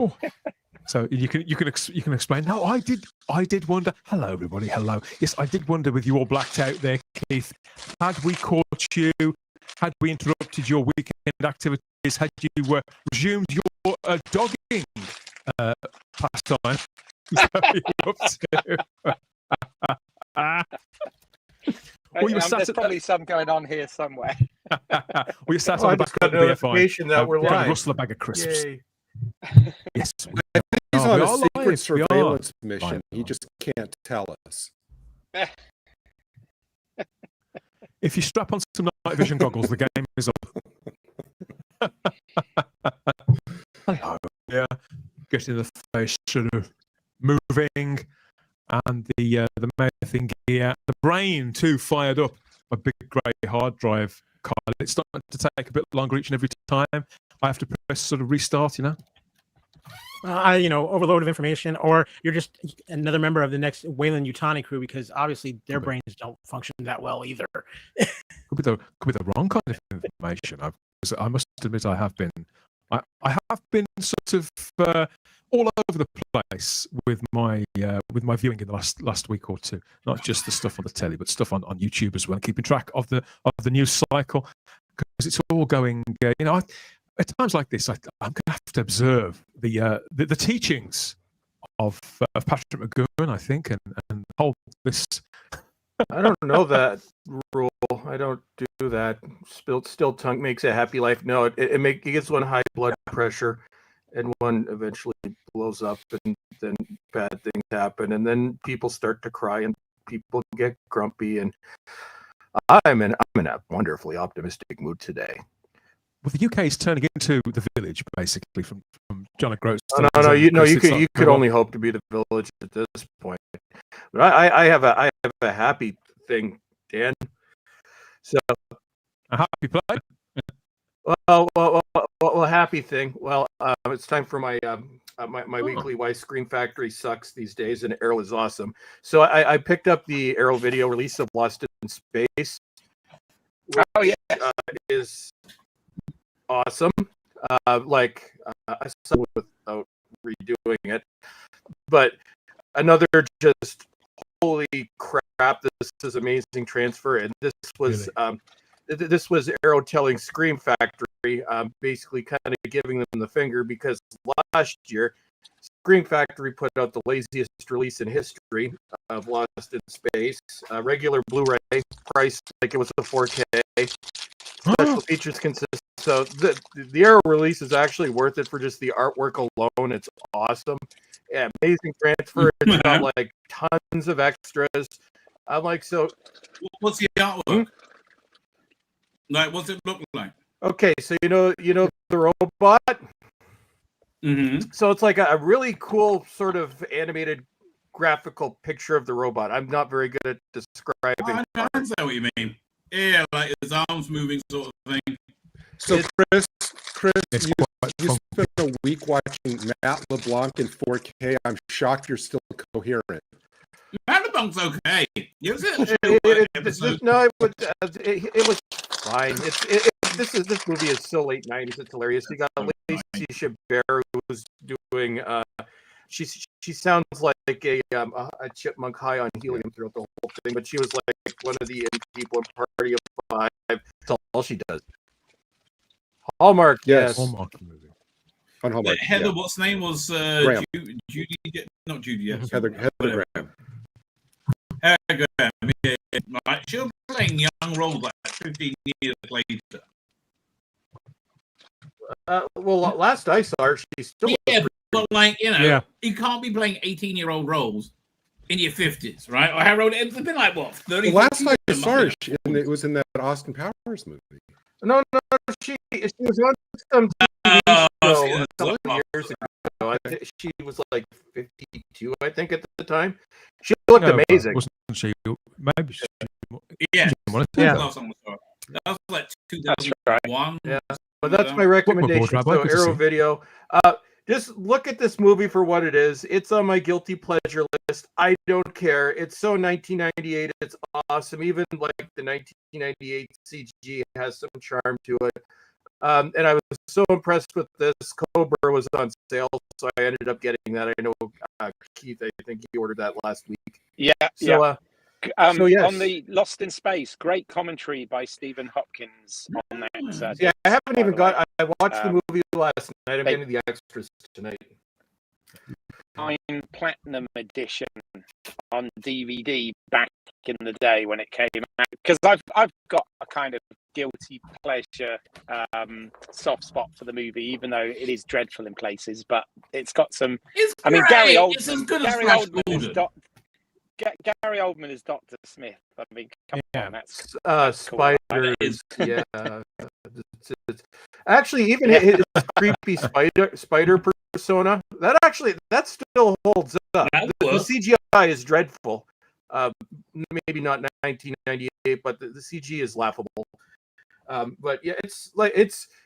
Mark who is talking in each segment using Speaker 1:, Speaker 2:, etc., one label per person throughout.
Speaker 1: Oh. So you can explain. No, I did wonder. Hello, everybody. Hello. Yes, I did wonder with you all blacked out there, Keith. Had we caught you? Had we interrupted your weekend activities? Had you resumed your dogging pastime? What you up to?
Speaker 2: There's probably some going on here somewhere.
Speaker 1: You sat on the back of the
Speaker 3: notification that we're live.
Speaker 1: Rustle a bag of crisps.
Speaker 3: Yay.
Speaker 1: Yes,
Speaker 4: he's on a secret
Speaker 1: live.
Speaker 4: surveillance mission. He just can't tell us.
Speaker 1: If you strap on some night vision goggles, the game is up. Hello. Yeah, getting the face sort of moving, and the mouthing gear, the brain too fired up. A big grey hard drive, Kyle. It's starting to take a bit longer each and every time. I have to press sort of restart,
Speaker 5: overload of information, or you're just another member of the next Wayland Yutani crew, because obviously their brains don't function that well either.
Speaker 1: Could be the wrong kind of information. I must admit, I have been sort of all over the place with my viewing in the last week or two. Not just the stuff on the telly, but stuff on YouTube as well. Keeping track of the news cycle, because it's all going. At times like this, I'm going to have to observe the teachings of Patrick McGowan, I think, and hold this.
Speaker 3: I don't know that rule. I don't do that. Still tongue makes a happy life. No, it gets one high blood pressure, and one eventually blows up, and then bad things happen, and then people start to cry, and people get grumpy, and I'm in a wonderfully optimistic mood today.
Speaker 1: Well, the UK is turning into the village, basically, from John O'Groats.
Speaker 3: No, you could only hope to be the village at this point. But I have a happy thing, Dan. So
Speaker 1: a happy play.
Speaker 3: Well, happy thing. Well, it's time for my weekly Why Screen Factory sucks these days, and Arrow is awesome. So I picked up the Arrow video release of Lost in Space. Which, is awesome. I saw it without redoing it, but another just holy crap! This is amazing transfer, and this was really? This was Arrow telling Scream Factory, basically kind of giving them the finger, because last year Scream Factory put out the laziest release in history of Lost in Space, regular Blu-ray, priced like it was a 4K. Special features consist. So the Arrow release is actually worth it for just the artwork alone. It's awesome. Yeah, amazing transfer. It's got like tons of extras. I'm like, so
Speaker 6: what's the artwork? Like, what's it look like?
Speaker 3: Okay, so you know the robot.
Speaker 6: Mm-hmm.
Speaker 3: So it's like a really cool sort of animated graphical picture of the robot. I'm not very good at describing.
Speaker 6: I understand what you mean. Yeah, like his arms moving sort of thing.
Speaker 4: So Chris, you spent a week watching Matt LeBlanc in 4K. I'm shocked you're still coherent.
Speaker 6: Matt LeBlanc's okay. It
Speaker 3: was fine. This movie is so late 90s. It's hilarious. You got Lacey Chabert, who's doing. She sounds like a chipmunk high on helium throughout the whole thing, but she was like one of the people in Party of Five. That's all she does. Hallmark, yes.
Speaker 1: Hallmark movie.
Speaker 4: On Hallmark.
Speaker 6: Heather,
Speaker 4: yeah.
Speaker 6: what's name was Judy? Not Judy. Yes.
Speaker 4: Heather Graham.
Speaker 6: Heather Graham. Yeah. Like, she was playing young roles like 15 years later.
Speaker 3: Well, last I saw her, she's still.
Speaker 6: Yeah, but like you can't be playing 18-year-old roles in your 50s, right? Or how old? It's been like what? 30.
Speaker 4: Last I saw her, it was in that Austin Powers movie.
Speaker 3: No, she was on some TV show a couple of years ago. She was like 52, I think, at the time. She looked amazing.
Speaker 1: Wasn't she? Maybe she.
Speaker 6: Yeah.
Speaker 3: Yeah.
Speaker 6: That was like 2001.
Speaker 3: Yeah. But that's my recommendation. So Arrow video. Just look at this movie for what it is. It's on my guilty pleasure list. I don't care. It's so 1998. It's awesome. Even like the 1998 CG has some charm to it. And I was so impressed with this. Cobra was on sale, so I ended up getting that. I know Keith, I think he ordered that last week.
Speaker 2: Yeah,
Speaker 3: So,
Speaker 2: yeah.
Speaker 3: so yes.
Speaker 2: On the Lost in Space, great commentary by Stephen Hopkins on that.
Speaker 3: Yeah, I haven't even got. I watched the
Speaker 2: Um,
Speaker 3: movie last night. I'm getting the extras tonight.
Speaker 2: Platinum edition on DVD back in the day when it came out, because I've got a kind of guilty pleasure soft spot for the movie, even though it is dreadful in places, but it's got some. I mean, Gary Oldman. Gary Oldman is Dr. Smith. I mean, come on, that's
Speaker 3: Spiders.
Speaker 2: Cool.
Speaker 3: Yeah. Actually, even his creepy spider persona, that still holds up. The CGI is dreadful. Maybe not 1998, but the CG is laughable. But yeah,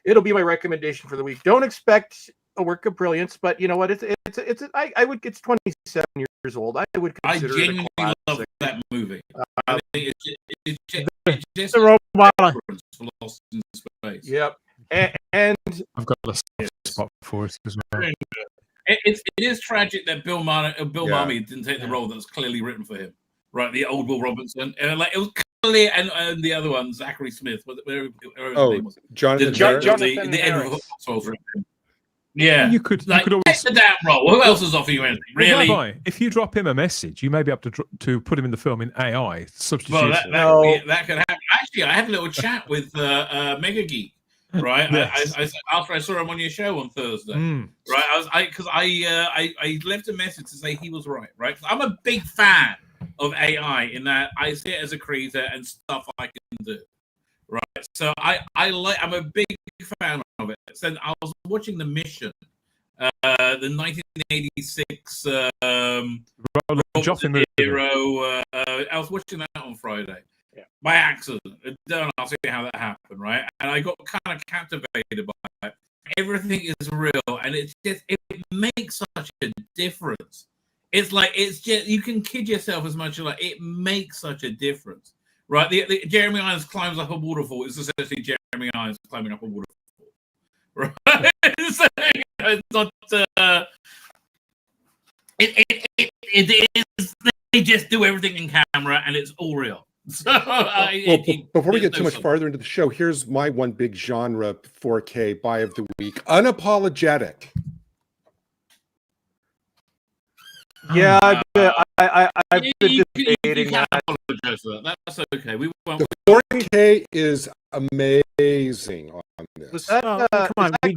Speaker 3: it'll be my recommendation for the week. Don't expect a work of brilliance, but you know what? It's 27 years old. I would consider
Speaker 6: I genuinely
Speaker 3: it a
Speaker 6: love that movie. I think it's just
Speaker 5: a role model
Speaker 6: for Lost in Space.
Speaker 3: Yep. And
Speaker 1: I've got a soft spot for it as well.
Speaker 6: It is tragic that Bill Murray didn't take the role that was clearly written for him. Right, the old Will Robinson, and it was clear, and the other one, Zachary Smith. Whatever his name was.
Speaker 4: Jonathan
Speaker 2: Harris.
Speaker 6: Yeah,
Speaker 1: you could always
Speaker 6: take the damn role. Who else is offering you anything? Really?
Speaker 1: Rabbi, if you drop him a message, you may be able to put him in the film in AI substitution.
Speaker 6: Well, that could happen. Actually, I had a little chat with Mega Geek. Right, yes. I after I saw him on your show on Thursday, right? I left a message to say he was right. Right, I'm a big fan of AI in that I see it as a creator and stuff I can do. Right, so I'm a big fan of it. So I was watching The Mission, the 1986 Hero. I was watching that on Friday. Yeah. By accident. I'll see how that happened, right? And I got kind of captivated by it. Everything is real, and it makes such a difference. It's just you can kid yourself as much as it makes such a difference, right? The Jeremy Irons climbs up a waterfall. It's essentially Jeremy Irons climbing up a waterfall, right? It's not. It is. They just do everything in camera, and it's all real. So,
Speaker 4: before we get too much farther into the show, here's my one big genre 4K buy of the week: Unapologetic.
Speaker 3: Yeah, I've been debating that.
Speaker 6: That's okay. We won't.
Speaker 4: The 4K is amazing on this.
Speaker 5: Come on, we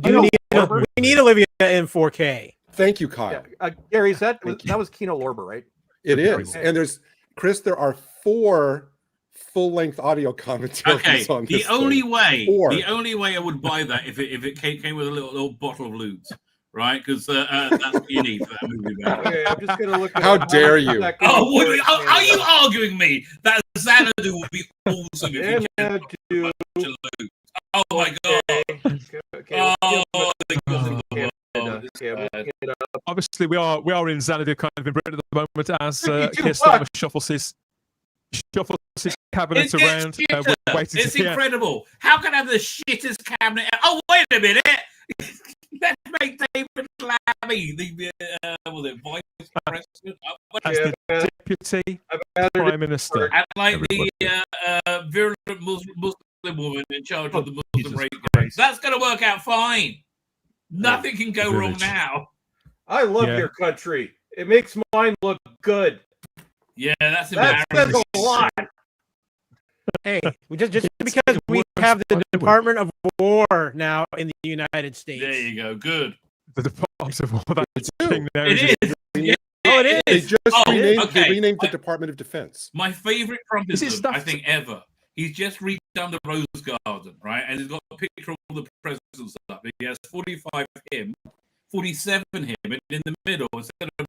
Speaker 5: need Olivia in 4K.
Speaker 4: Thank you, Kyle.
Speaker 3: Yeah, Gary, that was Kino Lorber, right?
Speaker 4: It is, and Chris. There are 4 full-length audio commentaries on this.
Speaker 6: The only way I would buy that if it came with a little bottle of lubes. Right, because that's what you need for that movie.
Speaker 3: Okay, I'm just gonna look.
Speaker 4: How dare you?
Speaker 6: Are you arguing me that Xanadu would be awesome if you had a bunch of lubes? Oh my god!
Speaker 1: Obviously, we are in Xanadu kind of in Britain at the moment as Keir Starmer shuffles his cabinet around.
Speaker 6: It's incredible. How can I have the shittest cabinet? Oh, wait a minute. Let's make David Lammy the vice president,
Speaker 1: as the deputy prime minister,
Speaker 6: and like the virulent Muslim woman in charge of the Muslim rape gangs. That's going to work out fine. Nothing can go wrong now.
Speaker 3: I love your country. It makes mine look good.
Speaker 6: Yeah, that's embarrassing.
Speaker 3: That says a lot.
Speaker 5: Hey, just because we have the Department of War now in the United States.
Speaker 6: There you go. Good.
Speaker 1: The Department of War. That's the thing there.
Speaker 6: It is.
Speaker 5: Oh, it is.
Speaker 4: They just renamed the Department of Defense.
Speaker 6: My favorite Trumpism, I think, ever. He's just redone the Rose Garden, right? And he's got a picture of all the presidents up. He has 45 him, 47 him, and in the middle, instead of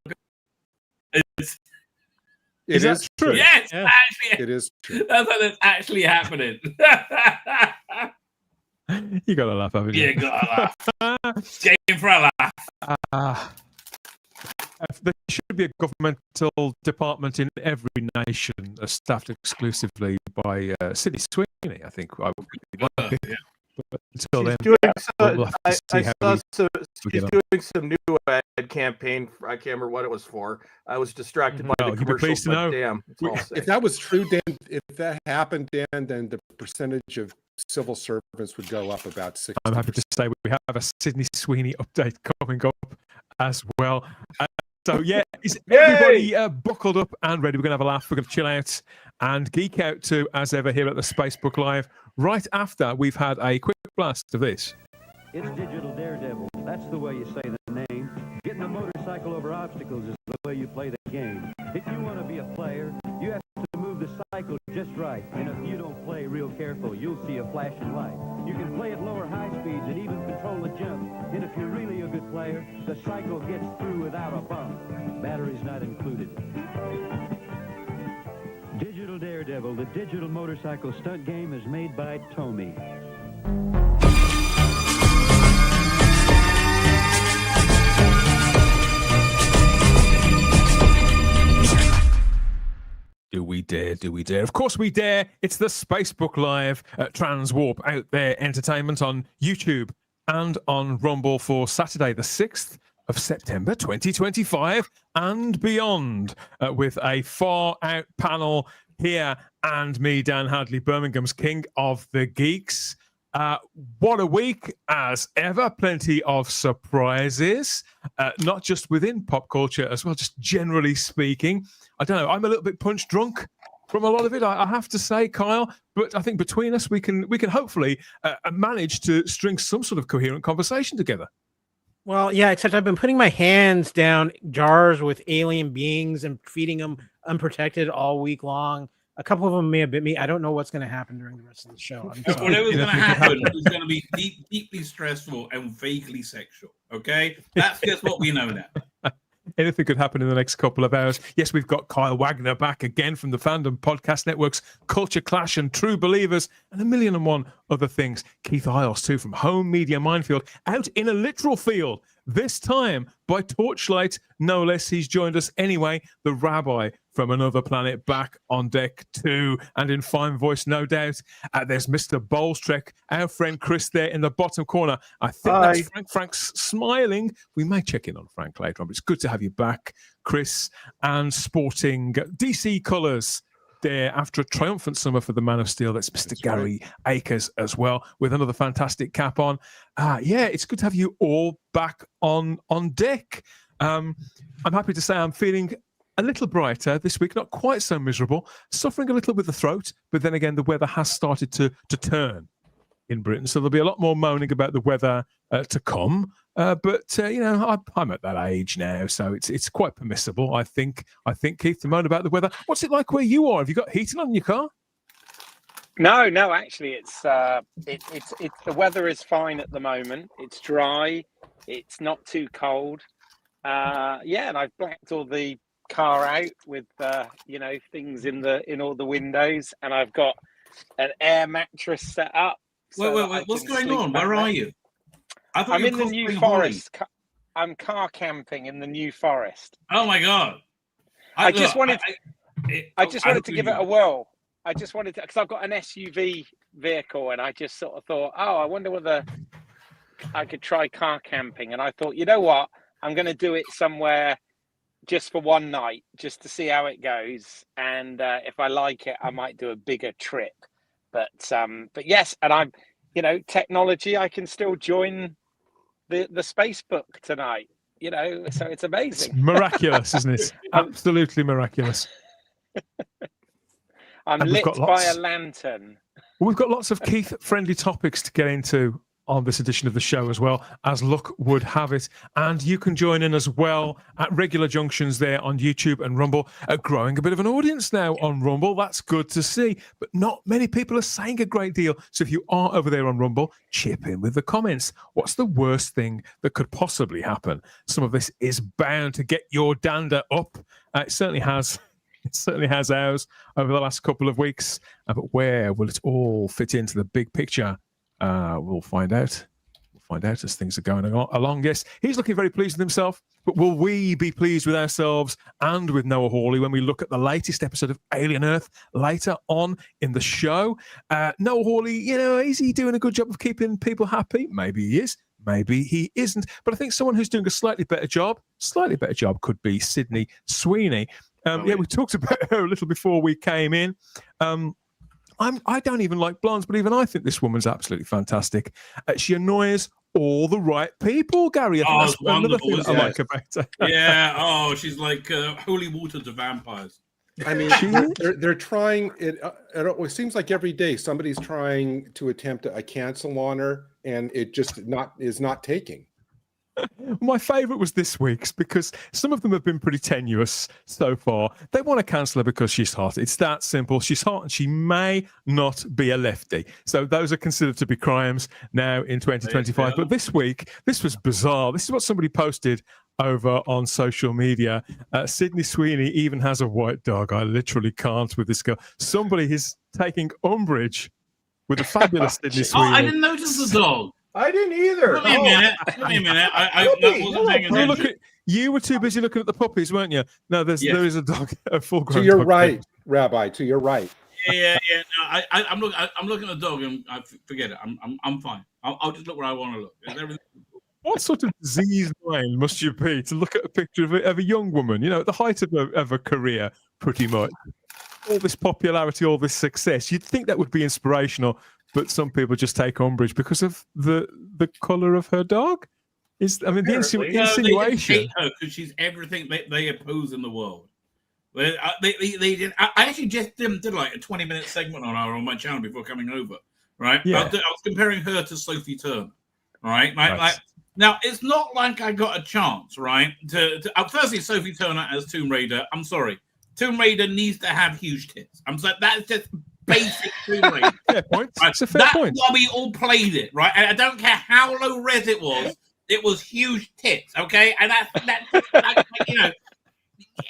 Speaker 4: It is true.
Speaker 6: Yes, actually,
Speaker 4: it is true.
Speaker 6: That's what's actually happening.
Speaker 1: You gotta laugh, haven't you?
Speaker 6: Yeah, gotta laugh. Game for a laugh.
Speaker 1: There should be a governmental department in every nation staffed exclusively by Sydney Sweeney, I think. But until then,
Speaker 3: doing
Speaker 1: we'll have to
Speaker 3: I
Speaker 1: see how
Speaker 3: saw
Speaker 1: we
Speaker 3: she's
Speaker 1: get on.
Speaker 3: doing some new ad campaign. I can't remember what it was for. I was distracted by
Speaker 1: Well,
Speaker 3: the
Speaker 1: you'd be pleased
Speaker 3: commercial,
Speaker 1: to
Speaker 3: but
Speaker 1: know.
Speaker 3: damn, that's all I'll say.
Speaker 4: If that was true, Dan, if that happened, Dan, then the percentage of civil servants would go up about 60%.
Speaker 1: I'm happy to say we have a Sydney Sweeney update coming up as well. So yeah, is everybody buckled up and ready? We're going to have a laugh. We're going to chill out and geek out too, as ever, here at the Spacebook Live. Right after we've had a quick blast of this.
Speaker 7: It's Digital Daredevil. That's the way you say the name. Getting a motorcycle over obstacles is the way you play the game. If you want to be a player, you have to move the cycle just right. And if you don't play real careful, you'll see a flashing light. You can play at lower high speeds and even control the jump. And if you're really a good player, the cycle gets through without a bump. Batteries not included. Digital Daredevil, the digital motorcycle stunt game, is made by Tomy.
Speaker 1: Do we dare? Do we dare? Of course we dare. It's the Spacebook Live Transwarp Out There Entertainment on YouTube and on Rumble for Saturday, the 6th of September 2025 and beyond, with a far out panel here and me, Dan Hadley, Birmingham's King of the Geeks. What a week as ever. Plenty of surprises, not just within pop culture as well, just generally speaking. I don't know. I'm a little bit punch drunk from a lot of it, I have to say, Kyle. But I think between us, we can hopefully manage to string some sort of coherent conversation together.
Speaker 5: Well, yeah, except I've been putting my hands down jars with alien beings and feeding them unprotected all week long. A couple of them may have bit me. I don't know what's going to happen during the rest of the show.
Speaker 6: Whatever's going to happen is going to be deeply stressful and vaguely sexual. Okay, that's just what we know now.
Speaker 1: Anything could happen in the next couple of hours. Yes, we've got Kyle Wagner back again from the Fandom Podcast Network's Culture Clash and True Believers and 1,000,001 other things. Keith Isles, too, from Home Media Minefield, out in a literal field, this time by torchlight, no less. He's joined us anyway, the rabbi from another planet, back on deck too, and in fine voice, no doubt. There's Mr. Bowlestrek, our friend Chris there in the bottom corner. I think that's Frank. Frank's smiling. We may check in on Frank later on, but it's good to have you back, Chris, and sporting DC colours there after a triumphant summer for the Man of Steel. That's Mr. Gary Akers as well, with another fantastic cap on. Yeah, it's good to have you all back on deck. I'm happy to say I'm feeling a little brighter this week, not quite so miserable, suffering a little with the throat, but then again, the weather has started to turn in Britain, so there'll be a lot more moaning about the weather to come. But you know, I'm at that age now, so it's quite permissible. I think Keith, to moan about the weather. What's it like where you are? Have you got heating on in your car?
Speaker 2: No, actually, it's the weather is fine at the moment. It's dry. It's not too cold. Yeah, and I've blacked all the car out with things in all the windows, and I've got an air mattress set up.
Speaker 6: Wait, what's going on? Where are you?
Speaker 2: I'm in the New Forest. I'm car camping in the New Forest.
Speaker 6: Oh my god!
Speaker 2: I just wanted to give it a whirl. I just wanted to, because I've got an SUV vehicle, and I just sort of thought, I wonder whether I could try car camping. And I thought, you know what? I'm going to do it somewhere just for one night, just to see how it goes. And if I like it, I might do a bigger trip. But yes, and I'm, technology, I can still join the Spacebook tonight, so it's amazing.
Speaker 1: It's miraculous, isn't it? Absolutely miraculous.
Speaker 2: I'm lit by a lantern.
Speaker 1: Well, we've got lots of Keith-friendly topics to get into on this edition of the show as well, as luck would have it. And you can join in as well at regular junctions there on YouTube and Rumble. Growing a bit of an audience now on Rumble. That's good to see. But not many people are saying a great deal. So if you are over there on Rumble, chip in with the comments. What's the worst thing that could possibly happen? Some of this is bound to get your dander up. It certainly has. It certainly has ours over the last couple of weeks. But where will it all fit into the big picture? We'll find out. find out as things are going along. Yes, he's looking very pleased with himself, but will we be pleased with ourselves and with Noah Hawley when we look at the latest episode of Alien Earth later on in the show? Noah Hawley, is he doing a good job of keeping people happy? Maybe he is. Maybe he isn't. But I think someone who's doing a slightly better job could be Sydney Sweeney. We talked about her a little before we came in. I don't even like blondes, but even I think this woman's absolutely fantastic. She annoys all the right people, Gary. I think that's another thing that I like about her.
Speaker 6: Yeah. She's like holy water to vampires.
Speaker 4: I mean, they're trying it. It seems like every day somebody's trying to attempt a cancel on her, and it just is not taking.
Speaker 1: My favourite was this week's because some of them have been pretty tenuous so far. They want to cancel her because she's hot. It's that simple. She's hot and she may not be a lefty. So those are considered to be crimes now in 2025. But this week, this was bizarre. This is what somebody posted over on social media. Sydney Sweeney even has a white dog. I literally can't with this girl. Somebody is taking umbrage with the fabulous Sydney Sweeney.
Speaker 6: I didn't notice the dog.
Speaker 3: I didn't either.
Speaker 6: Give me a minute. I wasn't paying attention.
Speaker 1: You were too busy looking at the puppies, weren't you? No, there is a dog, a full-grown
Speaker 4: dog. To your
Speaker 1: dog
Speaker 4: right,
Speaker 1: there.
Speaker 4: Rabbi. To your right.
Speaker 6: Yeah. No, I'm looking at the dog, and I forget it. I'm fine. I'll just look where I want to look. Everything...
Speaker 1: What sort of diseased mind must you be to look at a picture of a young woman, at the height of a career, pretty much? All this popularity, all this success. You'd think that would be inspirational, but some people just take umbrage because of the colour of her dog. The insinuation.
Speaker 6: Because she's everything they oppose in the world. They did. I actually just did like a 20-minute segment on my channel before coming over. Right.
Speaker 1: Yeah.
Speaker 6: I was comparing her to Sophie Turner. Right. Like now, it's not like I got a chance. Right. Firstly, Sophie Turner as Tomb Raider. I'm sorry. Tomb Raider needs to have huge tits. I'm sorry. That's just basic Tomb Raider.
Speaker 1: Fair point.
Speaker 6: Right?
Speaker 1: It's a fair point.
Speaker 6: That's why we all played it, right? And I don't care how low res it was huge tits, okay? And that's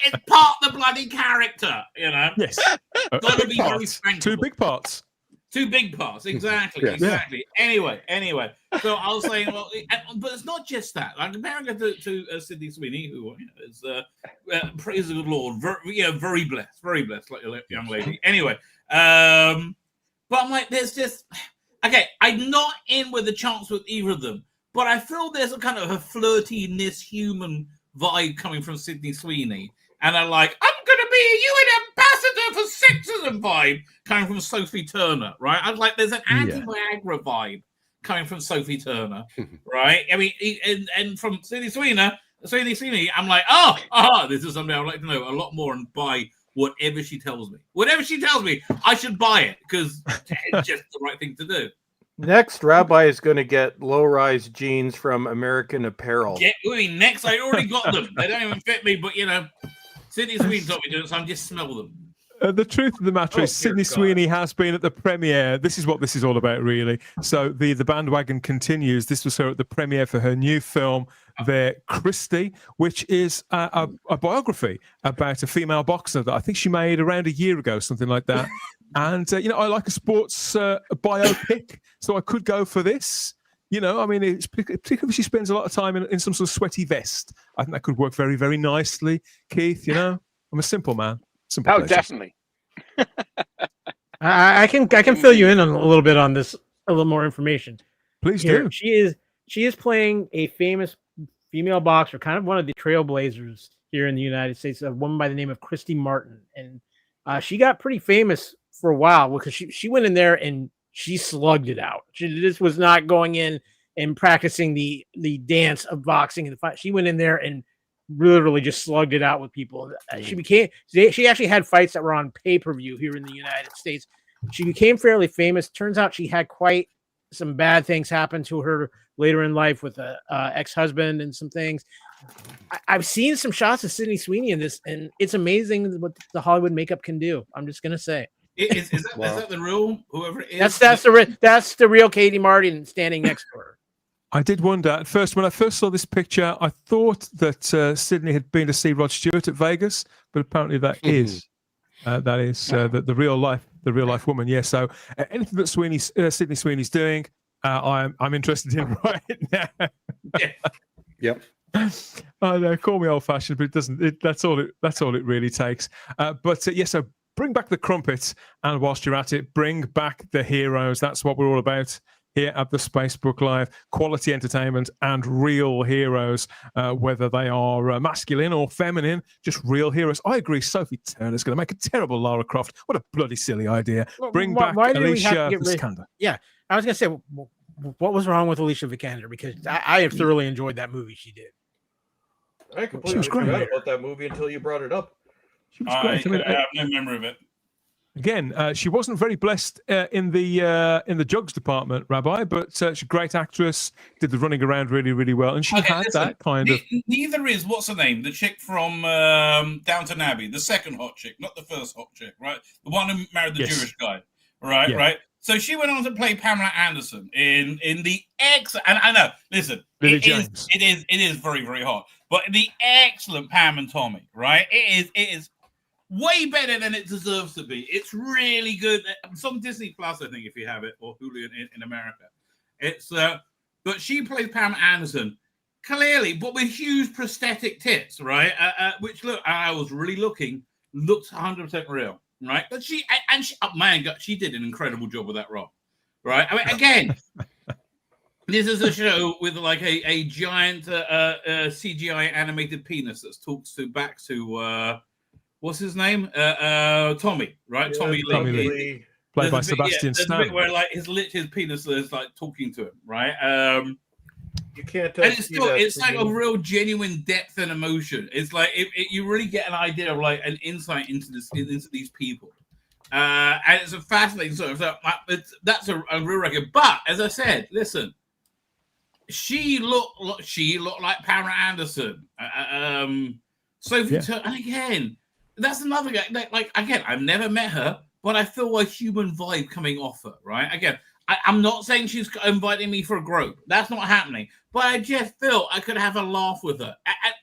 Speaker 6: it's part of the bloody character,
Speaker 1: Yes.
Speaker 6: Gotta be very spankable.
Speaker 1: Two big parts.
Speaker 6: Two big parts, exactly. Anyway. So I was saying, but it's not just that. Like comparing her to Sydney Sweeney, who is praise the good Lord, very blessed, like a young lady. Anyway, but I'm like, there's just I'm not in with a chance with either of them, but I feel there's a kind of a flirtiness, human vibe coming from Sydney Sweeney, and I'm like, I'm gonna be a UN ambassador for sexism vibe coming from Sophie Turner, right? I was like, there's an anti-Viagra vibe coming from Sophie Turner, right? I mean, and from Sydney Sweeney, I'm like, this is something I'd like to know a lot more and buy whatever she tells me. Whatever she tells me, I should buy it because it's just the right thing to do.
Speaker 3: Next, Rabbi is going to get low-rise jeans from American Apparel.
Speaker 6: Next, I already got them. They don't even fit me, but Sydney Sweeney told me to do it, so I'm just smell them.
Speaker 1: The truth of the matter is Sydney Sweeney has been at the premiere. This is what this is all about, really. So the bandwagon continues. This was her at the premiere for her new film, there, Christie, which is a biography about a female boxer that I think she made around a year ago, something like that. And, I like a sports biopic, so I could go for this. It's particularly if she spends a lot of time in some sort of sweaty vest. I think that could work very, very nicely, Keith. I'm a simple man. Simple pleasure.
Speaker 2: Definitely.
Speaker 5: I can fill you in on a little bit on this, a little more information.
Speaker 1: Please do.
Speaker 5: She is playing a famous female boxer, kind of one of the trailblazers here in the United States, a woman by the name of Christy Martin, and she got pretty famous for a while because she went in there and she slugged it out. She just was not going in and practicing the dance of boxing and the fight. She went in there and literally just slugged it out with people. She actually had fights that were on pay-per-view here in the United States. She became fairly famous. Turns out she had quite some bad things happen to her later in life with a ex-husband and some things. I've seen some shots of Sydney Sweeney in this, and it's amazing what the Hollywood makeup can do. I'm just gonna say.
Speaker 6: Is that the real whoever it is?
Speaker 5: That's the real Katie Martin standing next to her.
Speaker 1: I did wonder at first when I first saw this picture, I thought that Sydney had been to see Rod Stewart at Vegas, but apparently that is the real life woman. Yeah. So anything that Sydney Sweeney's doing, I'm interested in right now.
Speaker 4: Yep.
Speaker 1: Oh no, call me old-fashioned, but it doesn't. That's all it really takes. So bring back the crumpets, and whilst you're at it, bring back the heroes. That's what we're all about here at the Spacebook Live. Quality entertainment and real heroes, whether they are masculine or feminine, just real heroes. I agree. Sophie Turner's going to make a terrible Lara Croft. What a bloody silly idea. Bring back Alicia Vikander.
Speaker 5: Yeah, I was going to say, what was wrong with Alicia Vikander? Because I have thoroughly enjoyed that movie she did.
Speaker 3: I completely forgot about that movie until you brought it up.
Speaker 1: She was great.
Speaker 6: I have no memory of it.
Speaker 1: Again, she wasn't very blessed in the jugs department, Rabbi, but she's a great actress. Did the running around really, really well, and she had that kind of.
Speaker 6: Neither is what's her name, the chick from Downton Abbey, the second hot chick, not the first hot chick, right? The one who married the Jewish guy, right?
Speaker 1: Yeah.
Speaker 6: Right. So she went on to play Pamela Anderson in the and I know. Listen, it is very, very hot, but the excellent Pam and Tommy, right? It is way better than it deserves to be. It's really good. It's on Disney Plus, I think, if you have it, or Hulu in America. It's but she plays Pam Anderson clearly, but with huge prosthetic tits, right? Which I was really looks 100% real, right? But she oh man, she did an incredible job with that role, right? I mean, again. This is a show with like a giant CGI animated penis that talks back to what's his name? Tommy, right?
Speaker 3: Yeah,
Speaker 6: Tommy Lee.
Speaker 1: Played by Sebastian Stan.
Speaker 6: There's a bit where like his penis is like talking to him, right?
Speaker 3: You can't.
Speaker 6: And it's like a real genuine depth and emotion. It's like you really get an idea of like an insight into these people. And it's a fascinating story. So that's a real record. But as I said, listen. She looked like Pamela Anderson. Sophie Turner, and again, that's another guy. Like again, I've never met her, but I feel a human vibe coming off her. Right? Again, I'm not saying she's inviting me for a grope. That's not happening. But I just feel I could have a laugh with her.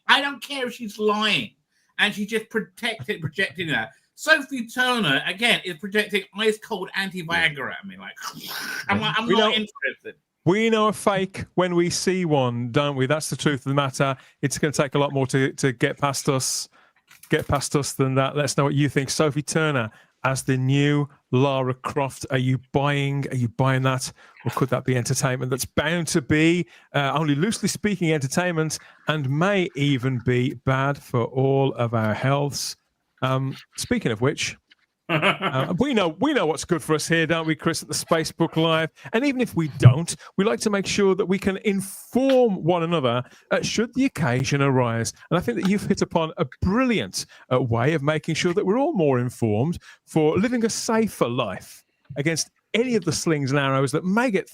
Speaker 6: I don't care if she's lying, and she's just projecting that. Sophie Turner again is projecting ice cold anti-Viagra at me. Like I'm not interested.
Speaker 1: We know a fake when we see one, don't we? That's the truth of the matter. It's going to take a lot more to get past us than that. Let's know what you think. Sophie Turner as the new Lara Croft. Are you buying that? Or could that be entertainment that's bound to be only loosely speaking entertainment and may even be bad for all of our healths? Speaking of which, we know what's good for us here, don't we, Chris, at the Spacebook Live? And even if we don't, we like to make sure that we can inform one another should the occasion arise. And I think that you've hit upon a brilliant way of making sure that we're all more informed for living a safer life against any of the slings and arrows that may get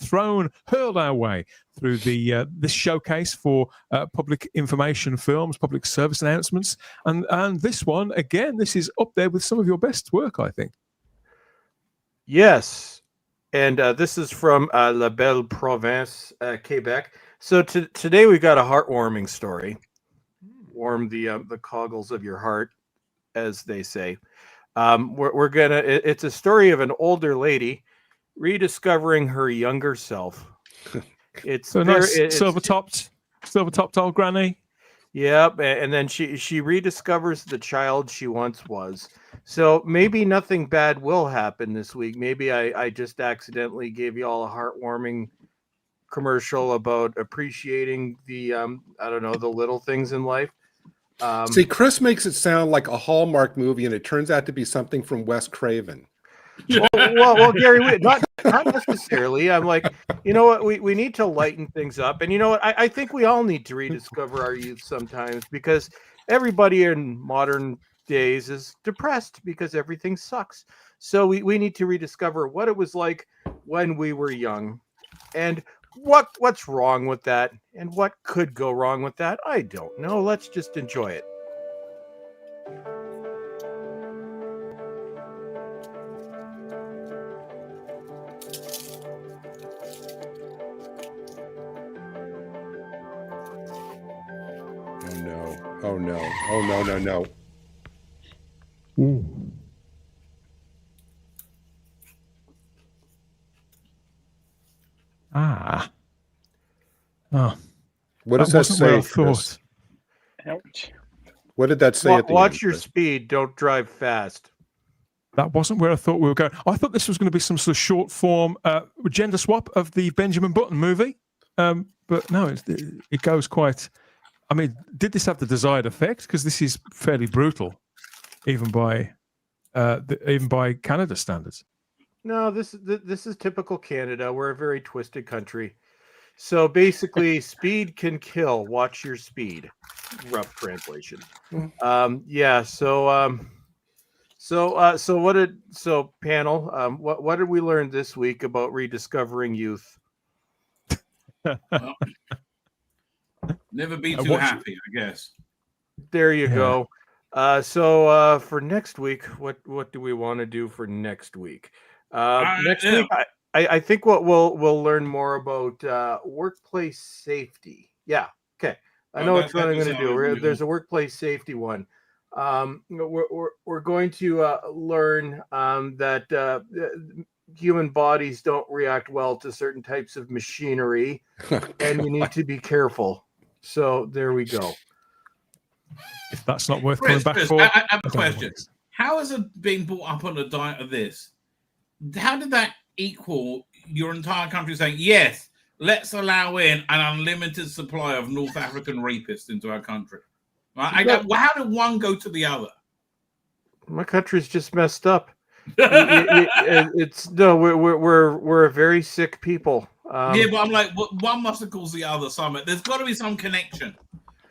Speaker 1: hurled our way through this showcase for public information films, public service announcements. And this one, again, this is up there with some of your best work, I think.
Speaker 3: Yes. And this is from La Belle Province, Quebec. So today we got a heartwarming story. Warm the coggles of your heart, as they say. It's a story of an older lady rediscovering her younger self. It's
Speaker 1: so nice, silver topped old granny.
Speaker 3: Yep, and then she rediscovers the child she once was. So maybe nothing bad will happen this week. Maybe I just accidentally gave you all a heartwarming commercial about appreciating the the little things in life.
Speaker 4: See, Chris makes it sound like a Hallmark movie, and it turns out to be something from Wes Craven.
Speaker 3: Well, Gary, not necessarily. I'm like, you know what? We need to lighten things up, and you know what? I think we all need to rediscover our youth sometimes, because everybody in modern days is depressed because everything sucks. So we need to rediscover what it was like when we were young, and what's wrong with that, and what could go wrong with that. I don't know. Let's just enjoy it.
Speaker 4: Oh no. Oh no.
Speaker 1: Ooh. Ah. Oh,
Speaker 4: What does
Speaker 1: that
Speaker 4: that
Speaker 1: wasn't where I
Speaker 4: say, Chris?
Speaker 1: thought.
Speaker 2: Ouch.
Speaker 4: What did that say at the
Speaker 3: Watch
Speaker 4: end,
Speaker 3: your
Speaker 4: Chris?
Speaker 3: speed. Don't drive fast.
Speaker 1: That wasn't where I thought we were going. I thought this was going to be some sort of short form gender swap of the Benjamin Button movie. But no, it goes quite. I mean, did this have the desired effect? Because this is fairly brutal, even by Canada standards.
Speaker 3: No, this is typical Canada. We're a very twisted country. So basically, speed can kill. Watch your speed. Rough translation. Yeah. So panel. What did we learn this week about rediscovering youth?
Speaker 6: Well, never be too happy, I guess.
Speaker 3: There you
Speaker 1: Yeah.
Speaker 3: go. So for next week, what do we want to do for next week? Next week, I think what we'll learn more about workplace safety. Yeah. Okay. I know which one I'm going to do. There's a workplace safety one. We're going to learn that human bodies don't react well to certain types of machinery, and you need to be careful. So there we go.
Speaker 1: If that's not worth
Speaker 6: Chris,
Speaker 1: coming back
Speaker 6: Chris,
Speaker 1: for,
Speaker 6: I have a
Speaker 1: don't know what
Speaker 6: question.
Speaker 1: it is.
Speaker 6: How is it being brought up on the diet of this? How did that equal your entire country saying, yes, let's allow in an unlimited supply of North African rapists into our country? Right? How did one go to the other?
Speaker 3: My country's just messed up. We're a very sick people.
Speaker 6: Yeah, but I'm like, one must have caused the other. There's got to be some connection,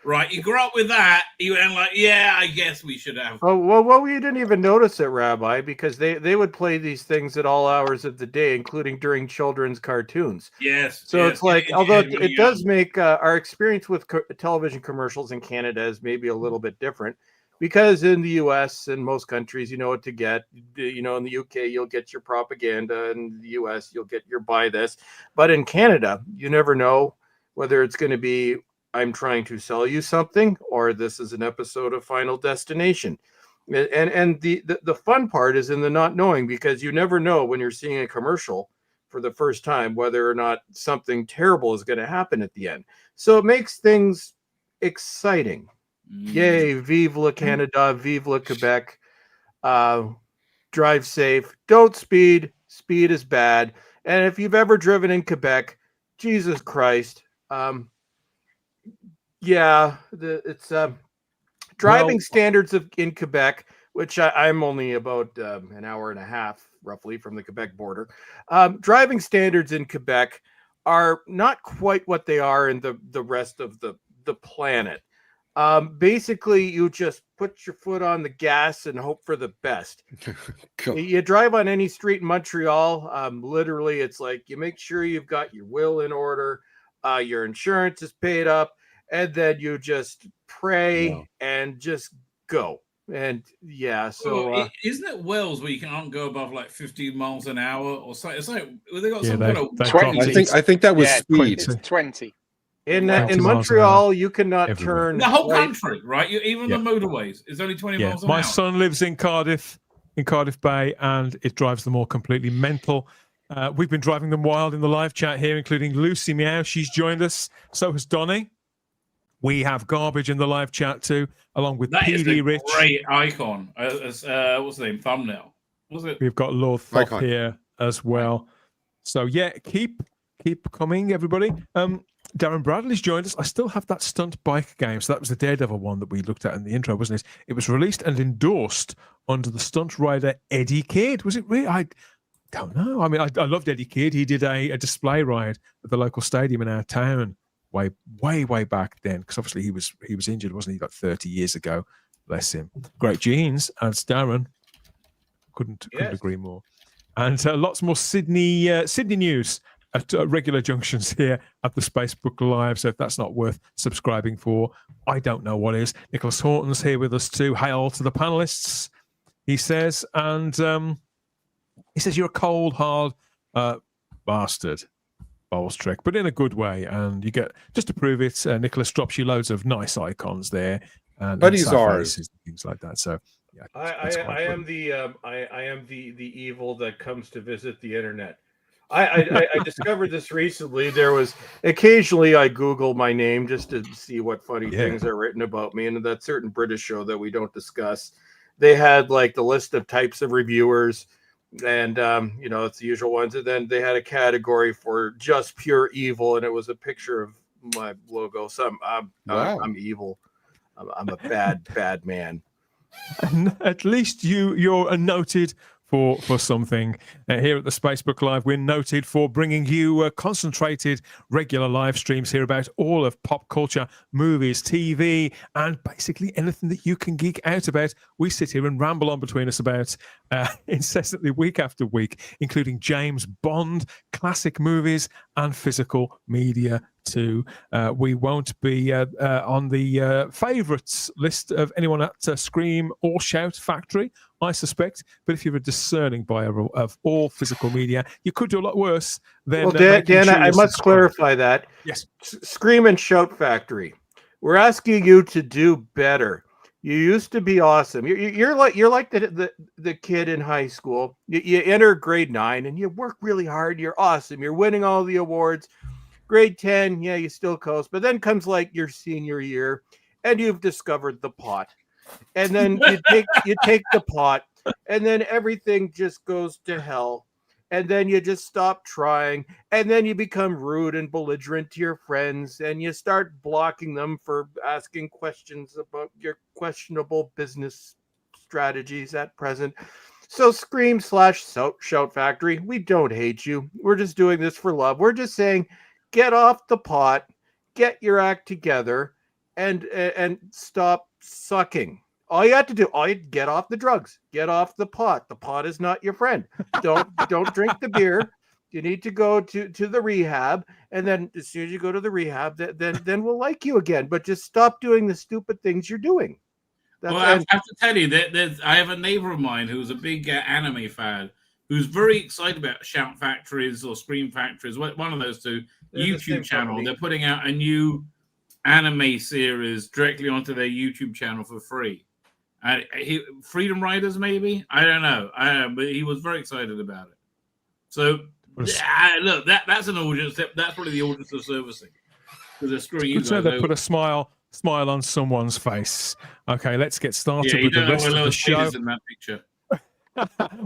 Speaker 6: right? You grew up with that, you went like, yeah, I guess we should have.
Speaker 3: Oh well, we didn't even notice it, Rabbi, because they would play these things at all hours of the day, including during children's cartoons.
Speaker 6: Yes.
Speaker 3: So
Speaker 6: yes,
Speaker 3: it's like,
Speaker 6: yeah,
Speaker 3: although
Speaker 6: yeah,
Speaker 3: it does make our experience with television commercials in Canada is maybe a little bit different, because in the U.S. and most countries, you know what to get. You know, in the UK, you'll get your propaganda. In the U.S., you'll get your buy this. But in Canada, you never know whether it's going to be, I'm trying to sell you something, or this is an episode of Final Destination. And the fun part is in the not knowing, because you never know when you're seeing a commercial for the first time whether or not something terrible is going to happen at the end. So it makes things exciting. Yay, vive la Canada, vive la Quebec. Drive safe, don't speed. Speed is bad. And if you've ever driven in Quebec, Jesus Christ. It's driving standards in Quebec, which I'm only about an hour and a half roughly from the Quebec border. Driving standards in Quebec are not quite what they are in the rest of the planet. Basically, you just put your foot on the gas and hope for the best. You drive on any street in Montreal, literally, it's like you make sure you've got your will in order, your insurance is paid up, and then you just pray and just go. And so
Speaker 6: isn't it Wales where you can't go above like 15 miles an hour or so? It's like they got some
Speaker 1: they-
Speaker 6: kind of
Speaker 1: they
Speaker 2: 20.
Speaker 4: I think that was speed.
Speaker 2: It's 20.
Speaker 3: in
Speaker 1: 20 miles
Speaker 3: Montreal, you cannot
Speaker 1: everywhere.
Speaker 3: turn
Speaker 6: the whole
Speaker 3: right.
Speaker 6: country, right? Even the motorways, it's only 20 miles an hour.
Speaker 1: My son lives in Cardiff Bay, and it drives them all completely mental. We've been driving them wild in the live chat here, including Lucy Meow. She's joined us. So has Donny. We have Garbage in the live chat too, along with
Speaker 6: That is
Speaker 1: PD
Speaker 6: a
Speaker 1: Rich.
Speaker 6: great icon. What's the name? Thumbnail. Was it?
Speaker 1: We've got Lord Thoth
Speaker 4: Icon.
Speaker 1: here as well. So yeah, keep coming, everybody. Darren Bradley's joined us. I still have that stunt bike game. So that was the Daredevil one that we looked at in the intro, wasn't it? It was released and endorsed under the stunt rider Eddie Kidd. Was it really? I don't know. I mean, I loved Eddie Kidd. He did a display ride at the local stadium in our town way back then, because obviously he was injured, wasn't he, like 30 years ago. Bless him. Great genes, as Darren. Couldn't agree more. And lots more Sydney news at regular junctions here at the Spacebook Live. So if that's not worth subscribing for, I don't know what is. Nicholas Horton's here with us too. Hail to the panelists, he says. And he says, you're a cold, hard bastard, Bowles Trek, but in a good way. And you get, just to prove it, Nicholas drops you loads of nice icons there.
Speaker 4: But he's ours.
Speaker 1: And things like that. So yeah,
Speaker 3: I am the evil that comes to visit the internet. I discovered this recently. There was occasionally I Google my name just to see what funny things are written about me. And in that certain British show that we don't discuss, they had like the list of types of reviewers, and it's the usual ones. And then they had a category for just pure evil, and it was a picture of my logo. So I'm evil. I'm a bad man.
Speaker 1: And at least you're noted for something. Here at the Spacebook Live, we're noted for bringing you concentrated regular live streams here about all of pop culture, movies, TV, and basically anything that you can geek out about. We sit here and ramble on between us about incessantly week after week, including James Bond, classic movies, and physical media too. We won't be on the favourites list of anyone at Scream or Shout Factory, I suspect. But if you're a discerning buyer of all physical media, you could do a lot worse than.
Speaker 3: Well, Dan, I must clarify that.
Speaker 1: Yes.
Speaker 3: Scream and Shout Factory. We're asking you to do better. You used to be awesome. You're like the kid in high school. You enter grade 9 and you work really hard. You're awesome. You're winning all the awards. Grade 10, yeah, you still coast. But then comes like your senior year, and you've discovered the pot. And then you take the pot, and then everything just goes to hell. And then you just stop trying, and then you become rude and belligerent to your friends, and you start blocking them for asking questions about your questionable business strategies at present. So Scream/Shout Factory, we don't hate you. We're just doing this for love. We're just saying, get off the pot, get your act together, and stop sucking. All you have to do, get off the drugs, get off the pot. The pot is not your friend. Don't drink the beer. You need to go to the rehab, and then as soon as you go to the rehab, then we'll like you again. But just stop doing the stupid things you're doing.
Speaker 6: Well, I have to tell you that I have a neighbor of mine who's a big anime fan, who's very excited about Shout Factories or Scream Factories, one of those two. YouTube channel. They're putting out a new anime series directly onto their YouTube channel for free. Freedom Riders, maybe? I don't know. But he was very excited about it. So, look, that's an audience. That's probably the audience they're servicing. Because they're screwing you guys over.
Speaker 1: They put a smile on someone's face. Okay, let's get started with the rest of the show.
Speaker 6: In that picture.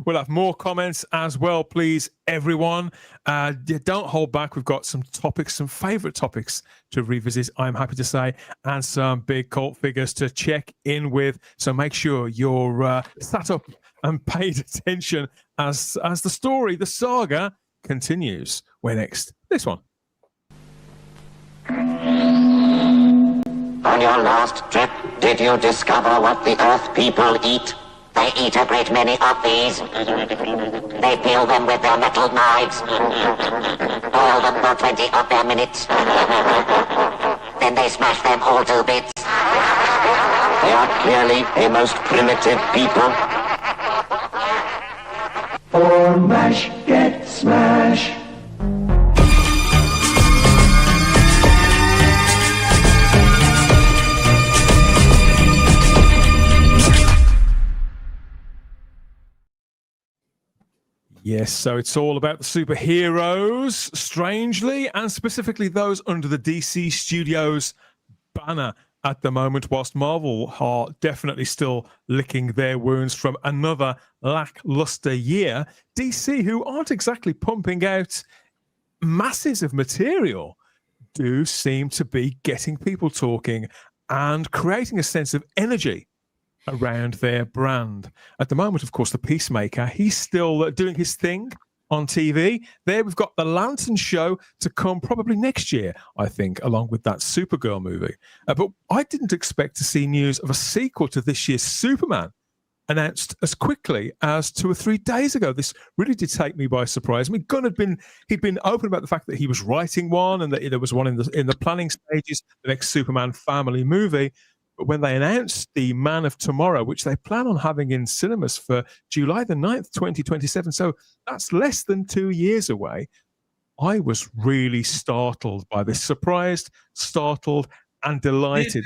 Speaker 1: We'll have more comments as well, please, everyone. Don't hold back. We've got some topics, some favorite topics to revisit, I'm happy to say, and some big cult figures to check in with. So make sure you're sat up and paid attention as the story, the saga, continues. Where next? This one.
Speaker 8: On your last trip, did you discover what the Earth people eat? They eat a great many of these. They peel them with their metal knives. Boil them for 20 of their minutes. Then they smash them all to bits. They are clearly a most primitive people. For mash, get smash.
Speaker 1: Yes, so it's all about the superheroes, strangely, and specifically those under the DC Studios banner at the moment, whilst Marvel are definitely still licking their wounds from another lackluster year. DC, who aren't exactly pumping out masses of material, do seem to be getting people talking and creating a sense of energy around their brand. At the moment, of course, the Peacemaker, he's still doing his thing on TV. There we've got the Lantern show to come probably next year, I think, along with that Supergirl movie. But I didn't expect to see news of a sequel to this year's Superman announced as quickly as 2 or 3 days ago. This really did take me by surprise. I mean, Gunn he'd been open about the fact that he was writing one and that there was one in the planning stages, the next Superman family movie. But when they announced the Man of Tomorrow, which they plan on having in cinemas for July the 9th, 2027, so that's less than 2 years away, I was really startled by this. Surprised, startled, and delighted.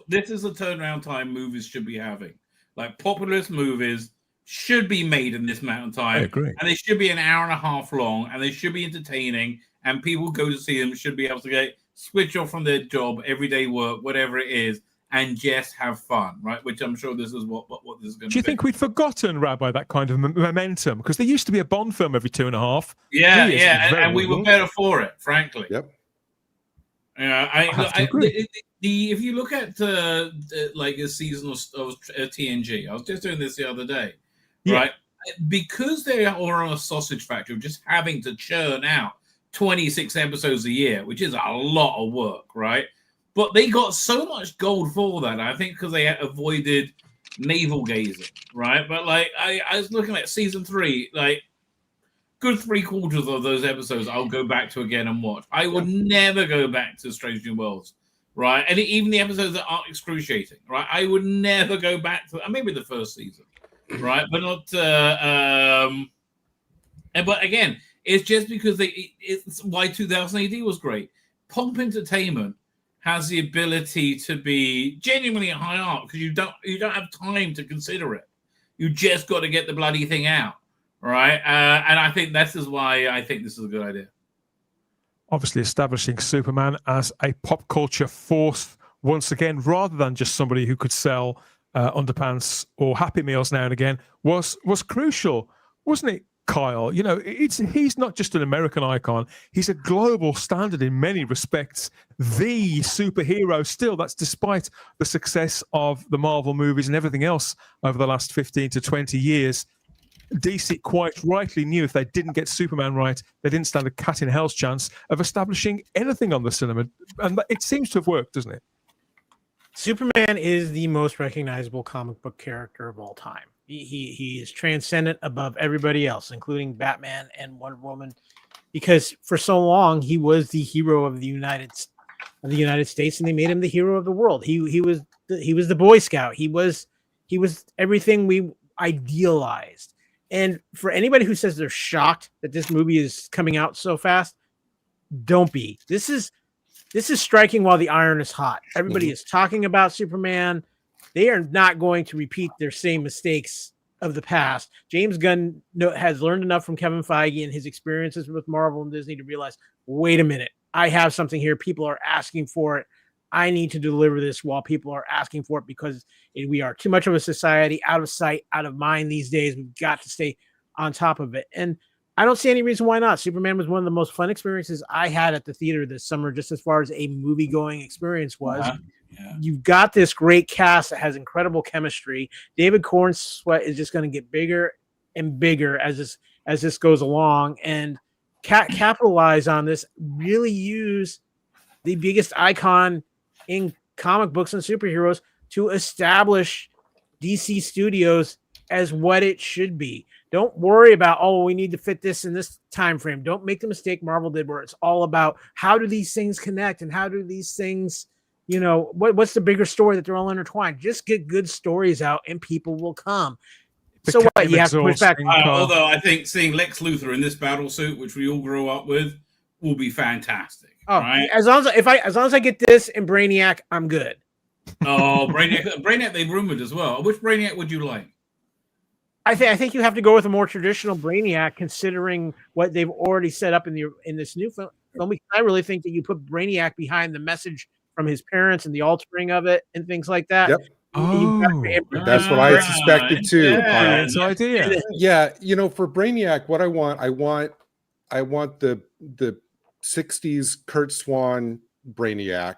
Speaker 6: This is the turnaround time movies should be having. Like populist movies should be made in this amount of time.
Speaker 1: I agree.
Speaker 6: And they should be an hour and a half long, and they should be entertaining, and people go to see them should be able to switch off from their job, everyday work, whatever it is, and just have fun, right? Which I'm sure this is what this is going to be.
Speaker 1: Do you think we'd forgotten, Rabbi, that kind of momentum? Because there used to be a Bond film every 2.5
Speaker 6: Yeah,
Speaker 1: years.
Speaker 6: and we were better for it, frankly.
Speaker 4: Yep.
Speaker 6: You know, if you look at like a season of TNG, I was just doing this the other day, right? Because they are on a sausage factory of just having to churn out 26 episodes a year, which is a lot of work, right? But they got so much gold for that, I think, because they avoided navel gazing, right? But like I was looking at season 3, like good 3/4 of those episodes I'll go back to again and watch. I would never go back to Strange New Worlds, right? And even the episodes that aren't excruciating, right? I would never go back to maybe the first season, right? But not. But again, it's just because it's why 2000 AD was great. Pulp Entertainment has the ability to be genuinely a high art because you don't have time to consider it. You just got to get the bloody thing out. Right, and I think this is why I think this is a good idea.
Speaker 1: Obviously, establishing Superman as a pop culture force once again, rather than just somebody who could sell underpants or Happy Meals now and again, was crucial, wasn't it, Kyle? You know, he's not just an American icon; he's a global standard in many respects. The superhero, still, that's despite the success of the Marvel movies and everything else over the last 15 to 20 years. DC quite rightly knew if they didn't get Superman right, they didn't stand a cat in hell's chance of establishing anything on the cinema. And it seems to have worked, doesn't it?
Speaker 5: Superman is the most recognizable comic book character of all time. He is transcendent above everybody else, including Batman and Wonder Woman, because for so long he was the hero of the United States, and they made him the hero of the world. He was the Boy Scout. He was everything we idealized. And for anybody who says they're shocked that this movie is coming out so fast, don't be. This is striking while the iron is hot. Everybody is talking about Superman. They are not going to repeat their same mistakes of the past. James Gunn has learned enough from Kevin Feige and his experiences with Marvel and Disney to realize, wait a minute, I have something here. People are asking for it. I need to deliver this while people are asking for it because we are too much of a society, out of sight, out of mind these days. We've got to stay on top of it. And I don't see any reason why not. Superman was one of the most fun experiences I had at the theater this summer, just as far as a movie-going experience was. You've got this great cast that has incredible chemistry. David Corn's sweat is just going to get bigger and bigger as this goes along. And capitalize on this, really use the biggest icon in comic books and superheroes to establish DC Studios as what it should be. Don't worry about, we need to fit this in this time frame. Don't make the mistake Marvel did, where it's all about how do these things connect and how do these things, what's the bigger story that they're all intertwined. Just get good stories out and people will come. So what? You have to push back.
Speaker 6: Although I think seeing Lex Luthor in this battle suit, which we all grew up with, will be fantastic. Right?
Speaker 5: As long as I get this and Brainiac, I'm good.
Speaker 6: Oh, Brainiac they've rumored as well. Which Brainiac would you like?
Speaker 5: I think you have to go with a more traditional Brainiac, considering what they've already set up in this new film. I really think that you put Brainiac behind the message from his parents and the altering of it and things like that.
Speaker 4: Yep. That's what I had suspected too.
Speaker 6: Yeah,
Speaker 1: idea.
Speaker 4: Yeah, for Brainiac, what I want the 60s Kurt Swan Brainiac,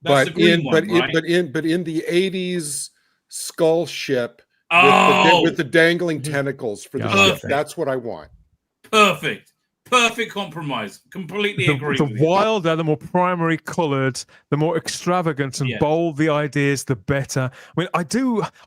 Speaker 6: That's
Speaker 4: but
Speaker 6: the
Speaker 4: in
Speaker 6: green one, right?
Speaker 4: in the 80s skull ship with the dangling tentacles for the ship. That's what I want. Perfect compromise. Completely agree.
Speaker 1: The wilder, the more primary coloured, the more extravagant and bold the ideas, the better. I mean, I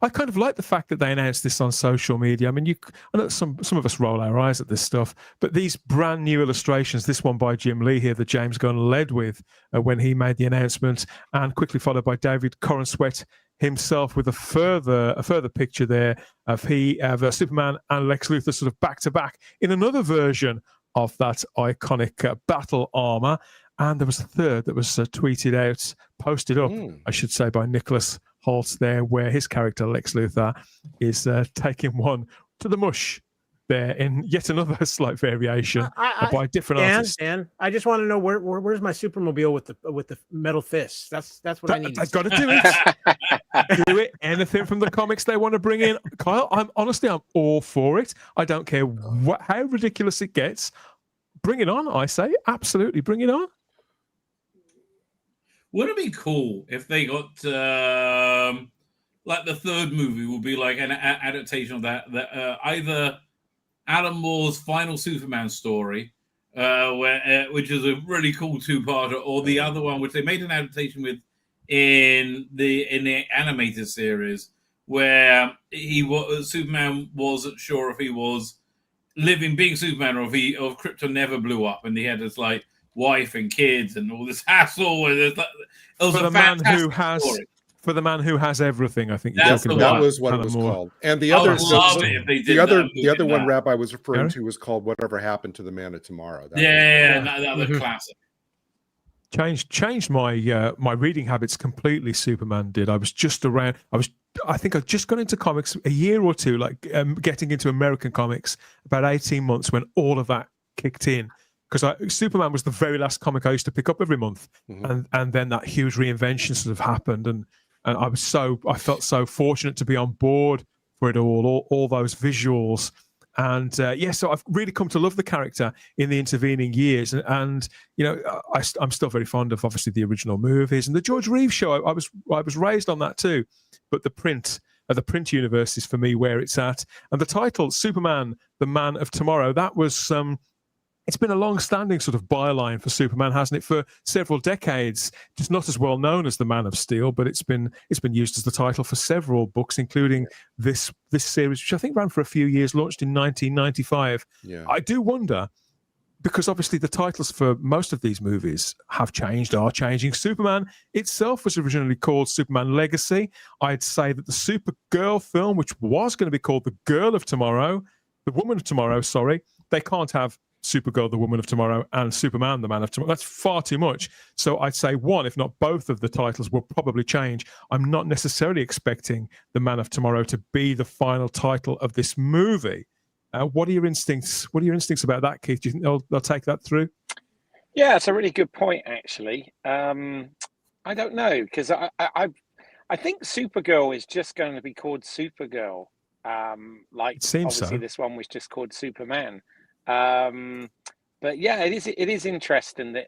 Speaker 1: kind of like the fact that they announced this on social media. I mean, I know some of us roll our eyes at this stuff, but these brand new illustrations, this one by Jim Lee here, that James Gunn led with when he made the announcement, and quickly followed by David Corenswet himself with a further picture there of Superman and Lex Luthor sort of back to back in another version of that iconic battle armor. And there was a third that was tweeted out, posted up, I should say, by Nicholas Holtz there, where his character Lex Luthor is taking one to the mush there in yet another slight variation by different artists.
Speaker 5: Dan, I just want to know where's my Supermobile with the metal fists? That's what I need.
Speaker 1: They've got to do it. Do it. Anything from the comics they want to bring in, Kyle. I'm all for it. I don't care how ridiculous it gets. Bring it on, I say. Absolutely, bring it on.
Speaker 6: Wouldn't it be cool if they got like the third movie would be like an adaptation of that either Alan Moore's final Superman story, which is a really cool two-parter, or the other one, which they made an adaptation with in the animated series, where Superman wasn't sure if he was being Superman, or if Krypton never blew up, and he had this like wife and kids and all this hassle. It was a fantastic story. For the man who has everything, I think that
Speaker 4: was what it was called. And the other, the other one Rabbi was referring to was called "Whatever Happened to the Man of Tomorrow."
Speaker 6: Another classic.
Speaker 1: Changed my my reading habits completely. Superman did. I think I'd just gone into comics a year or two, like getting into American comics about 18 months when all of that kicked in. Because Superman was the very last comic I used to pick up every month, and then that huge reinvention sort of happened, and I felt so fortunate to be on board for it all those visuals, and so I've really come to love the character in the intervening years, and you know I'm still very fond of obviously the original movies and the George Reeves show. I was raised on that too, but the print universe is for me where it's at, and the title Superman, the Man of Tomorrow, that was it's been a long-standing sort of byline for Superman, hasn't it? For several decades, just not as well known as the Man of Steel, but it's been used as the title for several books, including this series, which I think ran for a few years, launched in 1995. Yeah. I do wonder, because obviously the titles for most of these movies are changing. Superman itself was originally called Superman Legacy. I'd say that the Supergirl film, which was going to be called The Girl of Tomorrow, The Woman of Tomorrow, sorry, they can't have Supergirl, the Woman of Tomorrow, and Superman, the Man of Tomorrow. That's far too much. So I'd say one, if not both of the titles will probably change. I'm not necessarily expecting the Man of Tomorrow to be the final title of this movie. What are your instincts? What are your instincts about that, Keith? Do you think they'll take that through?
Speaker 2: Yeah, it's a really good point, actually. I don't know, because I think Supergirl is just going to be called Supergirl. It seems obviously this one was just called Superman. But yeah, it is interesting that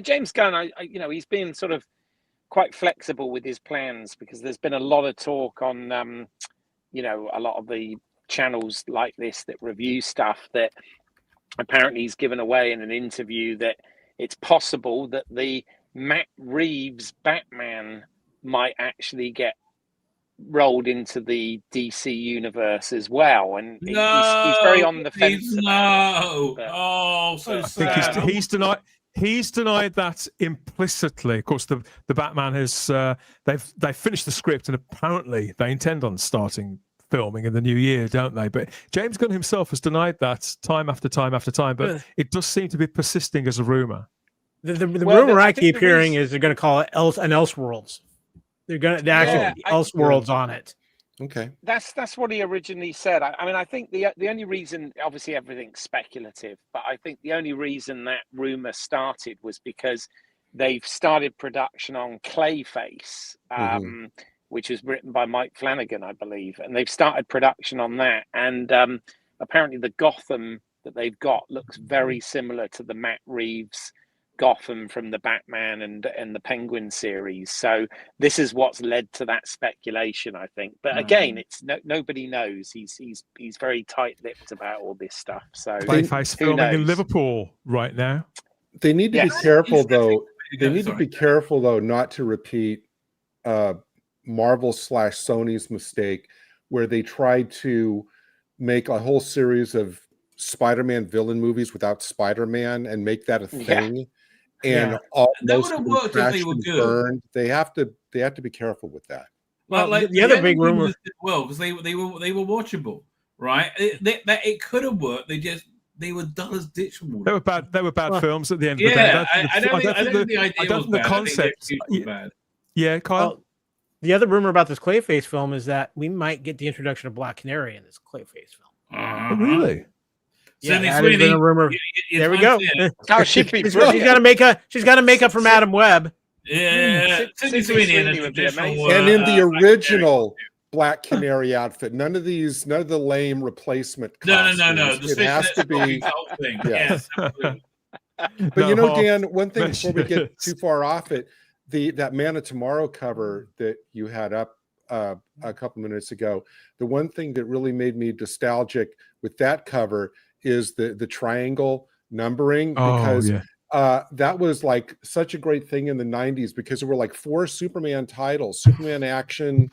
Speaker 2: James Gunn, he's been sort of quite flexible with his plans, because there's been a lot of talk on a lot of the channels like this that review stuff, that apparently he's given away in an interview that it's possible that the Matt Reeves Batman might actually get rolled into the DC universe as well, and he's very on the fence.
Speaker 6: So sad.
Speaker 1: He's denied that implicitly. Of course, the Batman has they've finished the script, and apparently they intend on starting filming in the new year, don't they? But James Gunn himself has denied that time after time after time. But it does seem to be persisting as a rumor.
Speaker 5: The rumor I keep hearing is they're going to call it an Elseworlds. They're actually Elseworlds on it.
Speaker 4: Okay,
Speaker 2: that's what he originally said. I think the only reason, obviously everything's speculative, but I think the only reason that rumor started was because they've started production on Clayface, which was written by Mike Flanagan, I believe, and they've started production on that. And apparently the Gotham that they've got looks very similar to the Matt Reeves Gotham from the Batman and the Penguin series. So this is what's led to that speculation, I think. But again, it's nobody knows. He's very tight-lipped about all this stuff. So
Speaker 1: Clayface filming in Liverpool right now.
Speaker 4: They need to be careful, though. They need to be careful, though, not to repeat Marvel/Sony's mistake, where they tried to make a whole series of Spider-Man villain movies without Spider-Man and make that a thing. And
Speaker 6: that would have worked if they were good.
Speaker 4: Burned. They have to be careful with that.
Speaker 6: Well, like the other big rumor, because they were watchable, right? It could have worked. They were dull as ditch water.
Speaker 1: They were bad films at the end of the day.
Speaker 6: I don't think the idea was bad.
Speaker 1: The concept. Yeah, Kyle.
Speaker 5: The other rumor about this Clayface film is that we might get the introduction of Black Canary in this Clayface film.
Speaker 1: Oh, really?
Speaker 5: Yeah, that has been a rumor. There we go.
Speaker 2: Oh, she'd be
Speaker 5: she's
Speaker 2: brilliant.
Speaker 5: got to make up from Adam Webb.
Speaker 6: Yeah, Sydney Sweeney in a
Speaker 2: would be
Speaker 6: traditional,
Speaker 2: amazing.
Speaker 4: And in the
Speaker 6: Black
Speaker 4: original Black Canary outfit, none of the lame replacement costumes.
Speaker 6: No.
Speaker 4: It has to be.
Speaker 6: the whole thing.
Speaker 4: Yes.
Speaker 6: Yes, absolutely.
Speaker 4: But you know,
Speaker 1: No,
Speaker 4: Dan, one thing before we get
Speaker 1: measures.
Speaker 4: too far off it, that Man of Tomorrow cover that you had up a couple minutes ago, the one thing that really made me nostalgic with that cover is the triangle numbering, because that was like such a great thing in the 90s, because there were like 4 Superman titles: Superman Action,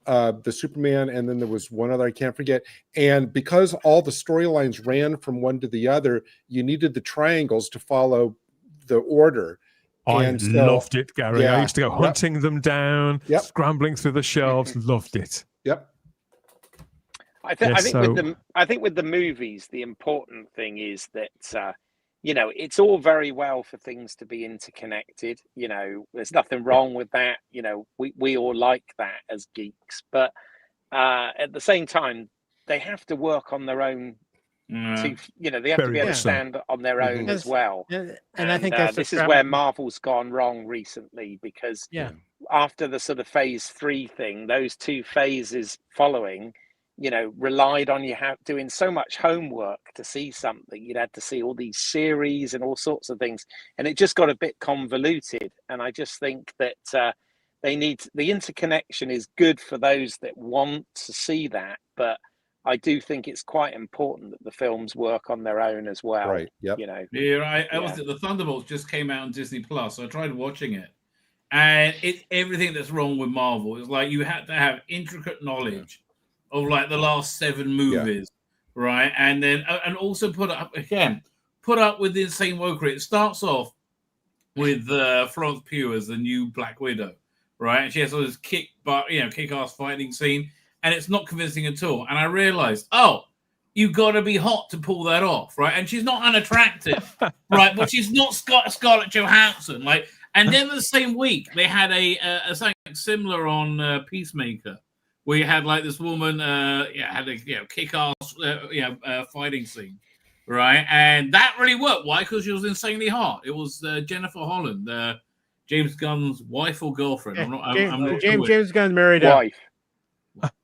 Speaker 4: the Superman, and then there was one other I can't forget. And because all the storylines ran from one to the other, you needed the triangles to follow the order.
Speaker 1: I
Speaker 4: And so-
Speaker 1: loved it, Gary.
Speaker 4: Yeah.
Speaker 1: I used to go hunting them down, scrambling through the shelves. Loved it.
Speaker 4: Yep.
Speaker 2: I think
Speaker 1: so-
Speaker 2: I think with the movies, the important thing is that you know, it's all very well for things to be interconnected. You know, there's nothing wrong with that. You know, we all like that as geeks, but at the same time, they have to work on their own. To, you know, they have to be able to stand on their own as well.
Speaker 5: And I think that's
Speaker 2: this is where Marvel's gone wrong recently, because after the sort of phase 3 thing, those 2 phases following, you know, relied on you doing so much homework to see something. You'd had to see all these series and all sorts of things, and it just got a bit convoluted. And I just think that they need the interconnection is good for those that want to see that, but I do think it's quite important that the films work on their own as well.
Speaker 4: Right. Yep.
Speaker 2: You know.
Speaker 6: Yeah, I was the Thunderbolts just came out on Disney Plus, so I tried watching it, and it's everything that's wrong with Marvel. It's like you had to have intricate knowledge of like the last 7 movies, right? And then and also put up with the insane wokery. It starts off with Florence Pugh as the new Black Widow, right? And she has all this kick-ass fighting scene. And it's not convincing at all. And I realized, you got to be hot to pull that off, right? And she's not unattractive, right? But she's not Scarlett Johansson, like. And then the same week they had a something similar on Peacemaker, where you had like this woman, had a kick-ass fighting scene, right? And that really worked. Why? Because she was insanely hot. It was Jennifer Holland, James Gunn's wife or girlfriend. I'm not sure.
Speaker 5: James Gunn's married
Speaker 2: wife.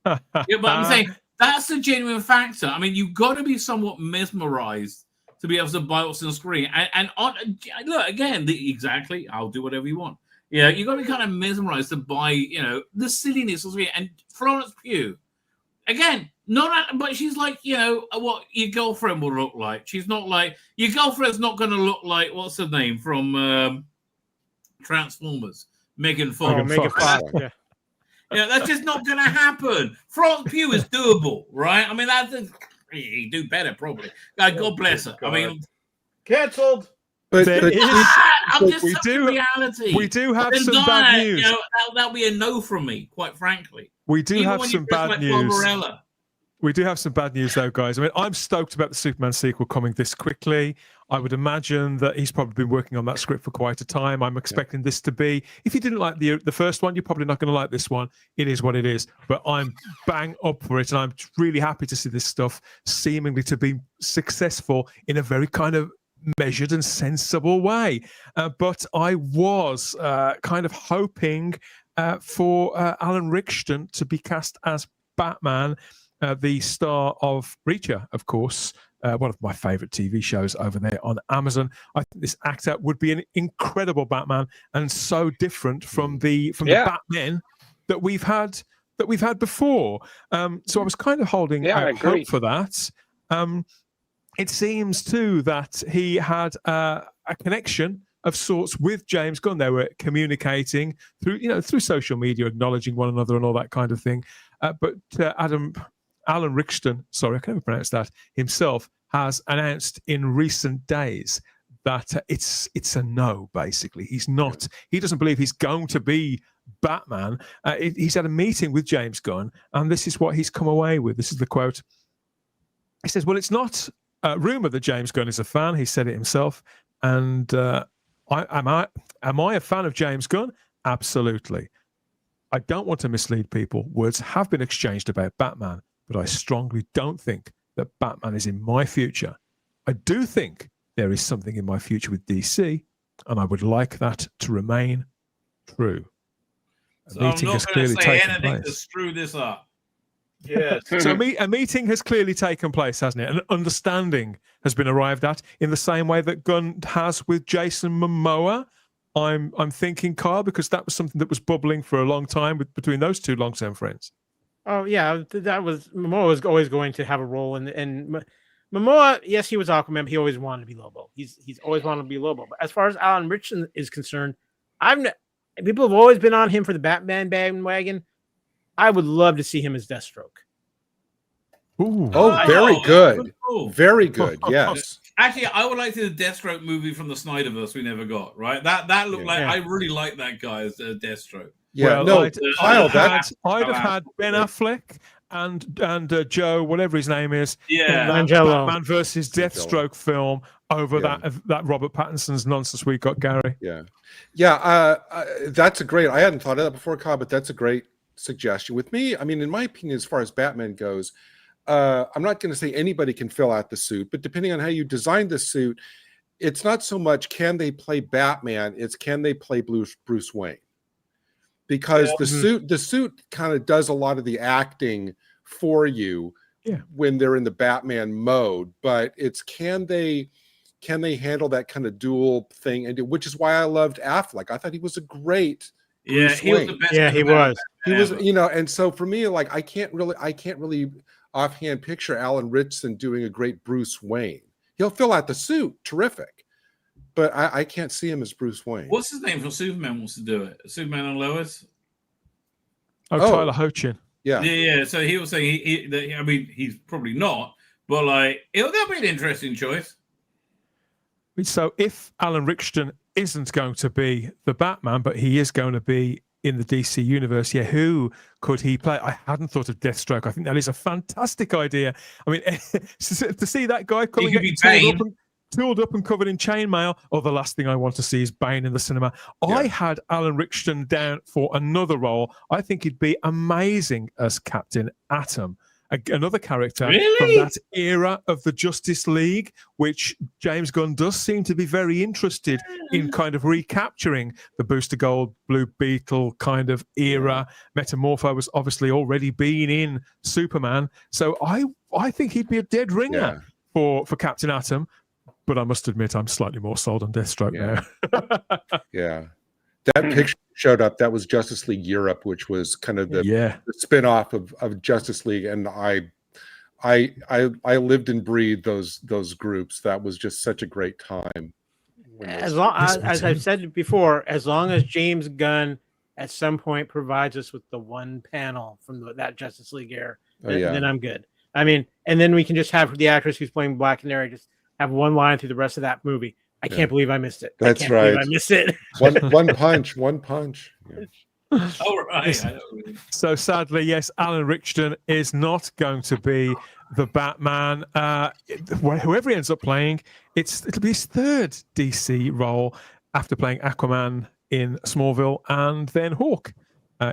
Speaker 6: But I'm saying that's a genuine factor. I mean, you've got to be somewhat mesmerized to be able to buy what's on screen. And look, again, I'll do whatever you want. Yeah, you've got to be kind of mesmerized to buy, the silliness of it. And Florence Pugh, again, but she's like, what your girlfriend will look like. She's not like, your girlfriend's not going to look like, what's her name from Transformers? Megan Fox.
Speaker 5: Megan Fox, yeah.
Speaker 6: That's just not going to happen. Florence Pugh is doable, right? I mean, he'd do better probably. God bless her.
Speaker 3: God.
Speaker 6: I mean,
Speaker 3: Cancelled.
Speaker 4: But
Speaker 6: I'm just
Speaker 1: we
Speaker 6: reality.
Speaker 1: We do have
Speaker 6: Then
Speaker 1: some bad news.
Speaker 6: That'll be a no from me, quite frankly.
Speaker 1: We do
Speaker 6: Even
Speaker 1: have
Speaker 6: when
Speaker 1: some
Speaker 6: you press,
Speaker 1: bad
Speaker 6: like,
Speaker 1: news.
Speaker 6: Barbarella.
Speaker 1: We do have some bad news, though, guys. I mean, I'm stoked about the Superman sequel coming this quickly. I would imagine that he's probably been working on that script for quite a time. I'm expecting this to be, if you didn't like the first one, you're probably not going to like this one. It is what it is. But I'm bang up for it, and I'm really happy to see this stuff seemingly to be successful in a very kind of measured and sensible way. But I was kind of hoping for Alan Rickson to be cast as Batman, the star of Reacher, of course, one of my favorite TV shows over there on Amazon. I think this actor would be an incredible Batman, and so different from the Batman that we've had before. So I was kind of holding out hope for that. It seems too that he had a connection of sorts with James Gunn. They were communicating through social media, acknowledging one another and all that kind of thing. But Alan Rickson, sorry, I can never pronounce that, himself has announced in recent days that it's a no, basically. He doesn't believe he's going to be Batman. He's had a meeting with James Gunn, and this is what he's come away with. This is the quote. He says, well, it's not a rumor that James Gunn is a fan. He said it himself. And am I a fan of James Gunn? Absolutely. I don't want to mislead people. Words have been exchanged about Batman, but I strongly don't think that Batman is in my future. I do think there is something in my future with DC, and I would like that to remain true.
Speaker 6: So I'm not going to say anything to screw this up.
Speaker 3: Yes.
Speaker 1: So a meeting has clearly taken place, hasn't it? An understanding has been arrived at in the same way that Gunn has with Jason Momoa. I'm thinking, Kyle, because that was something that was bubbling for a long time between those two long-term friends.
Speaker 5: Oh yeah, that was Momoa was always going to have a role and Momoa. Yes, he was Aquaman, but he always wanted to be Lobo. He's always wanted to be Lobo. But as far as Alan Richardson is concerned, people have always been on him for the Batman bandwagon. I would love to see him as Deathstroke.
Speaker 1: Ooh.
Speaker 4: Oh, very good. Very good. Yes.
Speaker 6: Actually, I would like to see the Deathstroke movie from the Snyderverse we never got. Right, that looked like I really like that guy as Deathstroke.
Speaker 4: Yeah,
Speaker 1: well,
Speaker 4: no, Kyle,
Speaker 1: I'd have had Ben Affleck and Joe, whatever his name is,
Speaker 5: yeah,
Speaker 1: in that Batman versus Deathstroke film over that Robert Pattinson's nonsense we got, Gary.
Speaker 4: Yeah, that's a great. I hadn't thought of that before, Kyle, but that's a great suggestion. With me, I mean, in my opinion, as far as Batman goes, I'm not going to say anybody can fill out the suit, but depending on how you design the suit, it's not so much can they play Batman, it's can they play Bruce Wayne. Because the suit kind of does a lot of the acting for you when they're in the Batman mode, but it's can they handle that kind of dual thing, and which is why I loved Affleck. I thought he was a great Bruce Wayne.
Speaker 5: Was the best he was,
Speaker 4: and so for me, like I can't really offhand picture Alan Richardson doing a great Bruce Wayne. He'll fill out the suit, terrific. But I can't see him as Bruce Wayne.
Speaker 6: What's his name from Superman wants to do it? Superman and Lois?
Speaker 1: Tyler Hoechlin.
Speaker 6: Yeah. So he was saying, I mean, he's probably not, but like, that'll be an interesting choice.
Speaker 1: So if Alan Richardson isn't going to be the Batman, but he is going to be in the DC universe, who could he play? I hadn't thought of Deathstroke. I think that is a fantastic idea. I mean, to see that guy coming tooled up and covered in chainmail, the last thing I want to see is Bane in the cinema. I had Alan Richardson down for another role. I think he'd be amazing as Captain Atom, another character from that era of the Justice League, which James Gunn does seem to be very interested in kind of recapturing the Booster Gold, Blue Beetle kind of era. Metamorpho was obviously already been in Superman. So I think he'd be a dead ringer for Captain Atom. But I must admit, I'm slightly more sold on Deathstroke now.
Speaker 4: That picture showed up. That was Justice League Europe, which was kind of the spin-off of Justice League. And I lived and breathed those groups. That was just such a great time.
Speaker 5: As I've said before, as long as James Gunn at some point provides us with the one panel from that Justice League era, then I'm good. I mean, and then we can just have the actress who's playing Black Canary just have one line through the rest of that movie. I can't believe I missed it.
Speaker 4: That's right.
Speaker 5: I missed it.
Speaker 4: one punch. Yeah.
Speaker 6: Oh, right.
Speaker 1: So sadly, yes, Alan Richardson is not going to be the Batman. Whoever he ends up playing, it'll be his third DC role after playing Aquaman in Smallville and then Hawk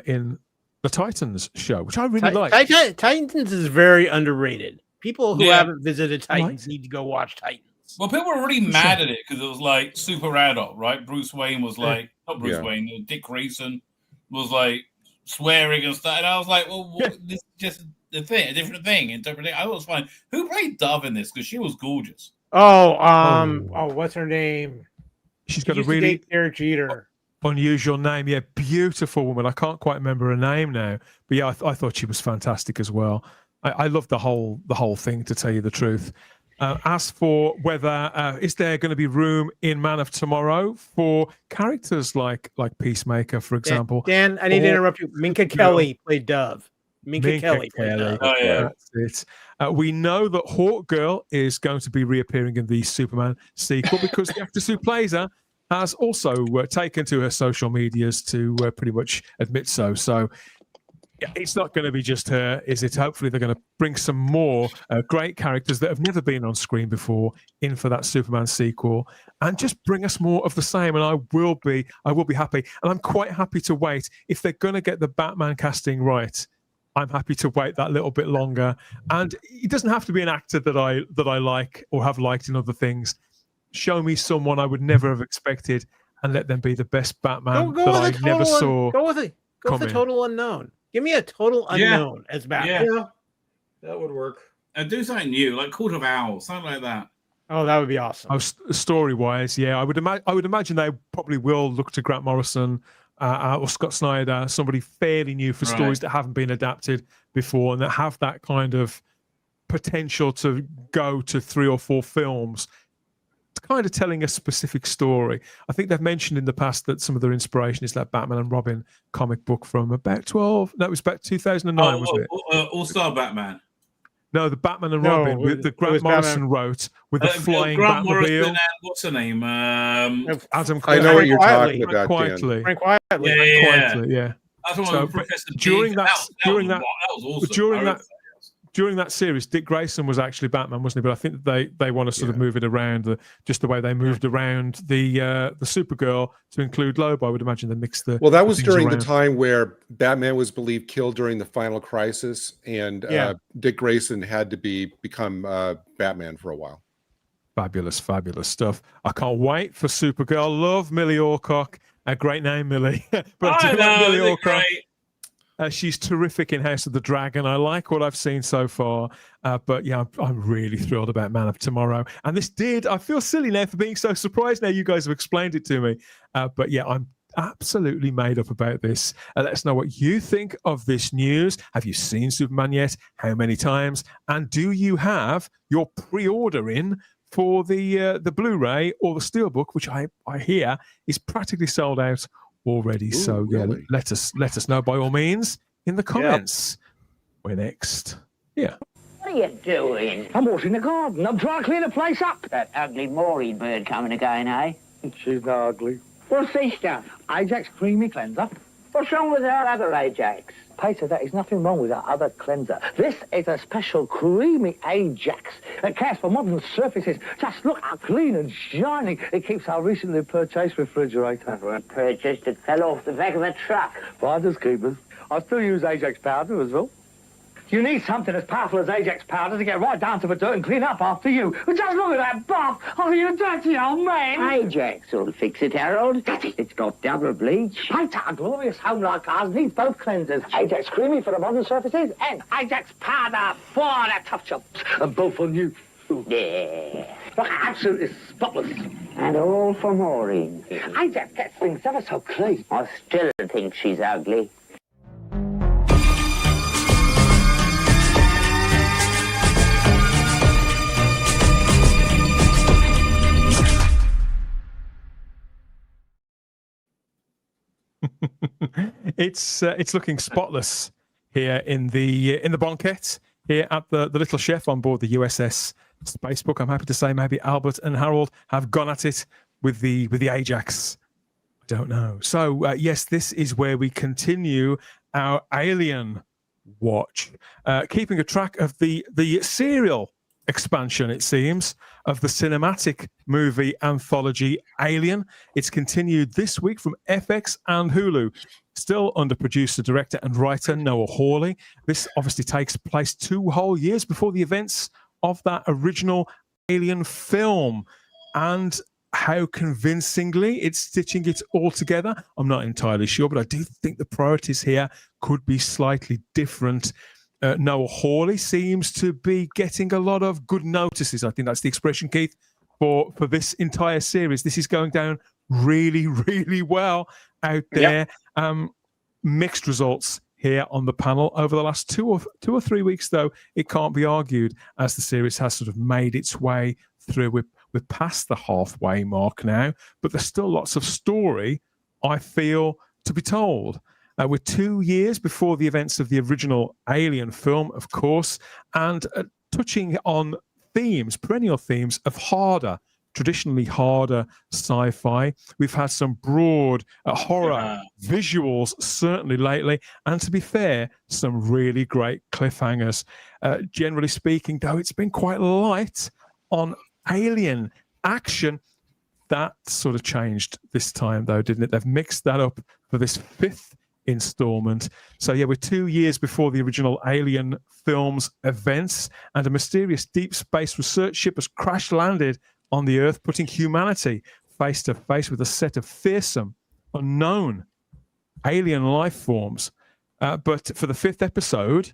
Speaker 1: in the Titans show, which I really like.
Speaker 5: Titans is very underrated. People who haven't visited Titans need to go watch Titans.
Speaker 6: Well, people were really mad at it because it was like super adult, right? Bruce Wayne was like, not Bruce Wayne, Dick Grayson was like swearing and stuff. And I was like, well, this is just a different thing. Interpreting. I was fine. Who played Dove in this? Because she was gorgeous.
Speaker 5: What's her name?
Speaker 1: She's got a really
Speaker 5: Derek Jeter.
Speaker 1: Unusual name. Yeah, beautiful woman. I can't quite remember her name now. But yeah, I thought she was fantastic as well. I love the whole thing, to tell you the truth. As for whether is there going to be room in Man of Tomorrow for characters like Peacemaker, for example?
Speaker 5: Dan, I need to interrupt you. Minka Kelly played Dove. Minka Kelly played Dove.
Speaker 6: Oh yeah,
Speaker 1: that's it. We know that Hawk Girl is going to be reappearing in the Superman sequel because the actress who plays her has also taken to her social medias to pretty much admit so. So Yeah, it's not going to be just her, is it? Hopefully, they're going to bring some more great characters that have never been on screen before in for that Superman sequel, and just bring us more of the same. And I will be happy, and I'm quite happy to wait if they're going to get the Batman casting right. I'm happy to wait that little bit longer, and it doesn't have to be an actor that I like or have liked in other things. Show me someone I would never have expected, and let them be the best Batman that I never saw.
Speaker 5: Go with the total unknown. Give me a total unknown as Batman.
Speaker 3: Yeah, that would work.
Speaker 6: Do something new, like Court of Owls, something like that.
Speaker 5: Oh, that would be awesome.
Speaker 1: Oh, story-wise, yeah, I would imagine they probably will look to Grant Morrison or Scott Snyder, somebody fairly new for stories that haven't been adapted before and that have that kind of potential to go to 3 or 4 films. Kind of telling a specific story. I think they've mentioned in the past that some of their inspiration is that Batman and Robin comic book from about 2009, wasn't it?
Speaker 6: All-Star Batman.
Speaker 1: No, the Batman and Robin that Grant Morrison wrote with the flying Batmobile.
Speaker 6: What's her name?
Speaker 1: Adam.
Speaker 4: I know what you're talking about,
Speaker 1: Quietly.
Speaker 5: Frank Quietly.
Speaker 1: Quietly, yeah.
Speaker 6: That's one of Professor
Speaker 1: during
Speaker 6: Big.
Speaker 1: that
Speaker 6: was awesome.
Speaker 1: During that series, Dick Grayson was actually Batman, wasn't he? But I think they want to sort of move it around, just the way they moved around the Supergirl to include Lobo. I would imagine they mixed the.
Speaker 4: Well, that was during the time where Batman was believed killed during the final crisis, and Dick Grayson had to become Batman for a while.
Speaker 1: Fabulous stuff. I can't wait for Supergirl. Love Millie Alcock. A great name, Millie. But I know, Millie Alcock. She's terrific in House of the Dragon. I like what I've seen so far. But yeah, I'm really thrilled about Man of Tomorrow. And I feel silly now for being so surprised now you guys have explained it to me. But yeah, I'm absolutely made up about this. Let us know what you think of this news. Have you seen Superman yet? How many times? And do you have your pre-order in for the Blu-ray or the Steelbook, which I hear is practically sold out already?
Speaker 4: Ooh,
Speaker 1: so yeah,
Speaker 4: really?
Speaker 1: let us know by all means in the comments. We're next. Yeah.
Speaker 8: What are you doing?
Speaker 9: I'm watering the garden. I'm trying to clean the place up.
Speaker 8: That ugly Maureen bird coming again, eh?
Speaker 9: She's not ugly.
Speaker 8: What's this stuff?
Speaker 9: Ajax Creamy Cleanser.
Speaker 8: What's wrong with our other Ajax?
Speaker 9: Peter, there is nothing wrong with our other cleanser. This is a special creamy Ajax. It cares for modern surfaces. Just look how clean and shining. It keeps our recently purchased refrigerator.
Speaker 8: Purchased, it fell off the back of a truck.
Speaker 9: Finders keepers. I still use Ajax powder as well. You need something as powerful as Ajax powder to get right down to the dirt and clean up after you. But just look at that bath. Oh, you dirty old man.
Speaker 8: Ajax will fix it, Harold. It's got double bleach.
Speaker 9: Peter, a glorious home like ours needs both cleansers. Ajax Creamy for the modern surfaces and Ajax powder for the tough jobs. And both on you.
Speaker 8: Yeah.
Speaker 9: Look, absolutely spotless.
Speaker 8: And all for Maureen.
Speaker 9: Ajax gets things ever so clean.
Speaker 8: I still think she's ugly.
Speaker 1: It's looking spotless here in the banquette here at the Little Chef on board the USS Spacebook. I'm happy to say maybe Albert and Harold have gone at it with the Ajax. I don't know. So yes, this is where we continue our Alien watch, keeping a track of the serial expansion, it seems, of the cinematic movie anthology Alien. It's continued this week from FX and Hulu, still under producer, director and writer Noah Hawley. This obviously takes place 2 whole years before the events of that original Alien film. And how convincingly it's stitching it all together, I'm not entirely sure, but I do think the priorities here could be slightly different. Noah Hawley seems to be getting a lot of good notices. I think that's the expression, Keith, for this entire series. This is going down really, really well out there. Yep. Mixed results here on the panel over the last 2 or 3 weeks, though. It can't be argued as the series has sort of made its way through. We're past the halfway mark now, but there's still lots of story, I feel, to be told. We're 2 years before the events of the original Alien film, of course, and touching on perennial themes of harder traditionally harder sci-fi. We've had some broad horror visuals certainly lately, and to be fair, some really great cliffhangers. Generally speaking, though, it's been quite light on alien action. That sort of changed this time, though, didn't it? They've mixed that up for this 5th installment. So yeah, we're 2 years before the original Alien films events, and a mysterious deep space research ship has crash landed on the Earth, putting humanity face to face with a set of fearsome, unknown alien life forms. But for the 5th episode,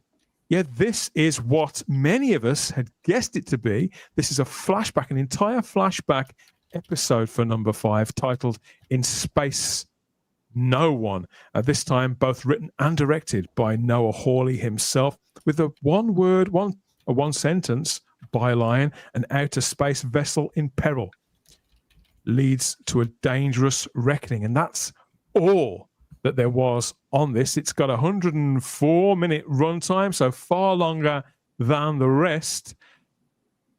Speaker 1: yeah, this is what many of us had guessed it to be. This is a flashback, an entire flashback episode for number 5, titled In Space No One. This time both written and directed by Noah Hawley himself, with a one sentence byline: an outer space vessel in peril leads to a dangerous reckoning. And that's all that there was on this. It's got a 104-minute runtime, so far longer than the rest.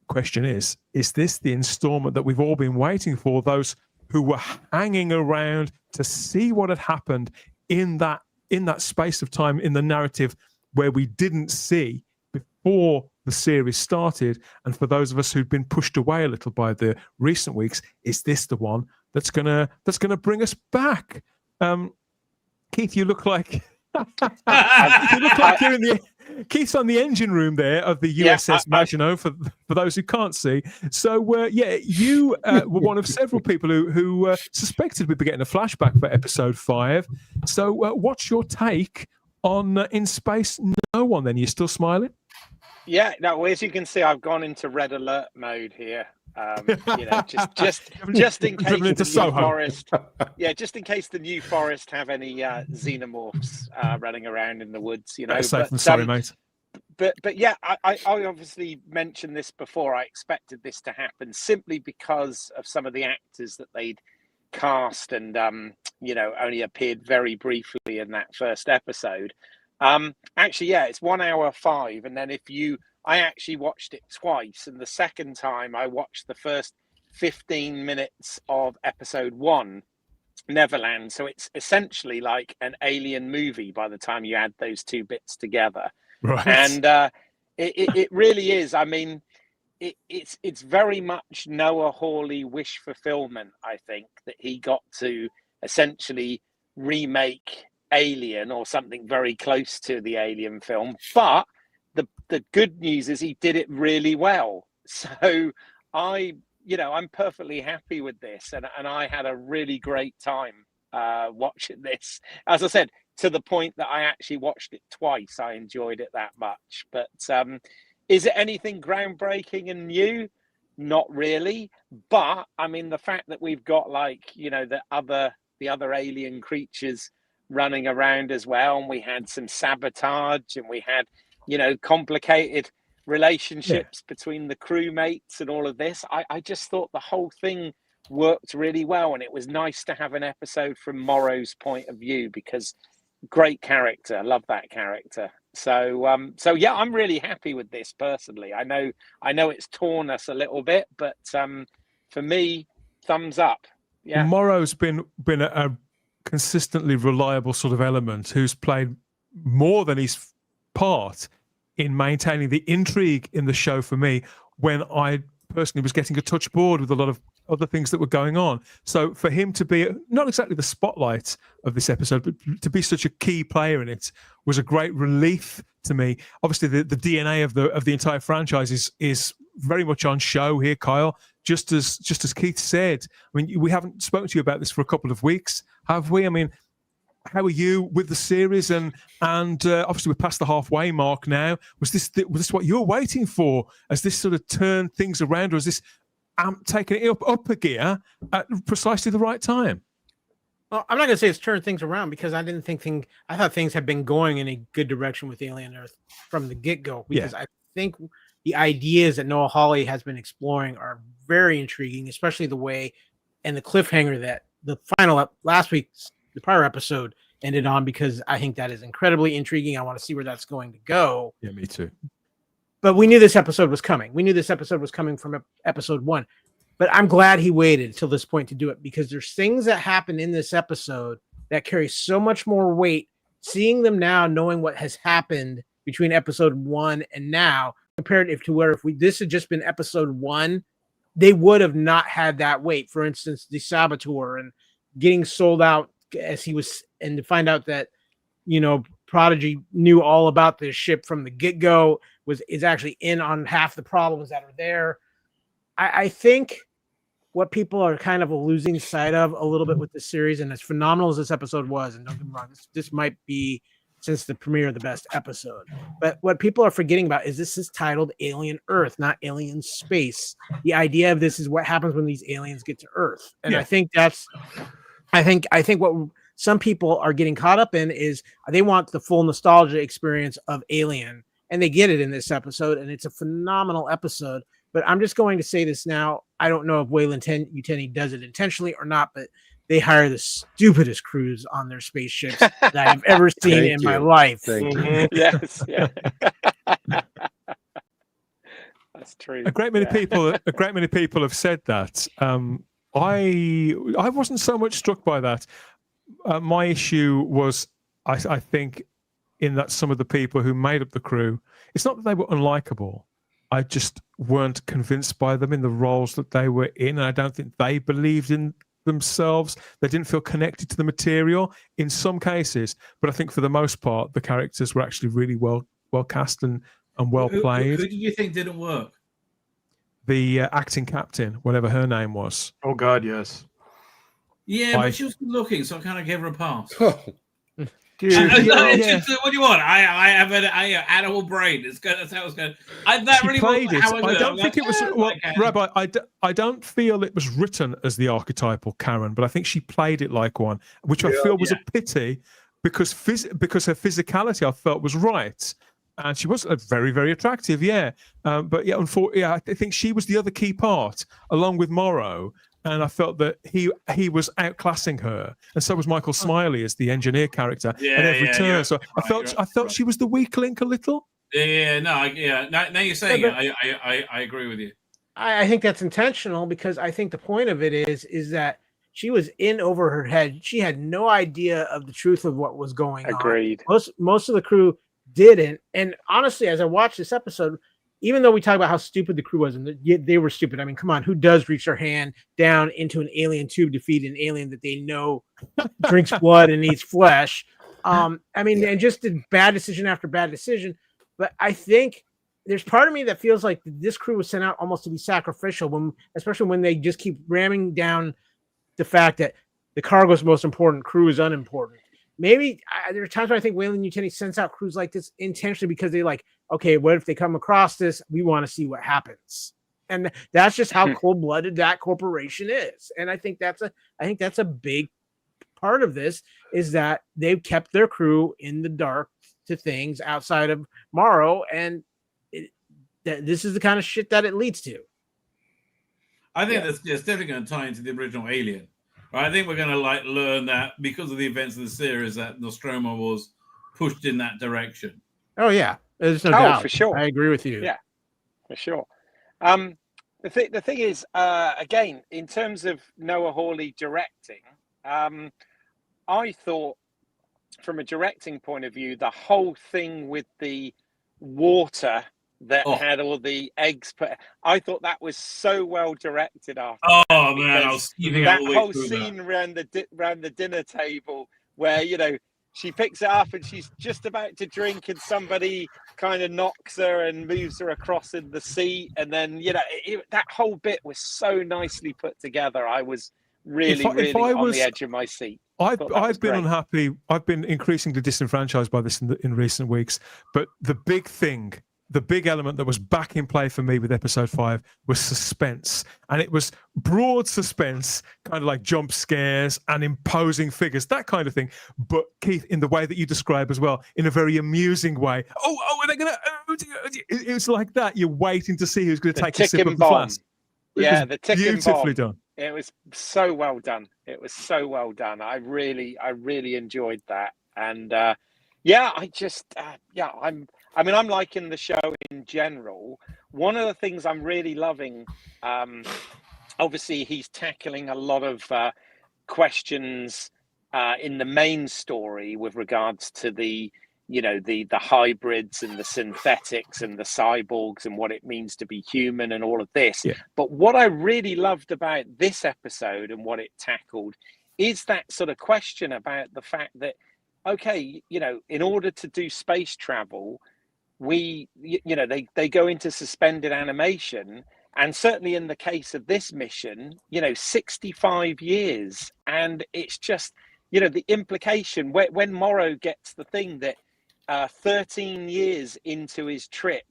Speaker 1: Question is this the installment that we've all been waiting for? Those who were hanging around to see what had happened in that space of time in the narrative where we didn't see before the series started, and for those of us who'd been pushed away a little by the recent weeks, is this the one that's gonna bring us back? Keith, you look like you're in the Keith's on the engine room there of the USS Maginot, for those who can't see. So you were one of several people who suspected we'd be getting a flashback for episode 5. So what's your take on In Space No One? Then, you're still smiling?
Speaker 2: Yeah, no, as you can see, I've gone into red alert mode here. Just in case the New Forest, just in case the New Forest have any xenomorphs running around in the woods, you know.
Speaker 1: Safe and sorry, mate.
Speaker 2: But yeah, I obviously mentioned this before. I expected this to happen simply because of some of the actors that they'd cast and only appeared very briefly in that first episode. Actually, yeah, it's 1 hour 5, and then I actually watched it twice, and the second time I watched the first 15 minutes of episode 1, Neverland. So it's essentially like an alien movie by the time you add those two bits together.
Speaker 1: Right.
Speaker 2: And it really is. I mean, it's very much Noah Hawley wish fulfillment, I think, that he got to essentially remake Alien or something very close to the Alien film. But the good news is he did it really well. So I'm perfectly happy with this, and I had a really great time watching this. As I said, to the point that I actually watched it twice. I enjoyed it that much. But is it anything groundbreaking and new? Not really. But I mean, the fact that we've got the other alien creatures running around as well, and we had some sabotage, and we had complicated relationships between the crewmates and all of this. I just thought the whole thing worked really well, and it was nice to have an episode from Morrow's point of view, because great character, love that character. So yeah, I'm really happy with this personally. I know it's torn us a little bit, but for me, thumbs up. Yeah,
Speaker 1: Morrow's been a consistently reliable sort of element who's played more than his part in maintaining the intrigue in the show for me, when I personally was getting a touch bored with a lot of other things that were going on. So for him to be not exactly the spotlight of this episode, but to be such a key player in it was a great relief to me. Obviously, the DNA of the entire franchise is very much on show here, Kyle. Just as Keith said, I mean, we haven't spoken to you about this for a couple of weeks, have we? I mean, how are you with the series? And obviously we're past the halfway mark now. Was this what you were waiting for? Has this sort of turned things around, or has this taken it up a gear at precisely the right time?
Speaker 5: Well, I'm not going to say it's turned things around, because I thought things had been going in a good direction with Alien Earth from the get-go, because I think the ideas that Noah Hawley has been exploring are very intriguing, especially the way and the cliffhanger that the final the prior episode ended on, because I think that is incredibly intriguing. I want to see where that's going to go.
Speaker 1: Yeah, me too.
Speaker 5: But we knew this episode was coming. We knew this episode was coming from episode 1. But I'm glad he waited till this point to do it, because there's things that happen in this episode that carry so much more weight. Seeing them now, knowing what has happened between episode 1 and now, compared to where if this had just been episode 1, they would have not had that weight. For instance, the Saboteur and getting sold out as he was, and to find out that, you know, Prodigy knew all about this ship from the get-go, is actually in on half the problems that are there. I think what people are kind of losing sight of a little bit with this series, and as phenomenal as this episode was, and don't get me wrong, this might be, since the premiere, the best episode. But what people are forgetting about is this is titled Alien Earth, not Alien Space. The idea of this is what happens when these aliens get to Earth. And I think what some people are getting caught up in is they want the full nostalgia experience of Alien, and they get it in this episode, and it's a phenomenal episode. But I'm just going to say this now. I don't know if Weyland Yutani does it intentionally or not, but they hire the stupidest crews on their spaceships that I've ever seen in my life.
Speaker 4: Thank you.
Speaker 2: Yes, yeah. That's true.
Speaker 1: A great many people have said that. I wasn't so much struck by that. My issue was, I think, in that some of the people who made up the crew, it's not that they were unlikable. I just weren't convinced by them in the roles that they were in. And I don't think they believed in themselves. They didn't feel connected to the material in some cases. But I think for the most part, the characters were actually really well cast and well played.
Speaker 6: Who did you think didn't work?
Speaker 1: The acting captain, whatever her name was.
Speaker 3: Oh, God, yes.
Speaker 6: Yeah, but she was good looking, so I kind of gave her a pass.
Speaker 3: Dude,
Speaker 6: What do you want? I have an animal brain. That's how it's going. That
Speaker 1: she
Speaker 6: really
Speaker 1: played it.
Speaker 6: I
Speaker 1: don't think it was. Well, Rabbi, I don't feel it was written as the archetypal Karen, but I think she played it like one, which I feel was a pity, because her physicality I felt was right, and she was very, very attractive. Yeah, but yeah, unfortunately, I think she was the other key part along with Morrow. And I felt that he was outclassing her, and so was Michael Smiley as the engineer character at every turn. So I felt she was the weak link a little.
Speaker 6: Now you're saying it. I agree with you.
Speaker 5: I think that's intentional, because I think the point of it is that she was in over her head. She had no idea of the truth of what was going on.
Speaker 2: Agreed.
Speaker 5: Most of the crew didn't. And honestly, as I watched this episode, even though we talk about how stupid the crew was, and they were stupid. I mean, come on, who does reach their hand down into an alien tube to feed an alien that they know drinks blood and eats flesh? And just did bad decision after bad decision. But I think there's part of me that feels like this crew was sent out almost to be sacrificial, especially when they just keep ramming down the fact that the cargo is most important, crew is unimportant. Maybe there are times where I think Weyland Yutani sends out crews like this intentionally, because they like, okay, what if they come across this? We want to see what happens. And that's just how cold-blooded that corporation is. And I think that's a big part of this, is that they've kept their crew in the dark to things outside of Morrow, and this is the kind of shit that it leads to.
Speaker 6: I think that's definitely going to tie into the original Alien. I think we're going to learn that because of the events of the series that Nostromo was pushed in that direction.
Speaker 5: Oh yeah, there's no doubt.
Speaker 2: For sure.
Speaker 5: I agree with you.
Speaker 2: Yeah, for sure. The thing is, again, in terms of Noah Hawley directing, I thought, from a directing point of view, the whole thing with the water that had all the eggs put, I thought that was so well directed after.
Speaker 6: Oh man, I was
Speaker 2: that whole scene around the dinner table where, you know, she picks it up and she's just about to drink, and somebody kind of knocks her and moves her across in the seat, and then, you know, that whole bit was so nicely put together. I was really on the edge of my seat.
Speaker 1: I've been unhappy. I've been increasingly disenfranchised by this in recent weeks. But the big element that was back in play for me with episode 5 was suspense. And it was broad suspense, kind of like jump scares and imposing figures, that kind of thing. But Keith, in the way that you describe as well, in a very amusing way. Oh, are they going to... It was like that. You're waiting to see who's going to take a sip of the flask.
Speaker 2: Yeah, the ticking
Speaker 1: beautifully
Speaker 2: bomb.
Speaker 1: done.
Speaker 2: It was so well done. I really enjoyed that. And I'm liking the show in general. One of the things I'm really loving obviously he's tackling a lot of questions in the main story with regards to the the hybrids and the synthetics and the cyborgs and what it means to be human and all of this.
Speaker 1: Yeah.
Speaker 2: But what I really loved about this episode and what it tackled is that sort of question about the fact that, okay, in order to do space travel, they go into suspended animation, and certainly in the case of this mission, 65 years. And it's just, the implication when Morrow gets the thing that 13 years into his trip,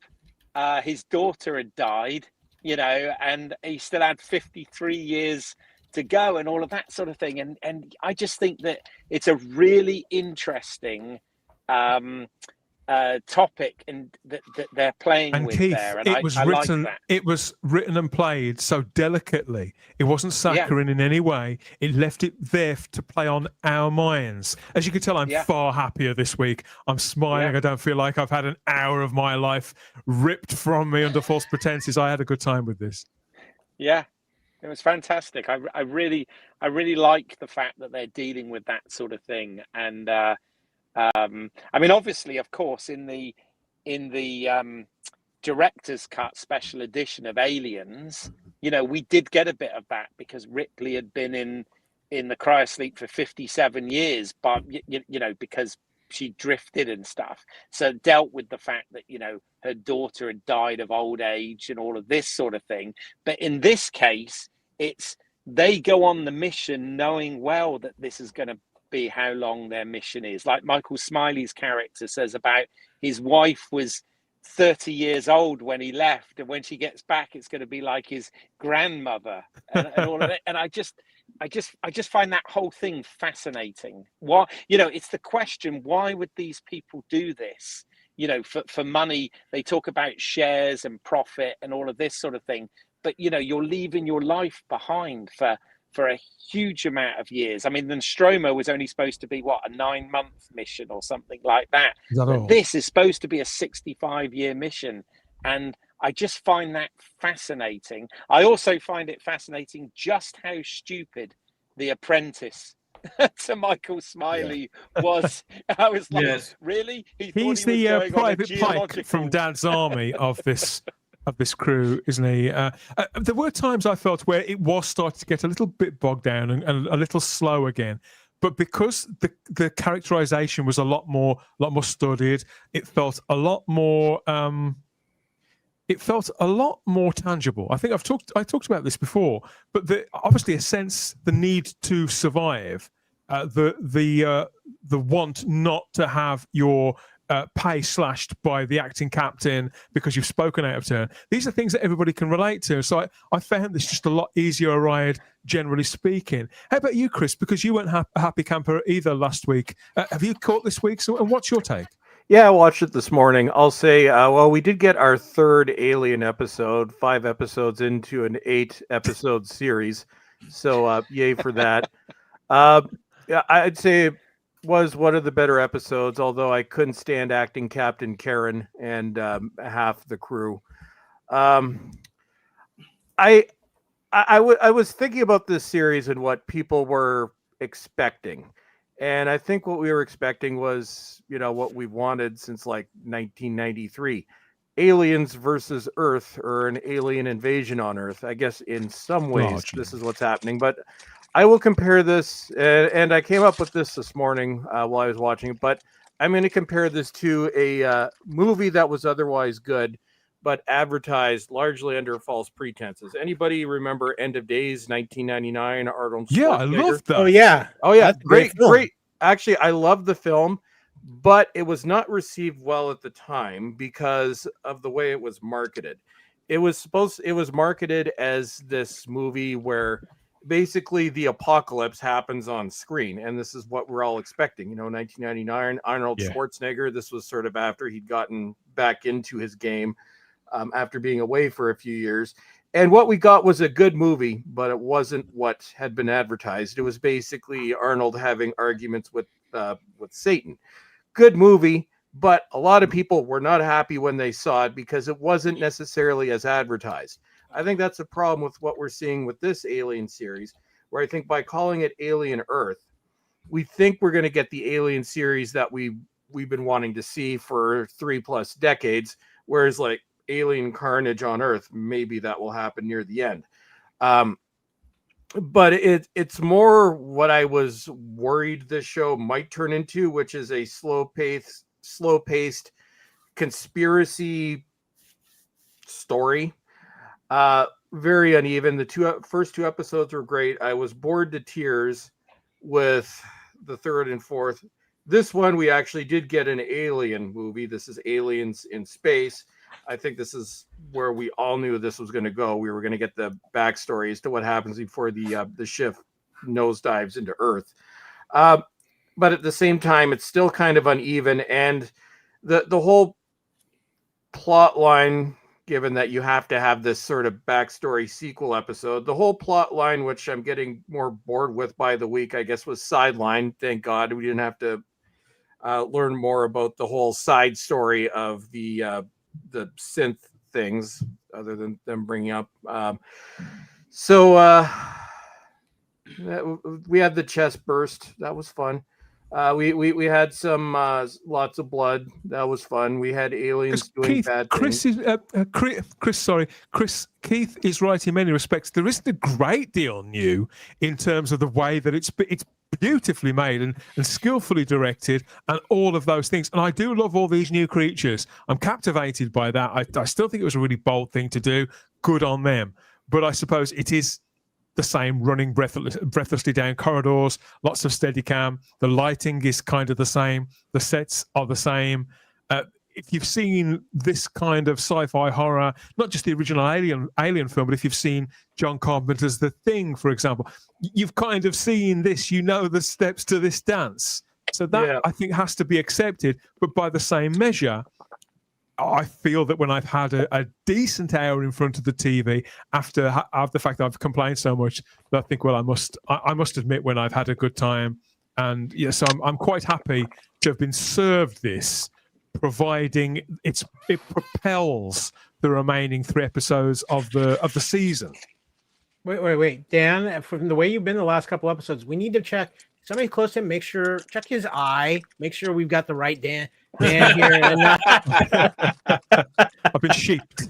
Speaker 2: his daughter had died, and he still had 53 years to go and all of that sort of thing. And I just think that it's a really interesting topic and that they're playing
Speaker 1: And
Speaker 2: with
Speaker 1: Keith,
Speaker 2: there. And
Speaker 1: it was
Speaker 2: I
Speaker 1: written.
Speaker 2: like that.
Speaker 1: It was written and played so delicately. It wasn't saccharine in any way. It left it there to play on our minds. As you can tell, I'm far happier this week. I'm smiling. I don't feel like I've had an hour of my life ripped from me under false pretenses. I had a good time with this.
Speaker 2: Yeah, it was fantastic. I really like the fact that they're dealing with that sort of thing. And I mean, obviously, of course, in the director's cut special edition of Aliens, we did get a bit of that because Ripley had been in the cryosleep for 57 years, but because she drifted and stuff. So dealt with the fact that her daughter had died of old age and all of this sort of thing. But in this case, they go on the mission knowing well that this is going to be how long their mission is. Like Michael Smiley's character says about his wife was 30 years old when he left, and when she gets back it's going to be like his grandmother and all of it. And I just find that whole thing fascinating. Why, it's the question, why would these people do this? For money. They talk about shares and profit and all of this sort of thing, but you're leaving your life behind for a huge amount of years. I mean, the Nostromo was only supposed to be a 9-month mission or something like that. But this is supposed to be a 65-year mission. And I just find that fascinating. I also find it fascinating just how stupid the apprentice to Michael Smiley was. I was like, really?
Speaker 1: He's the Private Pike from Dad's Army of this crew, isn't he? There were times I felt where it was starting to get a little bit bogged down and a little slow again. But because the characterization was a lot more studied, it felt a lot more. It felt a lot more tangible. I think I talked about this before, but obviously the need to survive, the want not to have your pay slashed by the acting captain because you've spoken out of turn. These are things that everybody can relate to. So I found this just a lot easier a ride, generally speaking. How about you, Chris? Because you weren't a happy camper either last week. Have you caught this week? And what's your take?
Speaker 3: Yeah, I watched it this morning. I'll say, we did get our third Alien episode, 5 episodes into an 8-episode series. So yay for that. I'd say was one of the better episodes, although I couldn't stand acting Captain Karen and half the crew. I was thinking about this series and what people were expecting. And I think what we were expecting was, what we wanted since like 1993. Aliens versus Earth, or an alien invasion on Earth. I guess in some ways this is what's happening. But I will compare this, and I came up with this morning while I was watching it, but I'm going to compare this to a movie that was otherwise good, but advertised largely under false pretenses. Anybody remember End of Days, 1999, Arnold Schwarzenegger?
Speaker 1: Yeah, I love that.
Speaker 5: Oh, yeah.
Speaker 3: Great. Actually, I love the film, but it was not received well at the time because of the way it was marketed. It was marketed as this movie where basically the apocalypse happens on screen, and this is what we're all expecting. 1999, Arnold Schwarzenegger. This was sort of after he'd gotten back into his game after being away for a few years. And what we got was a good movie, but it wasn't what had been advertised. It was basically Arnold having arguments with Satan. Good movie, but a lot of people were not happy when they saw it because it wasn't necessarily as advertised. I think that's a problem with what we're seeing with this Alien series, where I think by calling it Alien Earth, we think we're going to get the Alien series that we've been wanting to see for 3+ decades, whereas like Alien Carnage on Earth, maybe that will happen near the end. But it's more what I was worried this show might turn into, which is a slow-paced conspiracy story. Very uneven. The first two episodes were great. I was bored to tears with the third and fourth. This one, we actually did get an alien movie. This is Aliens in Space. I think this is where we all knew this was going to go. We were going to get the backstory as to what happens before the ship nosedives into Earth. But at the same time, it's still kind of uneven, and the whole plot line, given that you have to have this sort of backstory sequel episode, the whole plot line, which I'm getting more bored with by the week, I guess, was sidelined. Thank God we didn't have to learn more about the whole side story of the synth things, other than them bringing up. We had the chest burst. That was fun. We had some lots of blood. That was fun. We had aliens doing bad things. Keith
Speaker 1: is right in many respects. There isn't a great deal new in terms of the way that it's beautifully made and skillfully directed and all of those things. And I do love all these new creatures. I'm captivated by that. I still think it was a really bold thing to do. Good on them. But I suppose it is the same, running breathlessly down corridors, lots of Steadicam. The lighting is kind of the same. The sets are the same. If you've seen this kind of sci-fi horror, not just the original Alien film, but if you've seen John Carpenter's The Thing, for example, you've kind of seen this, you know the steps to this dance. So that, I think, has to be accepted. But by the same measure, I feel that when I've had a decent hour in front of the TV after the fact that I've complained so much, that I think, well, I must admit when I've had a good time. And yes, I'm quite happy to have been served this, providing it propels the remaining 3 episodes of the season.
Speaker 5: Wait, Dan, from the way you've been the last couple episodes, we need to check somebody close to him, check his eye, make sure we've got the right Dan here.
Speaker 1: I've been sheeped.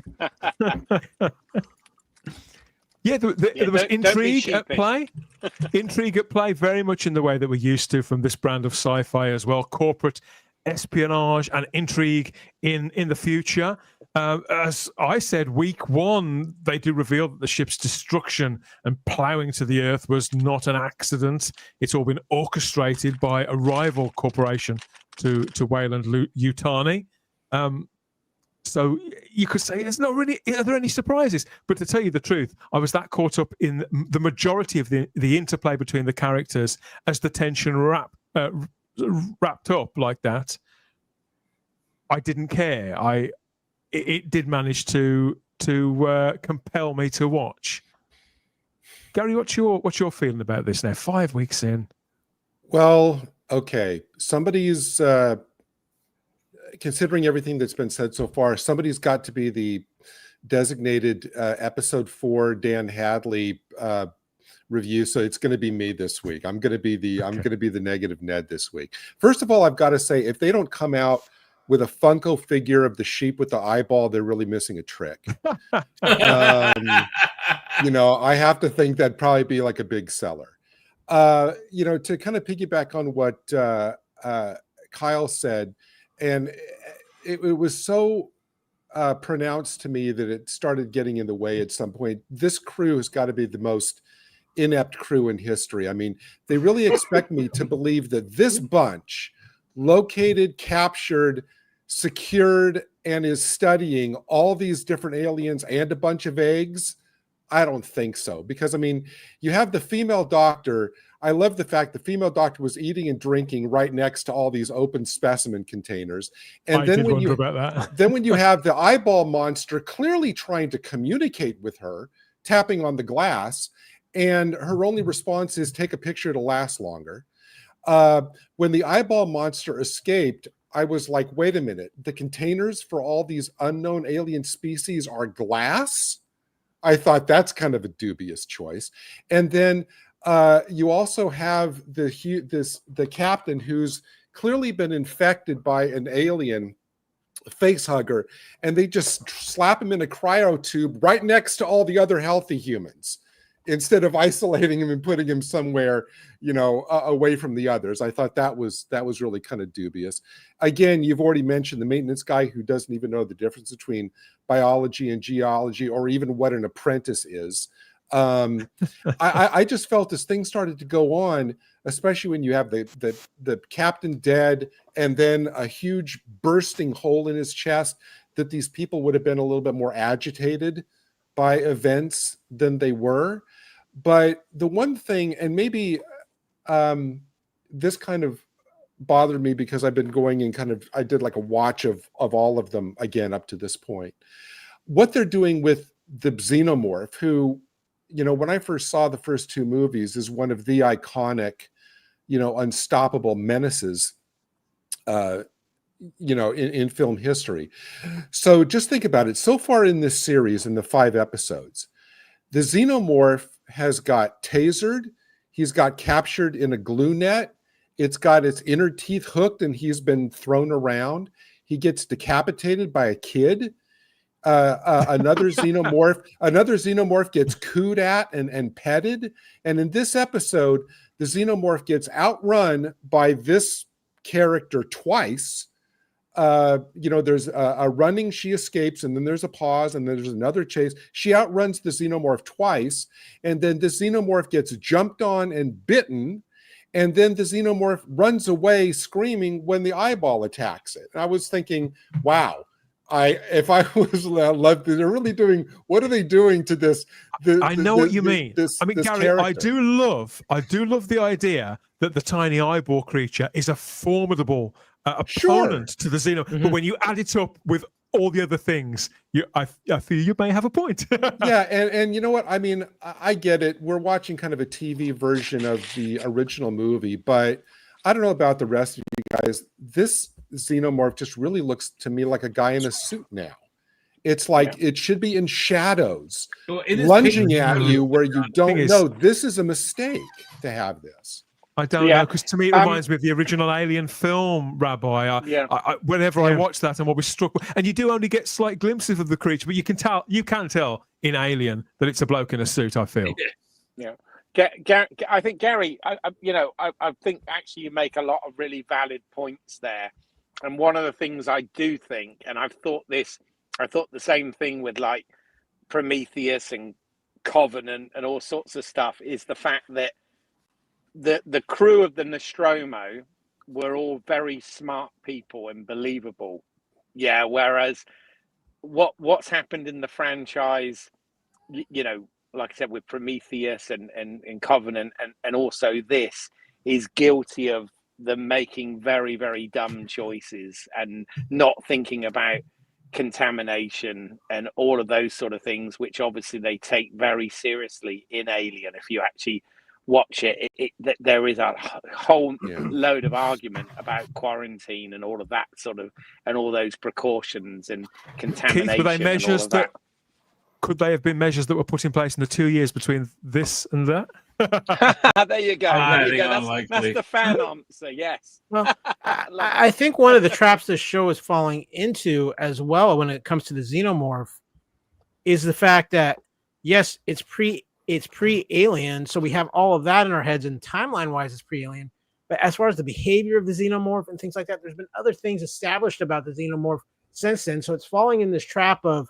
Speaker 1: Yeah, there was intrigue at play. Intrigue at play, very much in the way that we're used to from this brand of sci-fi as well. Corporate espionage and intrigue in the future. As I said, week 1, they do reveal that the ship's destruction and ploughing to the Earth was not an accident. It's all been orchestrated by a rival corporation to Weyland-Yutani. So you could say there's not really, are there any surprises? But to tell you the truth, I was that caught up in the majority of the interplay between the characters as the tension wrapped up like that. I didn't care. It did manage to compel me to watch. Gary, what's your feeling about this now? 5 weeks in.
Speaker 4: Well, okay. Somebody's considering everything that's been said so far, somebody's got to be the designated episode 4 Dan Hadley review. So it's going to be me this week. I'm going to be the negative Ned this week. First of all, I've got to say, if they don't come out with a Funko figure of the sheep with the eyeball, they're really missing a trick. I have to think that'd probably be like a big seller. To kind of piggyback on what Kyle said, and it was so pronounced to me that it started getting in the way at some point. This crew has got to be the most inept crew in history. I mean, they really expect me to believe that this bunch located, captured, secured, and is studying all these different aliens and a bunch of eggs. I don't think so, because I mean, you have the female doctor. I love the fact the female doctor was eating and drinking right next to all these open specimen containers. And then when you have the eyeball monster clearly trying to communicate with her, tapping on the glass, and her only response is take a picture to last longer. When the eyeball monster escaped, I was like, wait a minute, the containers for all these unknown alien species are glass? I thought that's kind of a dubious choice. And then you also have the captain who's clearly been infected by an alien face hugger, and they just slap him in a cryo tube right next to all the other healthy humans instead of isolating him and putting him somewhere, away from the others. I thought that was really kind of dubious. Again, you've already mentioned the maintenance guy who doesn't even know the difference between biology and geology, or even what an apprentice is. I just felt as things started to go on, especially when you have the captain dead and then a huge bursting hole in his chest, that these people would have been a little bit more agitated by events than they were. But the one thing, and maybe this kind of bothered me because I've been going and I did like a watch of all of them again up to this point. What they're doing with the xenomorph, who, when I first saw the first two movies, is one of the iconic, unstoppable menaces, in film history. So just think about it. So far in this series, in the 5 episodes, the xenomorph has got tasered. He's got captured in a glue net. It's got its inner teeth hooked and he's been thrown around. He gets decapitated by a kid. Another xenomorph gets cooed at and petted. And in this episode, the xenomorph gets outrun by this character twice. There's a running, she escapes, and then there's a pause, and then there's another chase. She outruns the xenomorph twice, and then the xenomorph gets jumped on and bitten, and then the xenomorph runs away screaming when the eyeball attacks it. And I was thinking, wow, if I was left, they're really doing, what are they doing to this?
Speaker 1: I know what you mean. Gary,
Speaker 4: character.
Speaker 1: I do love the idea that the tiny eyeball creature is a formidable opponent to the xenomorph. Mm-hmm. But when you add it up with all the other things, I feel you may have a point.
Speaker 4: Yeah, and you know what? I mean, I get it. We're watching kind of a TV version of the original movie, but I don't know about the rest of you guys. This xenomorph just really looks to me like a guy in a suit now. It's like it should be in shadows, lunging at you where you don't know. This is a mistake to have this.
Speaker 1: I don't know, because to me it reminds me of the original Alien film, Rabbi. I whenever I watch that, I'm always struck. And you do only get slight glimpses of the creature, but you can tell in Alien that it's a bloke in a suit. I feel.
Speaker 2: Yeah. I think Gary, I think actually you make a lot of really valid points there. And one of the things I do think, and I thought the same thing with like Prometheus and Covenant and all sorts of stuff, is the fact that the crew of the Nostromo were all very smart people and believable. Yeah, whereas what's happened in the franchise, like I said, with Prometheus and Covenant and also this, is guilty of them making very, very dumb choices and not thinking about contamination and all of those sort of things, which obviously they take very seriously in Alien. If you actually watch it, there is a whole load of argument about quarantine and all of that sort of, and all those precautions and contamination.
Speaker 1: Keith, were they measures that could they have been measures that were put in place in the 2 years between this and that?
Speaker 2: There you go. That's the fan answer. Yes.
Speaker 5: Well, I think one of the traps this show is falling into as well when it comes to the xenomorph is the fact that, yes, it's pre-Alien, so we have all of that in our heads, and timeline-wise, it's pre-Alien. But as far as the behavior of the xenomorph and things like that, there's been other things established about the xenomorph since then. So it's falling in this trap of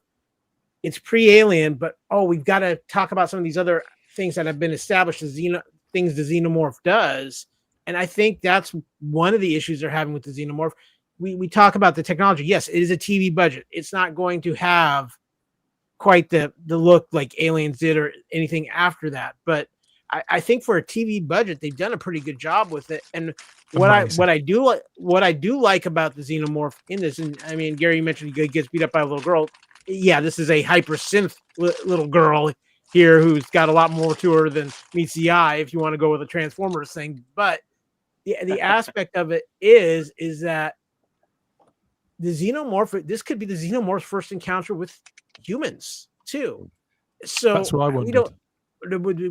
Speaker 5: it's pre-Alien, but we've got to talk about some of these other things that have been established as things the xenomorph does. And I think that's one of the issues they're having with the xenomorph. We talk about the technology. Yes, it is a TV budget. It's not going to have quite the look like Aliens did or anything after that. But I think for a TV budget, they've done a pretty good job with it. And what I do like about the xenomorph in this, and I mean, Gary, you mentioned he gets beat up by a little girl. Yeah, this is a hyper synth little girl here who's got a lot more to her than meets the eye, if you want to go with a Transformers thing. But the aspect of it is that the xenomorph, this could be the xenomorph's first encounter with humans too. So
Speaker 1: That's what I wondered.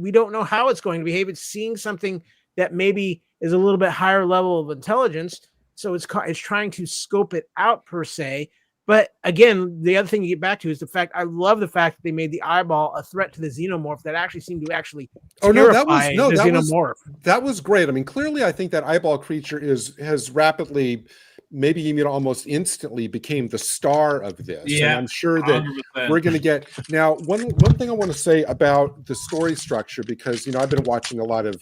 Speaker 5: we don't know how it's going to behave. It's seeing something that maybe is a little bit higher level of intelligence. So it's trying to scope it out per se. But again, the other thing you get back to is the fact I love the fact that they made the eyeball a threat to the xenomorph that actually seemed to actually terrify the xenomorph.
Speaker 4: That was great. I mean, clearly, I think that eyeball creature has rapidly, maybe even almost instantly, became the star of this.
Speaker 6: Yeah,
Speaker 4: and I'm sure that
Speaker 6: 100%.
Speaker 4: we're going to get now. One thing I want to say about the story structure, because I've been watching a lot of.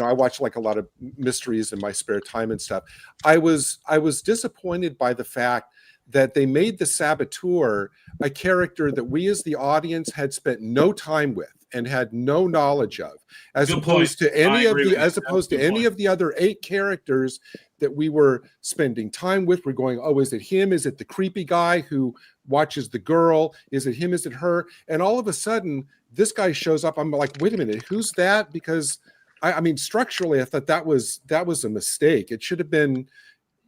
Speaker 4: I watch like a lot of mysteries in my spare time and stuff. I was disappointed by the fact that they made the saboteur a character that we as the audience had spent no time with and had no knowledge of, as opposed to any of the other 8 characters that we were spending time with. We're going, oh, is it him? Is it the creepy guy who watches the girl? Is it him? Is it her? And all of a sudden, this guy shows up. I'm like, wait a minute, who's that? Because I mean, structurally, I thought that was a mistake. It should have been,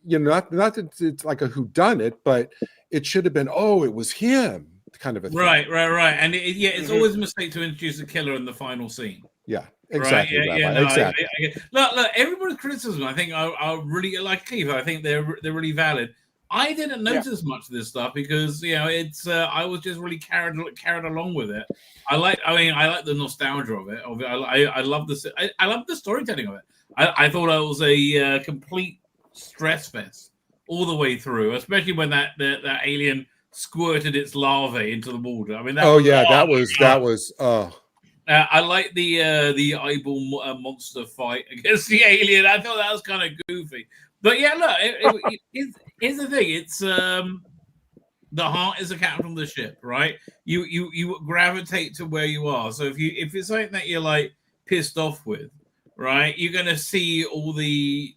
Speaker 4: not that it's like a whodunit, but it should have been, oh, it was him, kind of a thing.
Speaker 6: Right. And it's always a mistake to introduce a killer in the final scene.
Speaker 4: Yeah, exactly.
Speaker 6: Right?
Speaker 4: Exactly.
Speaker 6: Look, everybody's criticism, I think, are really, like Keith, I think they're really valid. I didn't notice much of this stuff because it's I was just really carried along with it. I like the nostalgia of it. I love the storytelling of it. I thought it was a complete stress fest all the way through, especially when that alien squirted its larvae into the water. I mean, that was. I like the eyeball monster fight against the alien. I thought that was kind of goofy. But yeah, look, here's the thing. It's the heart is the captain of the ship, right? You gravitate to where you are. So if it's something that you're like pissed off with, right, you're gonna see all the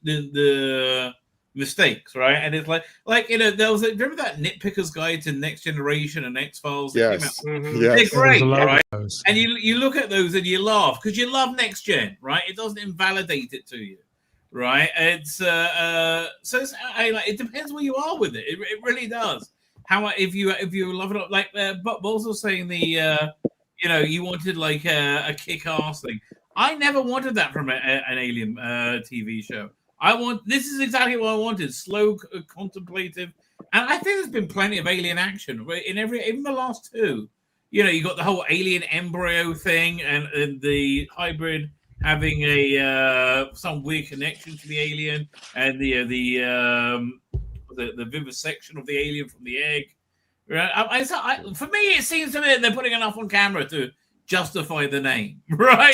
Speaker 6: mistakes, right? And it's like there was remember that Nitpicker's Guide to Next Generation and X-Files?
Speaker 4: Yes.
Speaker 6: Mm-hmm. They're great, right? And you look at those and you laugh because you love Next Gen, right? It doesn't invalidate it to you. Right, it's so it's, it depends where you are with it. It really does. How if you love it, like but Balls was saying you wanted like a kick-ass thing. I never wanted that from an Alien TV show. This is exactly what I wanted: slow, contemplative, and I think there's been plenty of Alien action in even the last 2. You got the whole Alien embryo thing and the hybrid having some weird connection to the alien, and the vivisection of the alien from the egg. Right? For me, it seems to me that they're putting enough on camera to justify the name. Right?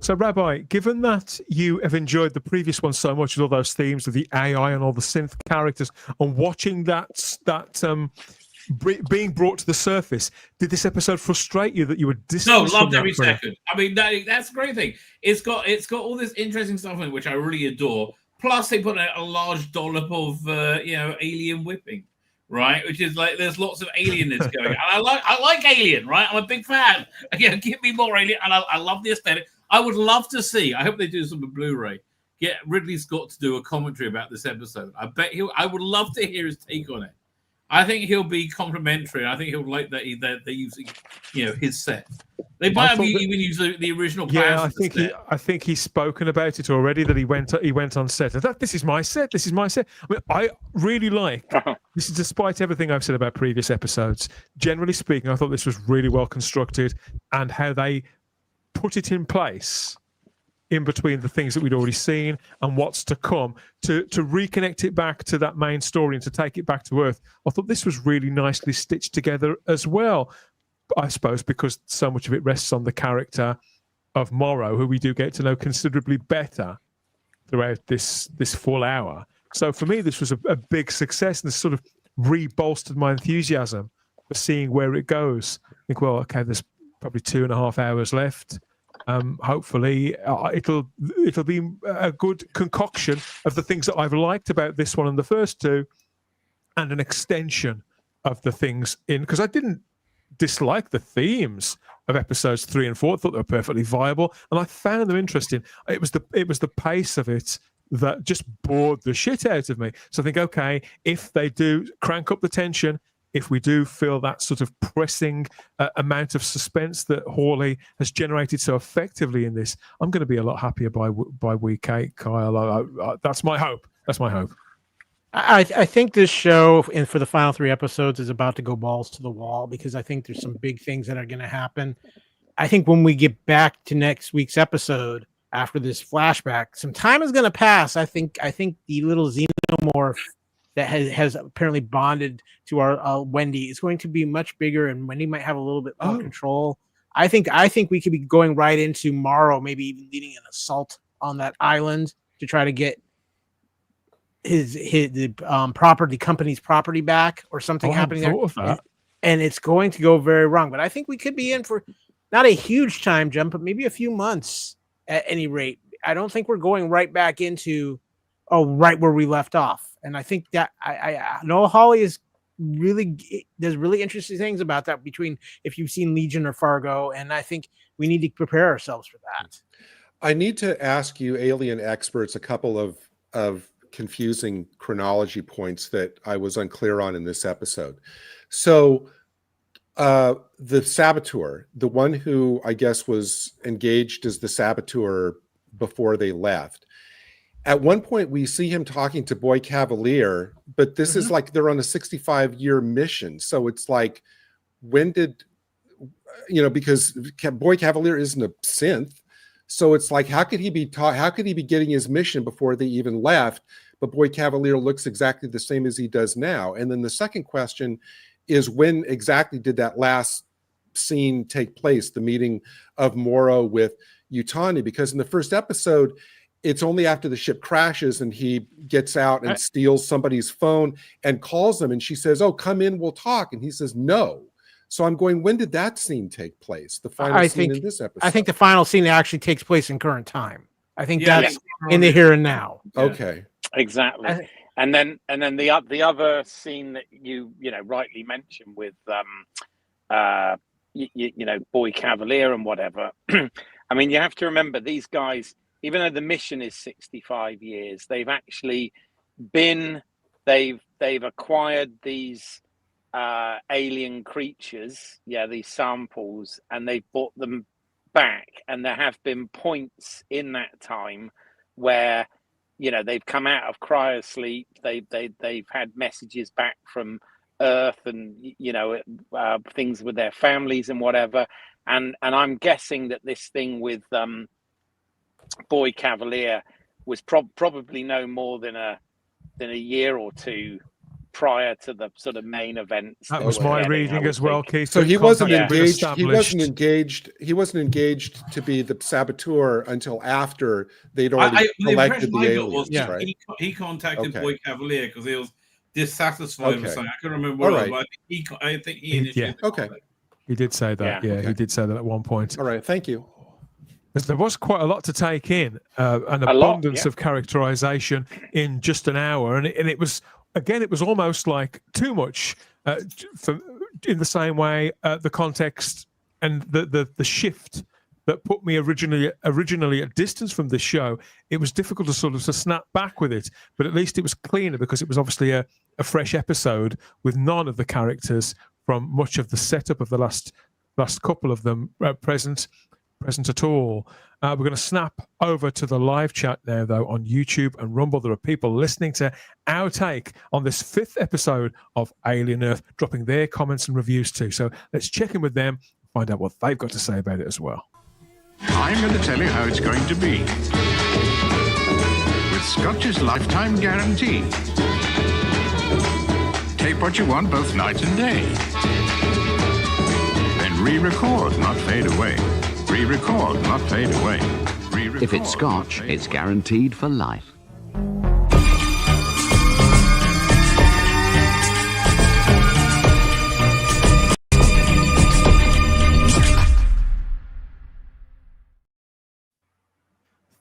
Speaker 1: So Rabbi, given that you have enjoyed the previous one so much with all those themes of the AI and all the synth characters, and watching that being brought to the surface, did this episode frustrate you that you were
Speaker 6: No, loved every second. I mean, that's a great thing. It's got all this interesting stuff in it, which I really adore. Plus, they put a large dollop of alien whipping, right? Which is like there's lots of alienness going. And I like Alien, right? I'm a big fan. Again, give me more Alien, and I love the aesthetic. I would love to see. I hope they do some Blu-ray. Get Ridley Scott to do a commentary about this episode. I would love to hear his take on it. I think he'll be complimentary. I think he'll like that they're using, his set. They might have even used the original plans.
Speaker 1: Yeah, I think he's spoken about it already. That he went on set. This is my set. This is my set. I mean, I really like this. Is despite everything I've said about previous episodes. Generally speaking, I thought this was really well constructed, and how they put it in place in between the things that we'd already seen and what's to come to reconnect it back to that main story and to take it back to Earth. I thought this was really nicely stitched together as well. I suppose because so much of it rests on the character of Morrow, who we do get to know considerably better throughout this full hour. So for me, this was a big success, and this sort of re-bolstered my enthusiasm for seeing where it goes. I think, well, okay, there's probably 2.5 hours left. Hopefully it'll be a good concoction of the things that I've liked about this one and the first 2, and an extension of the things because I didn't dislike the themes of episodes 3 and 4. I thought they were perfectly viable, and I found them interesting. It was the pace of it that just bored the shit out of me. So I think, okay, if they do crank up the tension, if we do feel that sort of pressing amount of suspense that Hawley has generated so effectively in this, I'm going to be a lot happier by week 8, Kyle. That's my hope. That's my hope.
Speaker 5: I think this show, and for the final 3 episodes, is about to go balls to the wall, because I think there's some big things that are going to happen. I think when we get back to next week's episode after this flashback, some time is going to pass. I think the little xenomorph that has apparently bonded to our Wendy is going to be much bigger, and Wendy might have a little bit more control. I think we could be going right into Morrow, maybe even leading an assault on that island to try to get the company's property back, or something happening there. And it's going to go very wrong. But I think we could be in for not a huge time jump, but maybe a few months at any rate. I don't think we're going right back into right where we left off. And I think that I know Hawley is there's really interesting things about that, between if you've seen Legion or Fargo, and I think we need to prepare ourselves for that.
Speaker 4: I need to ask you, alien experts, a couple of confusing chronology points that I was unclear on in this episode. So the saboteur, the one who I guess was engaged as the saboteur before they left, at one point we see him talking to Boy Cavalier, but this is like they're on a 65-year mission. So it's like, when did, because Boy Cavalier isn't a synth. So it's like, how could he be getting his mission before they even left? But Boy Cavalier looks exactly the same as he does now. And then the second question is, when exactly did that last scene take place, the meeting of Morrow with Yutani? Because in the first episode, it's only after the ship crashes and he gets out and steals somebody's phone and calls them, and she says, "Oh, come in, we'll talk." And he says, "No." So I'm going, when did that scene take place? The final scene in this episode?
Speaker 5: I think the final scene actually takes place in current time. I think that's in the here and now.
Speaker 4: Okay.
Speaker 2: Exactly. And then the other scene that you rightly mentioned with Boy Cavalier and whatever. I mean, you have to remember, these guys, even though the mission is 65 years, they've actually they've acquired these alien creatures, these samples, and they've brought them back. And there have been points in that time where they've come out of cryosleep. They've had messages back from Earth, and things with their families and whatever. And I'm guessing that this thing with Boy Cavalier was probably no more than a year or two prior to the sort of main events.
Speaker 1: That was my reading as well, Keith.
Speaker 4: So he wasn't engaged. He wasn't engaged to be the saboteur until after they'd already collected the aliens. Right?
Speaker 6: He contacted Boy Cavalier because he was dissatisfied with something. I can't remember what it was, but I think he initiated.
Speaker 1: He did say that. He did say that at one point.
Speaker 4: All right, thank you.
Speaker 1: There was quite a lot to take in, an abundance of characterization in just an hour, and it was. Again, it was almost like too much in the same way the context and the shift that put me originally at distance from the show. It was difficult to snap back with it, but at least it was cleaner because it was obviously a fresh episode with none of the characters from much of the setup of the last couple of them present at all. We're going to snap over to the live chat now, though, on YouTube and Rumble. There are people listening to our take on this 5th episode of Alien Earth, dropping their comments and reviews too. So let's check in with them, find out what they've got to say about it as well.
Speaker 10: I'm going to tell you how it's going to be. With Scotch's lifetime guarantee. Take what you want both night and day. Then re-record, not fade away. Re-record, not fade away.
Speaker 11: If it's Scotch, it's guaranteed for life.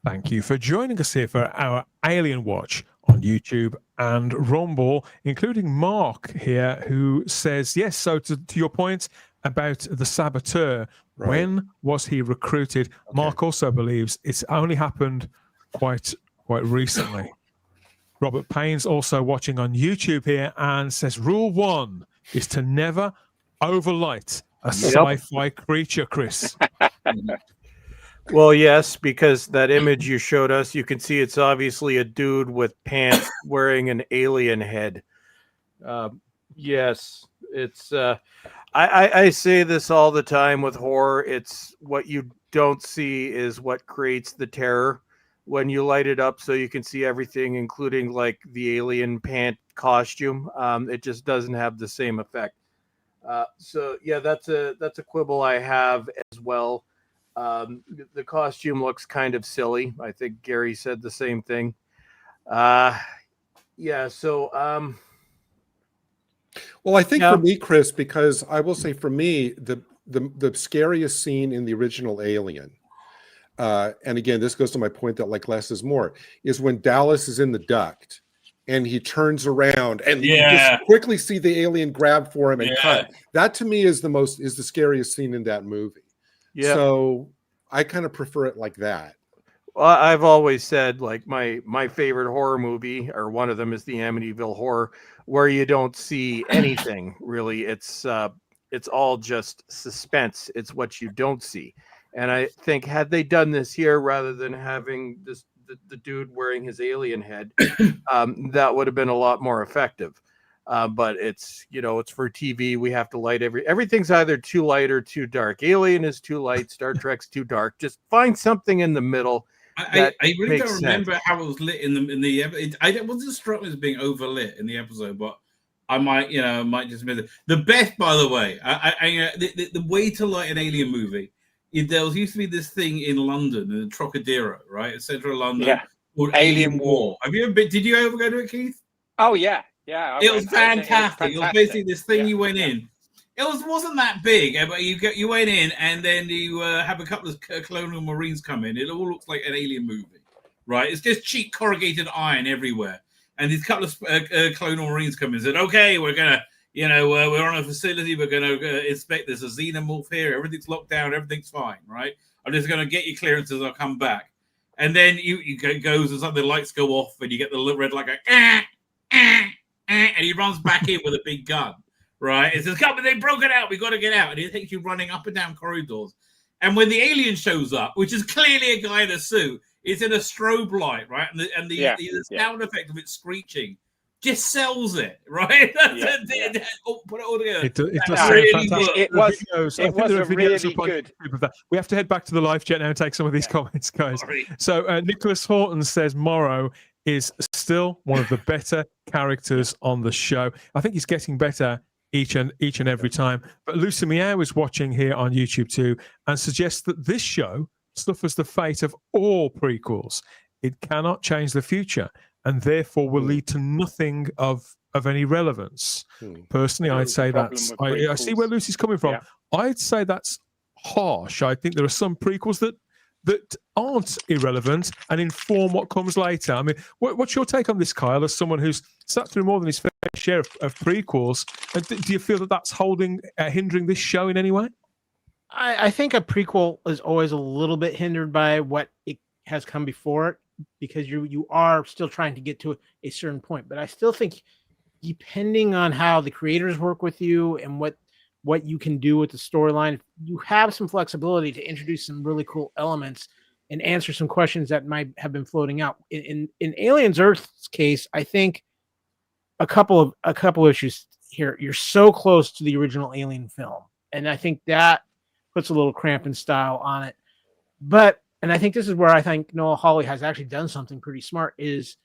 Speaker 1: Thank you for joining us here for our Alien Watch on YouTube and Rumble, including Mark here, who says, yes, so to your point about the saboteur, when was he recruited? Mark also believes it's only happened quite recently. Robert Payne's also watching on YouTube here and says, rule 1, is to never overlight a
Speaker 3: Yep.
Speaker 1: sci-fi creature, Chris.
Speaker 3: Well, yes, because that image you showed us, you can see it's obviously a dude with pants wearing an alien head. Yes, it's. I say this all the time with horror. It's what you don't see is what creates the terror. When you light it up so you can see everything, including like the alien pant costume, it just doesn't have the same effect. So yeah, that's a quibble I have as well. The costume looks kind of silly. I think Gary said the same thing. Yeah. So
Speaker 4: Well, I think
Speaker 5: Yeah.
Speaker 4: for me, Chris, because I will say for me, the scariest scene in the original Alien, and again, this goes to my point that like less is more, is when Dallas is in the duct and he turns around and you just quickly see the alien grab for him and cut. That to me is the scariest scene in that movie.
Speaker 3: yeah.
Speaker 4: So I kind of prefer it like that.
Speaker 3: Well, I've always said like my favorite horror movie, or one of them, is the Amityville Horror, where you don't see anything really. It's all just suspense. It's what you don't see. And I think had they done this here rather than having the dude wearing his alien head, that would have been a lot more effective. But it's it's for TV. We have to light everything's either too light or too dark. Alien is too light. Star Trek's too dark. Just find something in the middle.
Speaker 6: I really don't remember how it was lit in the episode. I wasn't struck as being overlit in the episode, but I might just miss it. The best, by the way, the way to light an alien movie. There used to be this thing in London, in Trocadero, right, in central London, called Alien War. Have you ever been? Did you ever go to it, Keith?
Speaker 2: Oh yeah.
Speaker 6: It was fantastic. It was basically this thing you went in. It wasn't that big, but you went in and then you have a couple of colonial marines come in. It all looks like an alien movie, right? It's just cheap corrugated iron everywhere. And these couple of colonial marines come in and said, "Okay, we're gonna, we're on a facility. We're gonna inspect. There's a xenomorph here. Everything's locked down. Everything's fine, right? I'm just gonna get your clearances. I'll come back." And then you goes and the lights go off and you get the red light go, and he runs back in with a big gun, right? It says, "Come, they broke it out. We got to get out." And he takes you running up and down corridors. And when the alien shows up, which is clearly a guy in a suit, it's in a strobe light, right? And the sound effect of it screeching just sells it, right? Put it all together.
Speaker 1: It does
Speaker 2: really
Speaker 1: fantastic.
Speaker 2: it was a really good.
Speaker 1: We have to head back to the live chat now and take some of these comments, guys.
Speaker 6: Sorry.
Speaker 1: So Nicholas Horton says Morrow is still one of the better characters on the show. I think he's getting better each and every time. But Lucy Meow is watching here on YouTube too and suggests that this show suffers the fate of all prequels. It cannot change the future and therefore will lead to nothing of any relevance. Personally, I'd say that's... I see where Lucy's coming from.
Speaker 2: Yeah.
Speaker 1: I'd say that's harsh. I think there are some prequels that aren't irrelevant and inform what comes later. I mean, what's your take on this, Kyle, as someone who's sat through more than his fair share of prequels? And do you feel that that's hindering this show in any way?
Speaker 5: I think a prequel is always a little bit hindered by what it has come before it, because you are still trying to get to a certain point. But I still think, depending on how the creators work with you and what you can do with the storyline, you have some flexibility to introduce some really cool elements and answer some questions that might have been floating out. In Aliens Earth's case, I think a couple of issues here. You're so close to the original Alien film, and I think that puts a little cramp in style on it. And I think this is where I think Noah Hawley has actually done something pretty smart, is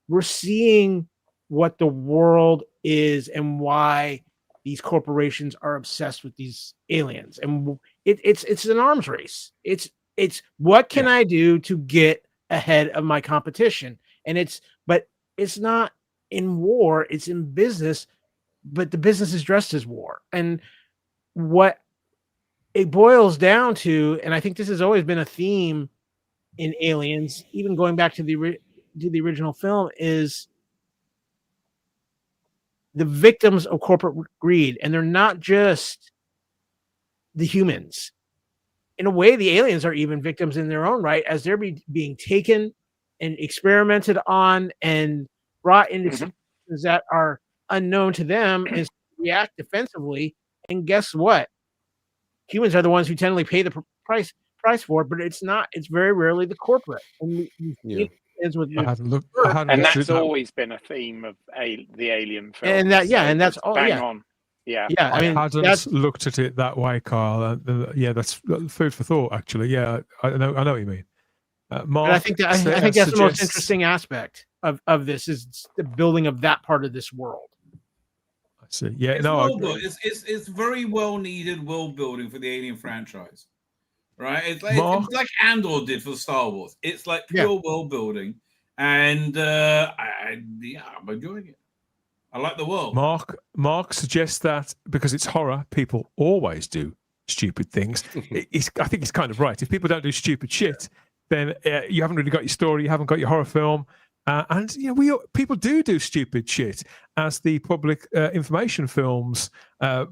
Speaker 5: we're seeing what the world is and why these corporations are obsessed with these aliens. And it's an arms race. It's what can I do to get ahead of my competition? But it's not in war, it's in business, but the business is dressed as war. And what it boils down to, and I think this has always been a theme in Aliens, even going back to the original film, is the victims of corporate greed. And they're not just the humans. In a way, the aliens are even victims in their own right, as they're being taken and experimented on and brought into situations that are unknown to them, and react defensively. And guess what? Humans are the ones who tend to pay the price for it, but it's not. It's very rarely the corporate. And
Speaker 1: I hadn't looked
Speaker 2: and
Speaker 1: at
Speaker 2: that's
Speaker 1: it
Speaker 2: always been a theme of the Alien film.
Speaker 5: And that's all.
Speaker 2: Bang on. Yeah.
Speaker 5: I mean,
Speaker 1: hadn't looked at it that way, Carl. Yeah, that's food for thought. Actually, yeah, I know what you mean. Mark,
Speaker 5: I think that's the most interesting aspect of this is the building of that part of this world.
Speaker 1: I see. Yeah,
Speaker 6: it's very well needed world building for the Alien franchise, right? It's like Andor did for Star Wars. It's like pure world building, and I'm enjoying it. I like the world.
Speaker 1: Mark suggests that because it's horror, people always do stupid things. I think he's kind of right. If people don't do stupid shit, then you haven't really got your story. You haven't got your horror film. And people do stupid shit. As the public information films, those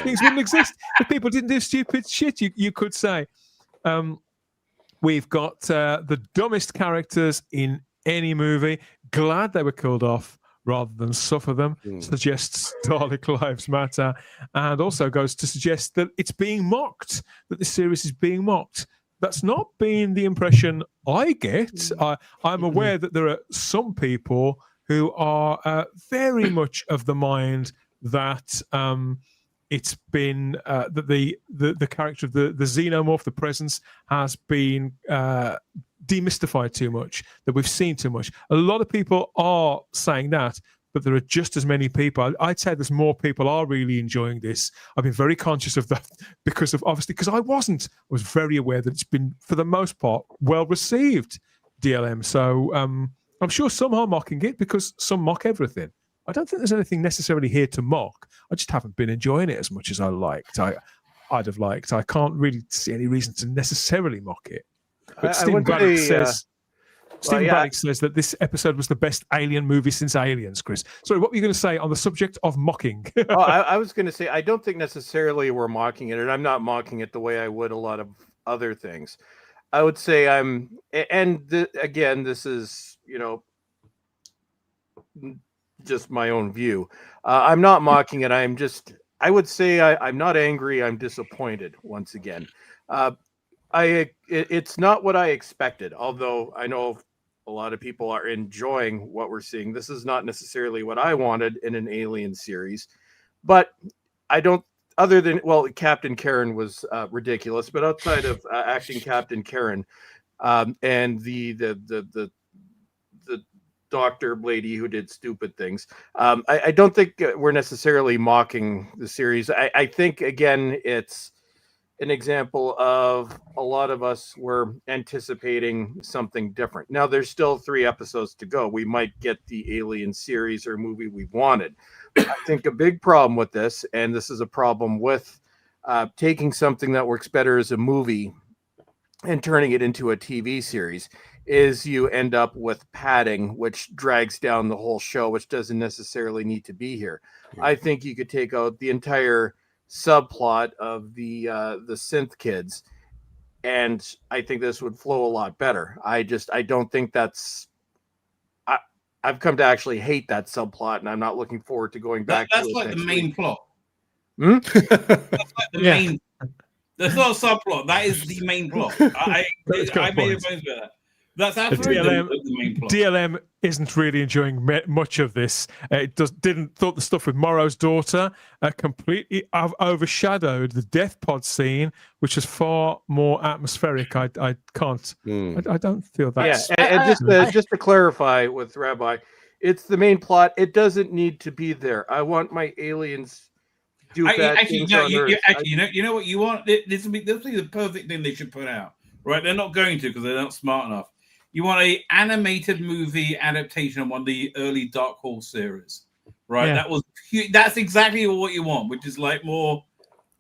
Speaker 1: things wouldn't exist if people didn't do stupid shit. You could say. We've got the dumbest characters in any movie. Glad they were killed off rather than suffer them. Suggests Dalek Lives Matter, and also goes to suggest that it's being mocked, that the series is being mocked. That's not been the impression I get. I'm aware that there are some people who are very much of the mind that it's been that the character of the xenomorph, the presence, has been demystified too much, that we've seen too much. A lot of people are saying that, but there are just as many people. I'd say there's more people are really enjoying this. I've been very conscious of that because I was very aware that it's been, for the most part, well received, DLM. So I'm sure some are mocking it because some mock everything. I don't think there's anything necessarily here to mock. I just haven't been enjoying it as much as I'd have liked. I can't really see any reason to necessarily mock it. But Stephen Bannock says that this episode was the best Alien movie since Aliens, Chris. Sorry, what were you going to say on the subject of mocking?
Speaker 3: I was going to say, I don't think necessarily we're mocking it, and I'm not mocking it the way I would a lot of other things. I would say again, this is, just my own view. I'm not mocking it. I would say I'm not angry. I'm disappointed once again. It's not what I expected, although I know a lot of people are enjoying what we're seeing. This is not necessarily what I wanted in an Alien series, but I don't, other than, Captain Karen was ridiculous, but outside of acting Captain Karen and the doctor lady who did stupid things, I don't think we're necessarily mocking the series. I think, again, it's an example of a lot of us were anticipating something different. Now, there's still 3 episodes to go. We might get the Alien series or movie we wanted. I think a big problem with this, and this is a problem with taking something that works better as a movie and turning it into a TV series, is you end up with padding, which drags down the whole show, which doesn't necessarily need to be here. I think you could take out the entire subplot of the synth kids, and I think this would flow a lot better. I don't think I've come to actually hate that subplot, and I'm not looking forward to going back to it.
Speaker 6: That's like the main plot.
Speaker 3: That's
Speaker 6: like the main. There's not a subplot. That is the main plot. I made a point about that. That's absolutely the main plot.
Speaker 1: DLM isn't really enjoying much of this. Thought the stuff with Morrow's daughter completely overshadowed the death pod scene, which is far more atmospheric. I can't. I don't feel that.
Speaker 3: Yeah, and just to clarify with Rabbi, it's the main plot. It doesn't need to be there. I want my aliens. You know
Speaker 6: what you want? This will be the perfect thing they should put out, right? They're not going to because they're not smart enough. You want an animated movie adaptation of one of the early Dark Horse series, right?
Speaker 5: Yeah.
Speaker 6: That's exactly what you want, which is like more.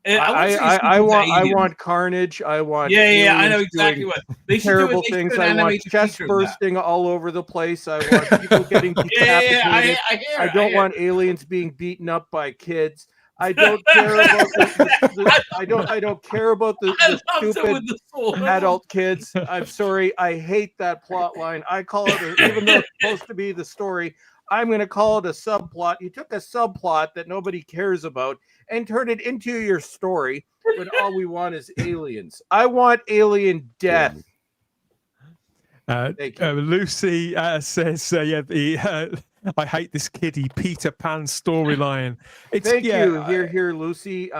Speaker 3: I want carnage. I want
Speaker 6: I know exactly what they should
Speaker 3: terrible things. I want chest bursting all over the place. I want people getting decapitated. I don't want aliens being beaten up by kids. I don't care about I don't care about the stupid adult kids. I'm sorry. I hate that plot line. I call it, even though it's supposed to be the story, I'm going to call it a subplot. You took a subplot that nobody cares about and turned it into your story, but all we want is aliens. I want alien death.
Speaker 1: Lucy says, I hate this kiddie Peter Pan storyline.
Speaker 3: Thank you. Here, Lucy.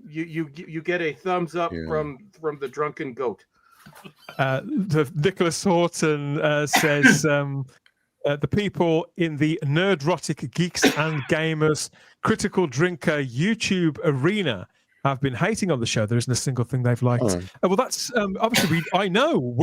Speaker 3: You get a thumbs up from the drunken goat.
Speaker 1: The Nicholas Horton says the people in the nerdrotic geeks and gamers critical drinker YouTube arena have been hating on the show. There isn't a single thing they've liked. Well, that's obviously I know.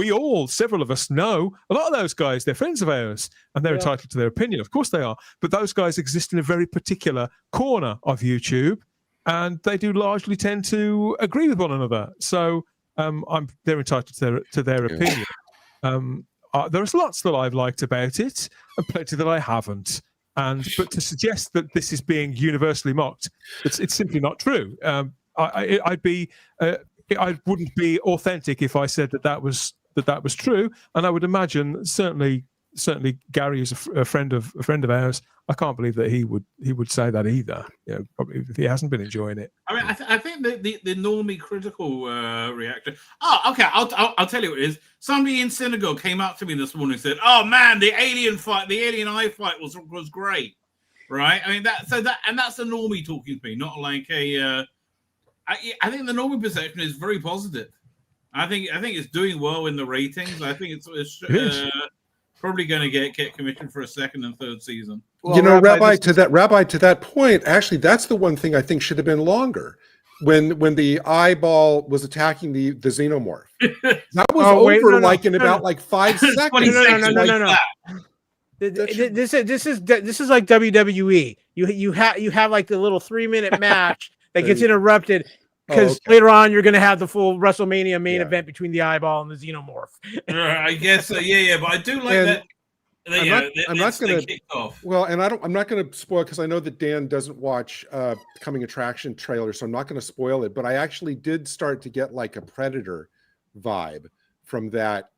Speaker 1: Several of us know a lot of those guys. They're friends of ours, and they're entitled to their opinion. Of course they are. But those guys exist in a very particular corner of YouTube, and they do largely tend to agree with one another. So they're entitled to their opinion. There's lots that I've liked about it, and plenty that I haven't. But to suggest that this is being universally mocked, it's simply not true. I wouldn't be authentic if I said that was true, and I would imagine certainly Gary is a friend of ours. I can't believe that he would say that either. Probably if he hasn't been enjoying it.
Speaker 6: I mean, I think the normie critical reaction. Oh, okay. I'll tell you what it is. Somebody in synagogue came up to me this morning and said, "Oh man, the alien eye fight was great." Right? I mean that's a normie talking to me, not like a. I think the normie perception is very positive. I think it's doing well in the ratings. I think it's probably going to get commissioned for a second and third season.
Speaker 4: Well, Rabbi, to that point, actually, that's the one thing I think should have been longer. When the eyeball was attacking the xenomorph, that was in about 5 seconds.
Speaker 5: No. This is like WWE. You have like the little 3-minute match that gets interrupted because later on you're going to have the full WrestleMania main event between the eyeball and the xenomorph.
Speaker 6: I guess so. Yeah, but I do like that.
Speaker 4: I'm not going to. Well, and I'm not going to spoil because I know that Dan doesn't watch coming attraction trailers, so I'm not going to spoil it. But I actually did start to get like a Predator vibe from that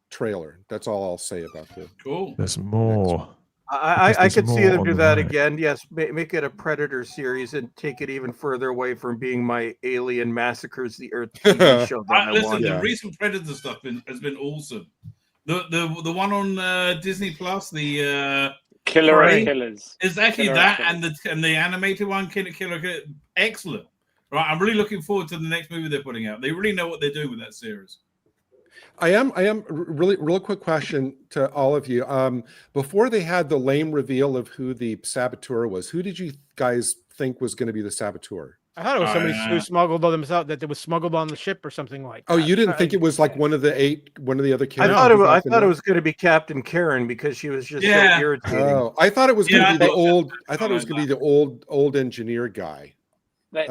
Speaker 4: trailer. That's all I'll say about the.
Speaker 6: Cool.
Speaker 1: There's more.
Speaker 3: I could see them do that again. Yes, make it a Predator series and take it even further away from being my Alien Massacres the Earth TV show.
Speaker 6: The recent Predator stuff has been awesome. The one on Disney Plus, the
Speaker 2: Killer of Killers.
Speaker 6: It's actually and the animated one, Killer, excellent. Right, I'm really looking forward to the next movie they're putting out. They really know what they're doing with that series.
Speaker 4: I am really real quick question to all of you. Before they had the lame reveal of who the saboteur was, who did you guys think was going to be the saboteur?
Speaker 5: I thought it was somebody who smuggled themselves, that it was smuggled on the ship or something like that.
Speaker 4: Oh, you didn't think it was like one of the other characters?
Speaker 3: I thought it was going to be Captain Karen because she was just so irritating.
Speaker 4: Oh, I thought it was going to be the old. I thought it was going to be the old engineer guy.
Speaker 2: They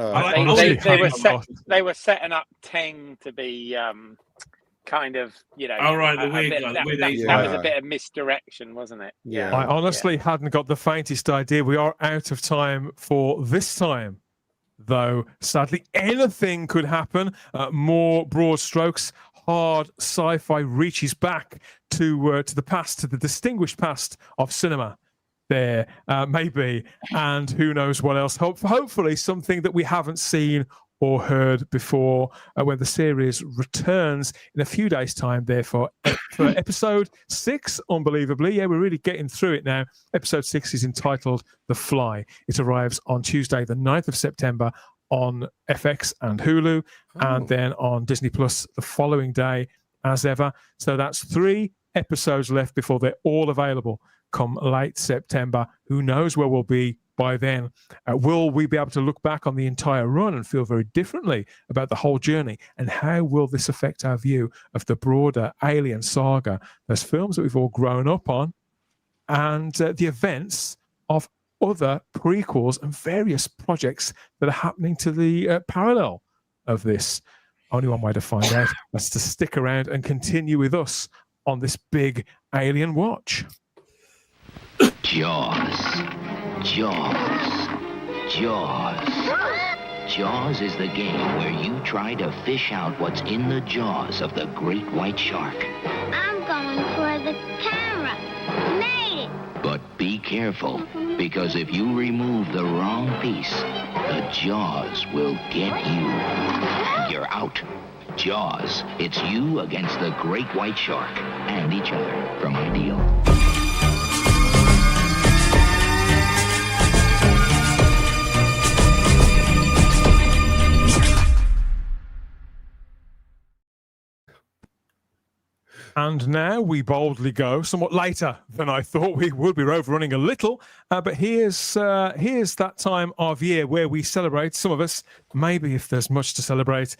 Speaker 2: were setting up Teng to be kind of,
Speaker 6: all right,
Speaker 2: that was a bit of misdirection, wasn't it?
Speaker 4: Yeah.
Speaker 1: I honestly hadn't got the faintest idea. We are out of time for this time, though. Sadly, anything could happen. More broad strokes. Hard sci-fi reaches back to the past, to the distinguished past of cinema. There maybe, and who knows what else. Hopefully, something that we haven't seen or heard before when the series returns in a few days' time. Therefore, for episode 6, unbelievably, we're really getting through it now. Episode 6 is entitled The Fly. It arrives on Tuesday, the 9th of September on FX and Hulu, and then on Disney Plus the following day, as ever. So that's 3 episodes left before they're all available come late September. Who knows where we'll be by then? Will we be able to look back on the entire run and feel very differently about the whole journey? And how will this affect our view of the broader Alien saga, those films that we've all grown up on, and the events of other prequels and various projects that are happening to the parallel of this? Only one way to find out. That's to stick around and continue with us on this big Alien watch.
Speaker 11: Jaws. Jaws is the game where you try to fish out what's in the jaws of the great white shark.
Speaker 12: I'm going for the camera. Made it.
Speaker 11: careful, because if you remove the wrong piece, the jaws will get you. And you're out. Jaws, it's you against the great white shark and each other from Ideal.
Speaker 1: And now we boldly go, somewhat later than I thought we would. We're overrunning a little, but here's that time of year where we celebrate, some of us, maybe if there's much to celebrate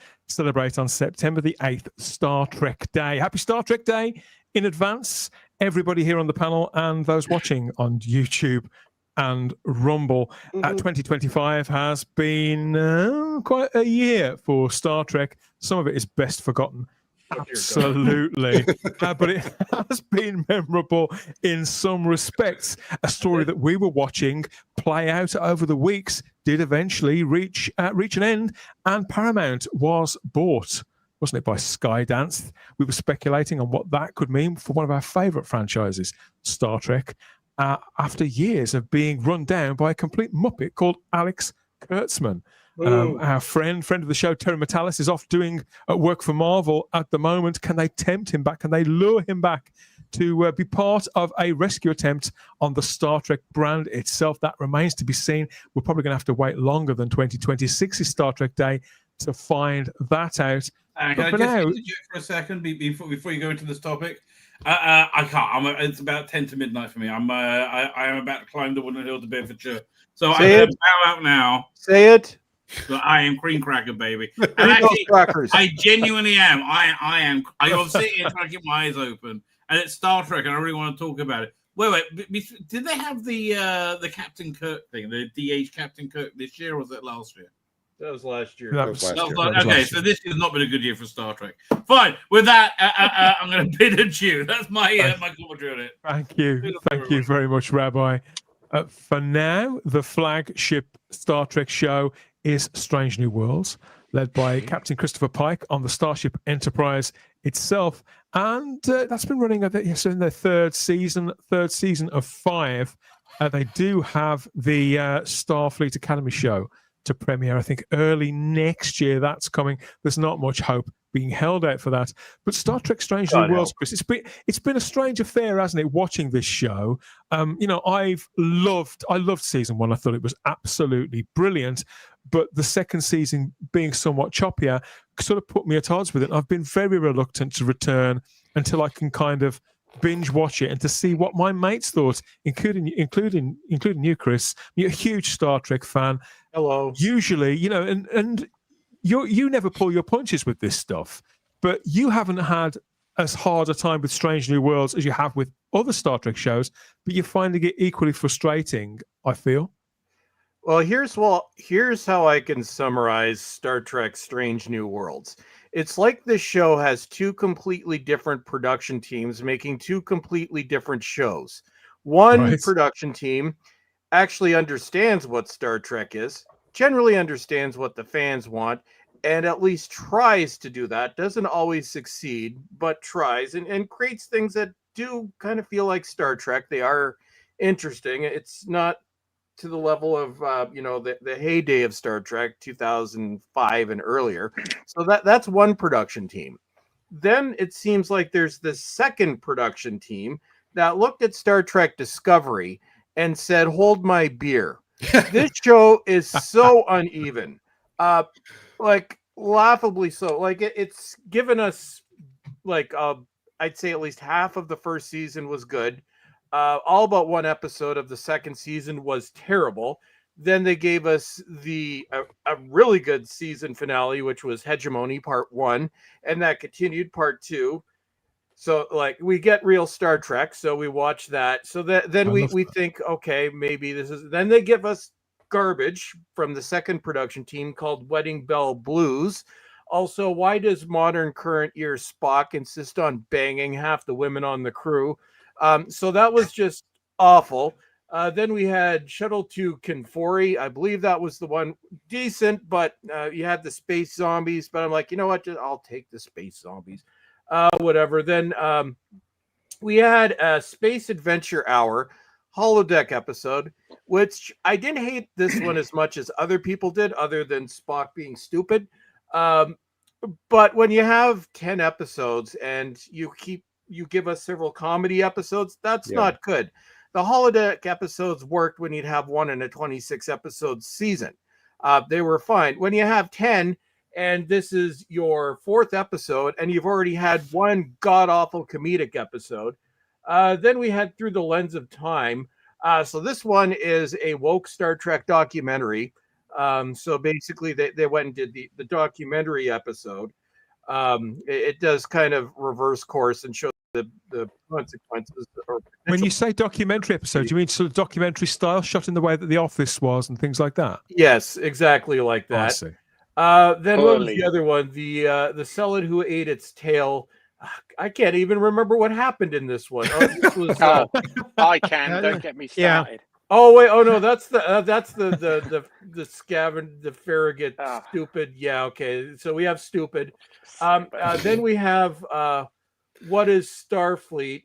Speaker 1: on September the 8th, Star Trek Day. Happy Star Trek Day in advance, everybody here on the panel and those watching on YouTube and Rumble. 2025 has been quite a year for Star Trek. Some of it is best forgotten. Absolutely. But it has been memorable in some respects. A story that we were watching play out over the weeks did eventually reach an end, and Paramount was bought, wasn't it, by Skydance. We were speculating on what that could mean for one of our favorite franchises, Star Trek, after years of being run down by a complete muppet called Alex Kurtzman. Our friend of the show, Terry Metalis, is off doing work for Marvel at the moment. Can they tempt him back? Can they lure him back to be part of a rescue attempt on the Star Trek brand itself? That remains to be seen. We're probably going to have to wait longer than 2026's Star Trek Day to find that out.
Speaker 6: Can I just interject for a second before you go into this topic? I can't. It's about 10 to midnight for me. I am about to climb the wooden hill to Bedfordshire. So I'm going to bow out now.
Speaker 3: Say it.
Speaker 6: So I am cream cracker, baby. And actually, I genuinely am. I am. I'm sitting here trying to keep my eyes open, and it's Star Trek, and I really want to talk about it. Wait. Did they have the Captain Kirk thing, the DH Captain Kirk this year, or was it last year?
Speaker 3: That was last year.
Speaker 6: Okay, so this has not been a good year for Star Trek. Fine. With that, I'm going to bid adieu. That's my commentary on it.
Speaker 1: Thank you very much, Rabbi. For now, the flagship Star Trek show is Strange New Worlds, led by Captain Christopher Pike on the Starship Enterprise itself, and that's been running in their third season of 5. They do have the Starfleet Academy show to premiere, I think, early next year. That's coming. There's not much hope being held out for that. But Star Trek Strange New Worlds, Chris, it's been a strange affair, hasn't it, watching this show? I loved season 1. I thought it was absolutely brilliant. But the second season being somewhat choppier sort of put me at odds with it. I've been very reluctant to return until I can kind of binge watch it and to see what my mates thought, including you, Chris. You're a huge Star Trek fan.
Speaker 3: Hello.
Speaker 1: Usually, and you never pull your punches with this stuff, but you haven't had as hard a time with Strange New Worlds as you have with other Star Trek shows, but you're finding it equally frustrating, I feel.
Speaker 3: Well, here's how I can summarize Star Trek Strange New Worlds. It's like this show has 2 completely different production teams making 2 completely different shows. One production team actually understands what Star Trek is, generally understands what the fans want, and at least tries to do that. Doesn't always succeed, but tries and creates things that do kind of feel like Star Trek. They are interesting. It's not to the level of the heyday of Star Trek 2005 and earlier. So that's one production team. Then it seems like there's the second production team that looked at Star Trek Discovery and said, "Hold my beer. This show is so uneven, like laughably so. Like it's given us like I'd say at least half of the first season was good. All but one episode of the second season was terrible. Then they gave us a really good season finale, which was Hegemony Part 1, and that continued Part 2. So like we get real Star Trek, so we watch that. So then we think, okay, maybe this is. Then they give us garbage from the second production team called Wedding Bell Blues. Also, why does modern current year Spock insist on banging half the women on the crew? So that was just awful. Then we had Shuttle to Kinfori. I believe that was the one decent, but you had the space zombies. But I'm like, you know what? I'll take the space zombies. Whatever. Then we had a Space Adventure Hour, holodeck episode, which I didn't hate this one as much as other people did, other than Spock being stupid. But when you have 10 episodes and you give us several comedy episodes, that's not good. The holodeck episodes worked when you'd have one in a 26 episode season. They were fine. When you have 10 and this is your 4th episode and you've already had one god-awful comedic episode, then we had Through the Lens of Time. So this one is a woke Star Trek documentary. So basically they went and did the documentary episode. It does kind of reverse course and show the consequences.
Speaker 1: When you say documentary episode, do you mean sort of documentary style, shot in the way that The Office was and things like that?
Speaker 3: Yes, exactly like that.
Speaker 1: I see.
Speaker 3: Then what was the other one? The Selid Who Ate Its Tail. I can't even remember what happened in this one. Oh, this was,
Speaker 2: I can. Don't get me started.
Speaker 3: Oh wait! Oh no, that's the scaven, the Farragut, stupid. Yeah, okay. So we have stupid. Then we have What is Starfleet?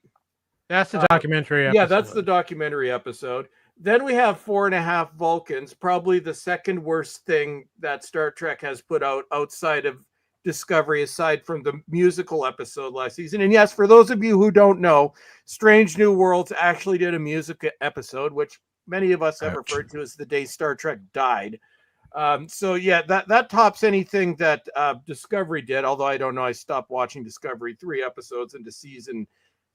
Speaker 5: That's the documentary episode.
Speaker 3: Yeah, that's the documentary episode. Then we have 4.5 Vulcans, probably the second worst thing that Star Trek has put out outside of Discovery, aside from the musical episode last season. And yes, for those of you who don't know, Strange New Worlds actually did a music episode, which many of us have referred to as the day Star Trek died. So yeah, that tops anything that Discovery did, although I don't know, I stopped watching Discovery 3 episodes into season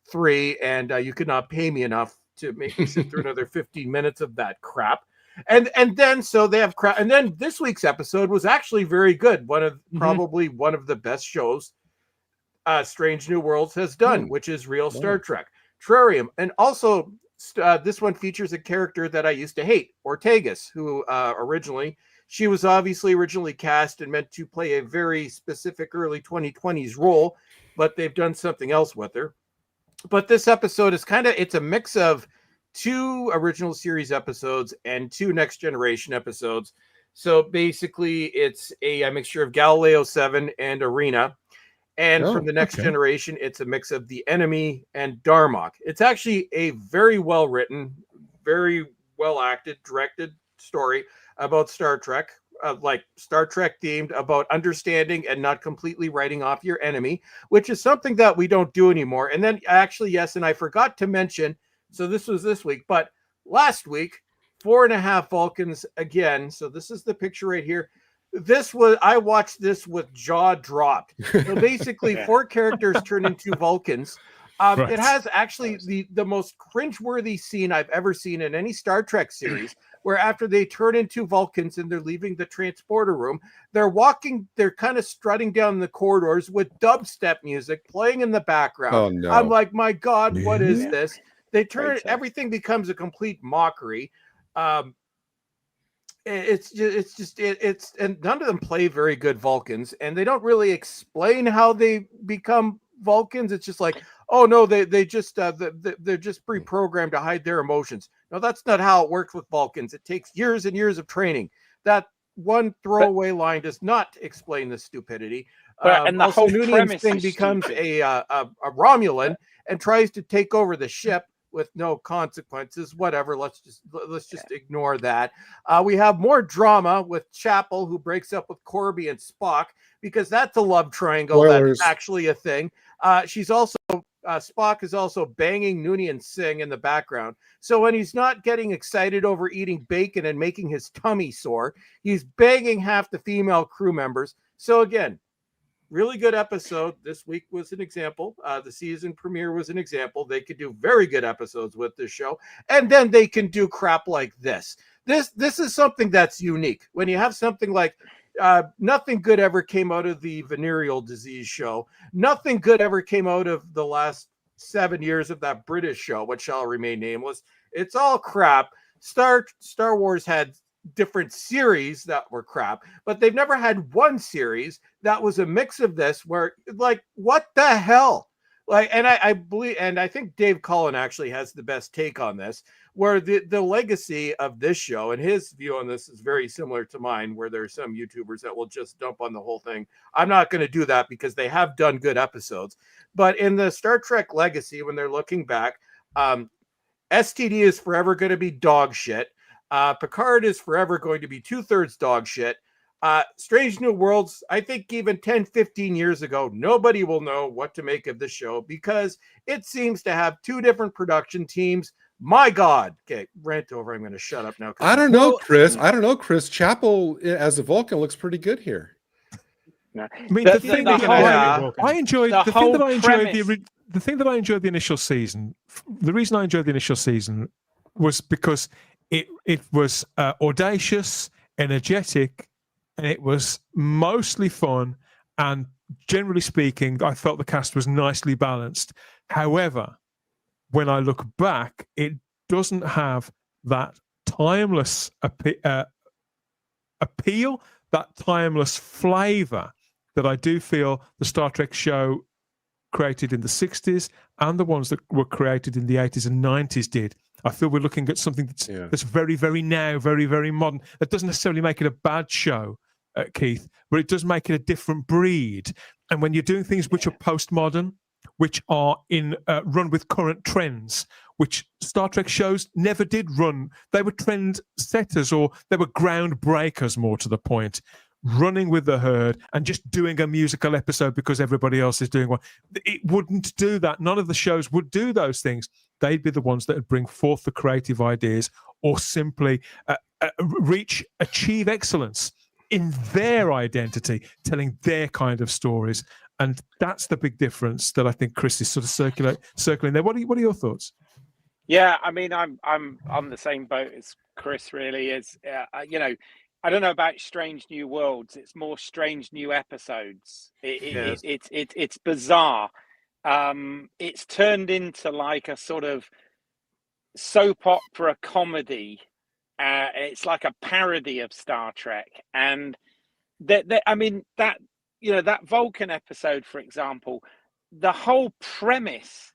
Speaker 3: 3, and you could not pay me enough to make me sit through another 15 minutes of that crap. And then so they have crap. And then this week's episode was actually very good. Probably one of the best shows Strange New Worlds has done, which is real Star Trek. Terrarium. And also this one features a character that I used to hate, Ortegas, who she was obviously originally cast and meant to play a very specific early 2020s role, but they've done something else with her. But this episode is it's a mix of 2 original series episodes and 2 Next Generation episodes. So basically it's a mixture of Galileo 7 and Arena. And from the Next Generation, it's a mix of The Enemy and Darmok. It's actually a very well written, very well acted, directed story about Star Trek, like Star Trek themed, about understanding and not completely writing off your enemy, which is something that we don't do anymore. And then actually, yes, and I forgot to mention, so this was this week, but last week, 4.5 Vulcans again. So this is the picture right here. I watched this with jaw dropped. So basically 4 characters turn into Vulcans.
Speaker 1: Right.
Speaker 3: It has actually the most cringeworthy scene I've ever seen in any Star Trek series, where after they turn into Vulcans and they're leaving the transporter room, they're kind of strutting down the corridors with dubstep music playing in the background.
Speaker 4: Oh, no.
Speaker 3: I'm like, my God, what is this? They turn, everything becomes a complete mockery. It's and none of them play very good Vulcans, and they don't really explain how they become Vulcans. It's just like, oh no, they're just pre-programmed to hide their emotions. No, that's not how it works with Vulcans. It takes years and years of training. That one throwaway line does not explain the stupidity.
Speaker 2: And the whole
Speaker 3: Noonan's thing becomes a Romulan and tries to take over the ship with no consequences. Whatever. Let's just ignore that. We have more drama with Chapel, who breaks up with Corby and Spock, because that's a love triangle.
Speaker 4: Spoilers.
Speaker 3: That's actually a thing. She's also Spock is also banging Noonien Singh in the background. So when he's not getting excited over eating bacon and making his tummy sore, he's banging half the female crew members. So again, really good episode. This week was an example. The season premiere was an example. They could do very good episodes with this show, and then they can do crap like this. This is something that's unique. When you have something like nothing good ever came out of the venereal disease show. Nothing good ever came out of the last 7 years of that British show, which shall remain nameless. It's all crap. Star Wars had different series that were crap, but they've never had one series that was a mix of this where, like, what the hell? Like, and I believe, and I think Dave Cullen actually has the best take on this, where the legacy of this show, and his view on this is very similar to mine, where there are some YouTubers that will just dump on the whole thing. I'm not going to do that because they have done good episodes. But in the Star Trek legacy, when they're looking back, STD is forever going to be dog shit. Picard is forever going to be 2/3 dog shit. Strange New Worlds, I think even 10, 15 years ago, nobody will know what to make of the show because it seems to have two different production teams. My God. Okay, rant over. I'm going to shut up now.
Speaker 4: I don't know, Chris. I don't know, Chris. Chapel as a Vulcan looks pretty good here.
Speaker 2: No.
Speaker 1: I mean, the thing that I enjoyed,
Speaker 2: the
Speaker 1: the thing that
Speaker 2: whole
Speaker 1: I enjoyed,
Speaker 2: premise-
Speaker 1: the thing that I enjoyed the initial season, the reason I enjoyed the initial season was because it was audacious, energetic, and it was mostly fun. And generally speaking, I felt the cast was nicely balanced. However, when I look back, it doesn't have that timeless appeal, that timeless flavor that I do feel the Star Trek show created in the 60s and the ones that were created in the 80s and 90s did. I feel we're looking at something that's very, very now, very, very modern. That doesn't necessarily make it a bad show, Keith, but it does make it a different breed. And when you're doing things which are postmodern, which are in run with current trends, which Star Trek shows never did run. They were trend setters, or they were ground breakers, more to the point, running with the herd and just doing a musical episode because everybody else is doing one. It wouldn't do that. None of the shows would do those things. They'd be the ones that would bring forth the creative ideas or simply achieve excellence in their identity, telling their kind of stories. And that's the big difference that I think Chris is sort of circling there. What are your thoughts?
Speaker 2: Yeah, I mean, I'm on the same boat as Chris. Really, is I don't know about Strange New Worlds. It's more Strange New Episodes. It's bizarre. It's turned into like a sort of soap opera comedy. It's like a parody of Star Trek, and that Vulcan episode, for example, the whole premise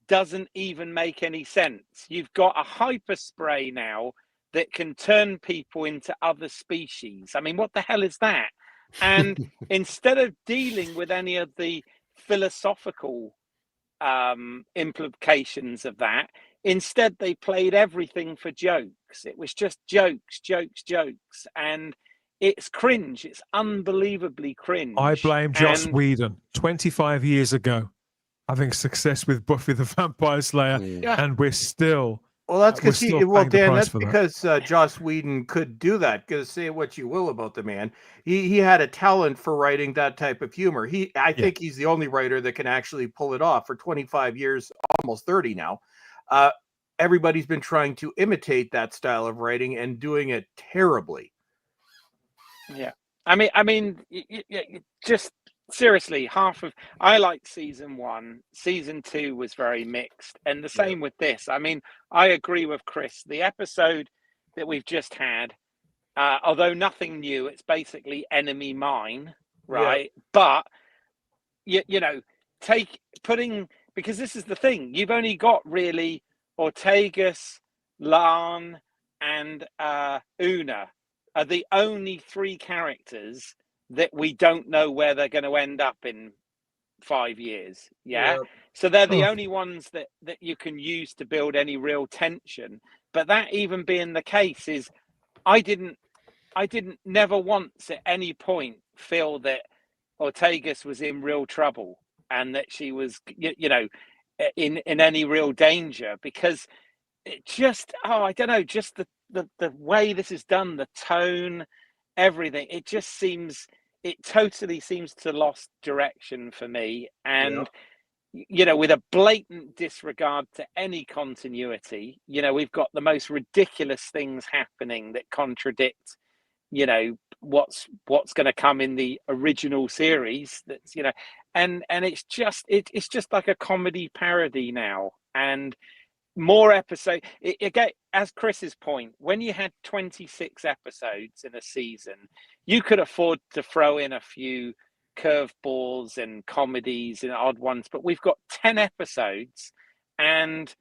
Speaker 2: doesn't even make any sense. You've got a hyper spray now that can turn people into other species. I mean, what the hell is that? And instead of dealing with any of the philosophical implications of that, instead they played everything for jokes. It was just jokes. And it's cringe. It's unbelievably cringe.
Speaker 1: I blame Joss Whedon 25 years ago, having success with Buffy the Vampire Slayer, and we're still.
Speaker 3: Well, that's because Dan, that's because
Speaker 1: that.
Speaker 3: Joss Whedon could do that. Because say what you will about the man, he had a talent for writing that type of humor. I think he's the only writer that can actually pull it off. For 25 years, almost 30 now, everybody's been trying to imitate that style of writing and doing it terribly.
Speaker 2: Yeah, I mean, just seriously, I liked season 1. Season 2 was very mixed, and the same with this. I mean, I agree with Chris. The episode that we've just had, although nothing new, it's basically Enemy Mine, right? Yeah. But because this is the thing, you've only got really Ortegas, Lan, and Una are the only 3 characters that we don't know where they're going to end up in 5 years. Yeah. So they're the only ones that you can use to build any real tension. But that even being the case is I didn't never once at any point feel that Ortegas was in real trouble and that she was, in any real danger, because it just, I don't know, just the way this is done, the tone, everything, it totally seems to lost direction for me. And with a blatant disregard to any continuity, we've got the most ridiculous things happening that contradict what's going to come in the original series. That's and it's just like a comedy parody now. And more episodes. Again, as Chris's point, when you had 26 episodes in a season, you could afford to throw in a few curveballs and comedies and odd ones. But we've got 10 episodes, and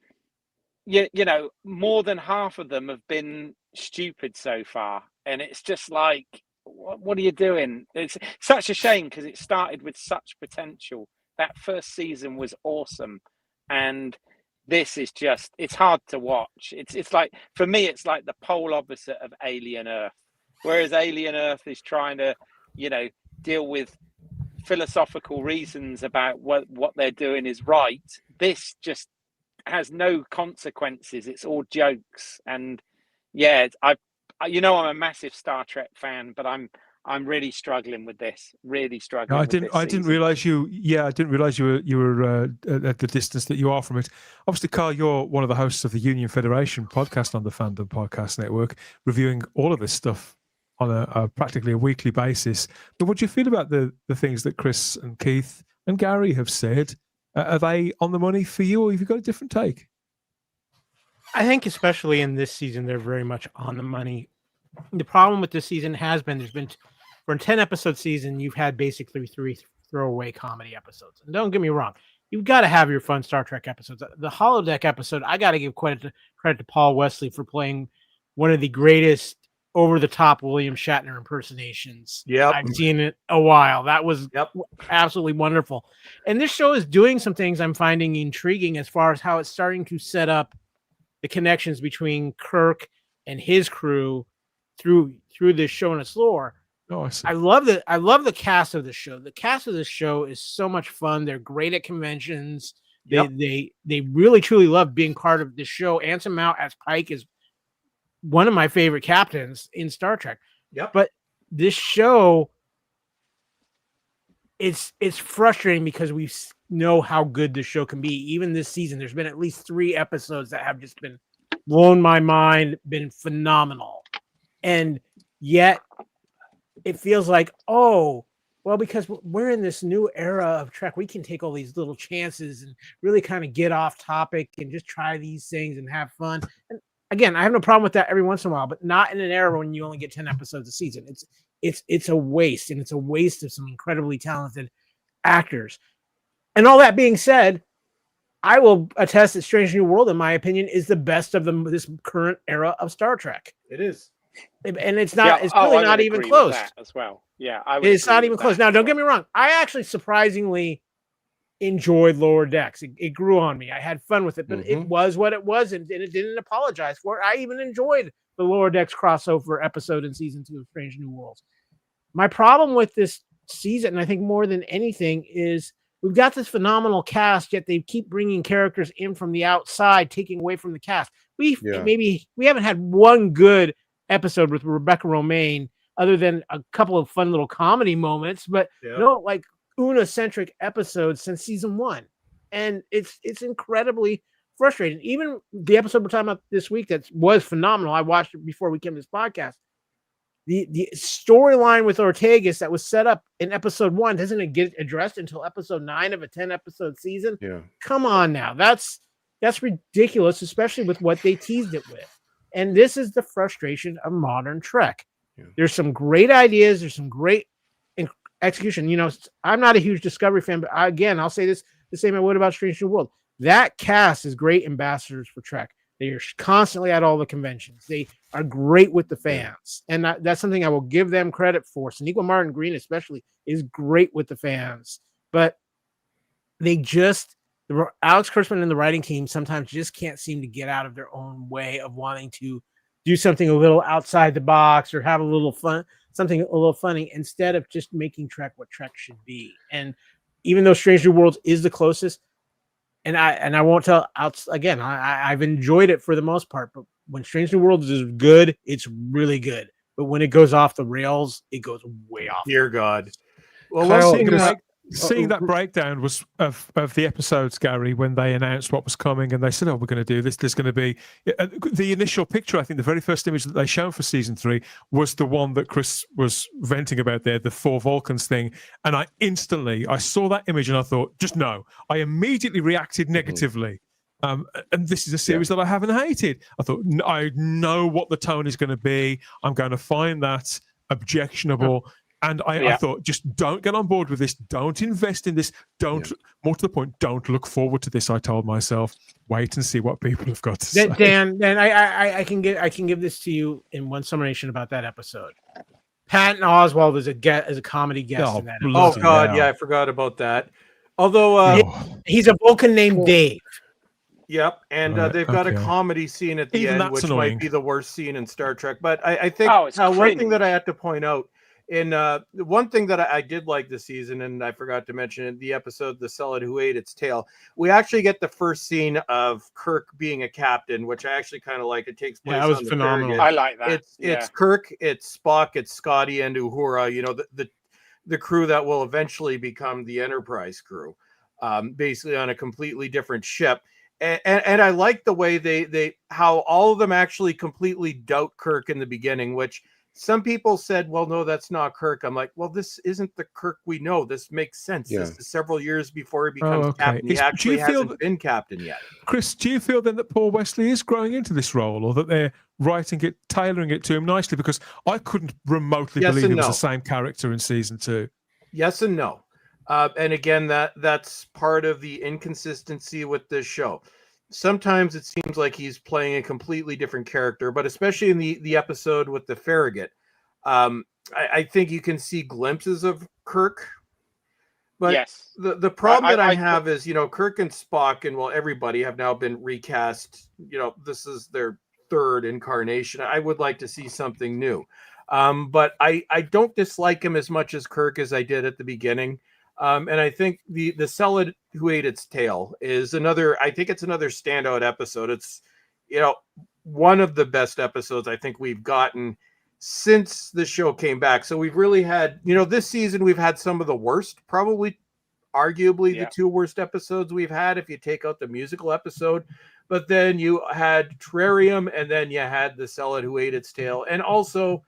Speaker 2: more than half of them have been stupid so far. And it's just like, what are you doing? It's such a shame because it started with such potential. That first season was awesome, and this is just, it's hard to watch. It's like, for me, it's like the polar opposite of Alien Earth. Whereas Alien Earth is trying to, deal with philosophical reasons about what they're doing is right. This just has no consequences. It's all jokes. And yeah, I'm a massive Star Trek fan, but I'm really struggling with this. Really struggling.
Speaker 1: I didn't realize you. Yeah, I didn't realize you were at the distance that you are from it. Obviously, Carl, you're one of the hosts of the Union Federation podcast on the Fandom Podcast Network, reviewing all of this stuff on a practically a weekly basis. But what do you feel about the things that Chris and Keith and Gary have said? Are they on the money for you, or have you got a different take?
Speaker 5: I think especially in this season, they're very much on the money. The problem with this season has been for a 10-episode season, you've had basically 3 throwaway comedy episodes. And don't get me wrong, you've got to have your fun Star Trek episodes. The Holodeck episode, I got to give credit to Paul Wesley for playing one of the greatest over-the-top William Shatner impersonations I've seen in a while. That was absolutely wonderful. And this show is doing some things I'm finding intriguing as far as how it's starting to set up the connections between Kirk and his crew through this show and its lore.
Speaker 1: Oh,
Speaker 5: I love the cast of the show. The cast of the show is so much fun. They're great at conventions. They really truly love being part of the show. Anson Mount as Pike is one of my favorite captains in Star Trek. But this show, it's frustrating because we know how good the show can be. Even this season, there's been at least 3 episodes that have just been blown my mind, been phenomenal. And yet it feels like, because we're in this new era of Trek, we can take all these little chances and really kind of get off topic and just try these things and have fun. And again, I have no problem with that every once in a while, but not in an era when you only get 10 episodes a season. It's a waste, and it's a waste of some incredibly talented actors. And all that being said, I will attest that Strange New World, in my opinion, is the best of this current era of Star Trek.
Speaker 3: It is.
Speaker 5: And it's not. It's really not even close.
Speaker 2: As well. Yeah,
Speaker 5: it's not even close. Now, don't get me wrong. I actually surprisingly enjoyed Lower Decks. It grew on me. I had fun with it, but it was what it was, and it didn't apologize for it. I even enjoyed the Lower Decks crossover episode in season 2 of Strange New Worlds. My problem with this season, and I think more than anything, is we've got this phenomenal cast, yet they keep bringing characters in from the outside, taking away from the cast. We haven't had one good episode with Rebecca Romaine, other than a couple of fun little comedy moments, but no like Una-centric episodes since season 1, and it's incredibly frustrating. Even the episode we're talking about this week that was phenomenal. I watched it before we came to this podcast. The storyline with Ortegas that was set up in episode 1 doesn't get addressed until episode 9 of a 10-episode season. Come on now, that's ridiculous, especially with what they teased it with. And this is the frustration of modern Trek. There's some great ideas. There's some great execution. I'm not a huge Discovery fan, but I'll say this the same I would about Strange New World. That cast is great ambassadors for Trek. They are constantly at all the conventions. They are great with the fans. And that's something I will give them credit for. Sonequa Martin Green especially is great with the fans. But Alex Kurtzman and the writing team sometimes just can't seem to get out of their own way of wanting to do something a little outside the box or have a little fun, something a little funny, instead of just making Trek what Trek should be. And even though Strange New Worlds is the closest, and I won't tell again, I've enjoyed it for the most part, but when Strange New Worlds is good, it's really good. But when it goes off the rails, it goes way off.
Speaker 3: Dear God.
Speaker 1: Well, seeing that breakdown was of the episodes, Gary, when they announced what was coming, and they said, we're going to do this. There's going to be the initial picture. I think the very first image that they shown for season 3 was the one that Chris was venting about there, the 4 Vulcans thing. And I saw that image and I thought, just no. I immediately reacted negatively. And this is a series that I haven't hated. I thought, I know what the tone is going to be. I'm going to find that objectionable. And I thought, just don't get on board with this. Don't invest in this. More to the point, don't look forward to this. I told myself, wait and see what people have got to say.
Speaker 5: Dan, I can give this to you in one summation about that episode. Patton Oswalt is a comedy guest in that episode.
Speaker 3: Oh God, I forgot about that. Although
Speaker 5: he's a Vulcan named Dave.
Speaker 3: Yep, and
Speaker 1: Right,
Speaker 3: they've got a
Speaker 1: okay.
Speaker 3: comedy scene at the
Speaker 1: Even
Speaker 3: end,
Speaker 1: that's
Speaker 3: which
Speaker 1: annoying.
Speaker 3: might be the worst scene in Star Trek. But I think
Speaker 2: it's
Speaker 3: one thing that I
Speaker 2: cringe.
Speaker 3: had to point out in one thing that I did like this season, and I forgot to mention in the episode "The Celibate Who Ate Its Tail," we actually get the first scene of Kirk being a captain, which I actually kind of like. It takes place
Speaker 5: that was
Speaker 3: on the
Speaker 5: phenomenal.
Speaker 3: Farragut.
Speaker 2: I like that.
Speaker 3: It's Kirk, it's Spock, it's Scotty, and Uhura. You know, the crew that will eventually become the Enterprise crew, basically on a completely different ship. And I like the way they how all of them actually completely doubt Kirk in the beginning, which some people said, well, no, that's not Kirk. I'm like, well, this isn't the Kirk we know. This makes sense.
Speaker 4: Yeah.
Speaker 3: This is several years before he becomes
Speaker 1: okay.
Speaker 3: captain. He
Speaker 1: Do you
Speaker 3: actually
Speaker 1: feel
Speaker 3: hasn't been captain yet.
Speaker 1: Chris, do you feel then that Paul Wesley is growing into this role, or that they're writing it, tailoring it to him nicely? Because I couldn't remotely
Speaker 3: Yes
Speaker 1: believe
Speaker 3: and
Speaker 1: it was
Speaker 3: no.
Speaker 1: the same character in season 2.
Speaker 3: Yes and no. And again, that's part of the inconsistency with this show. Sometimes it seems like he's playing a completely different character, but especially in the episode with the Farragut, I think you can see glimpses of Kirk. But
Speaker 2: yes.
Speaker 3: the problem that I have is, you know, Kirk and Spock and, well, everybody have now been recast. You know, this is their third incarnation. I would like to see something new. But I don't dislike him as much as Kirk as I did at the beginning. And I think the Celibate Who Ate Its Tail is another, I think it's another standout episode. It's, you know, one of the best episodes I think we've gotten since the show came back. So we've really had, you know, this season we've had some of the worst, probably arguably the two worst episodes we've had if you take out the musical episode. But then you had Terrarium, and then you had the Celibate Who Ate Its Tail, and also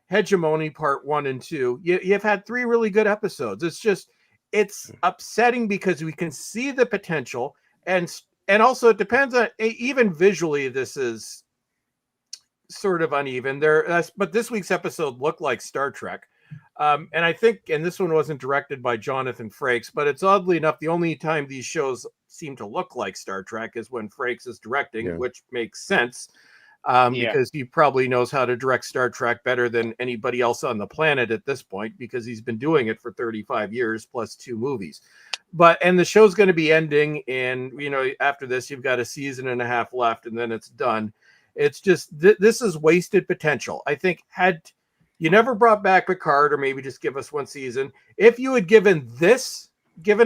Speaker 3: Hegemony Part 1 and 2. You've had 3 really good episodes. It's upsetting because we can see the potential, and also it depends on, even visually, this is sort of uneven there. But this week's episode looked like Star Trek. And I think, and this one wasn't directed by Jonathan Frakes, but it's oddly enough, the only time these shows seem to look like Star Trek is when Frakes is directing, which makes sense. Because he probably knows how to direct Star Trek better than anybody else on the planet at this point, because he's been doing it for 35 years plus 2 movies. And the show's going to be ending, and, you know, after this, you've got a season and a half left, and then it's done. It's just, this is wasted potential. I think had you never brought back Picard, or maybe just give us 1 season, if you had given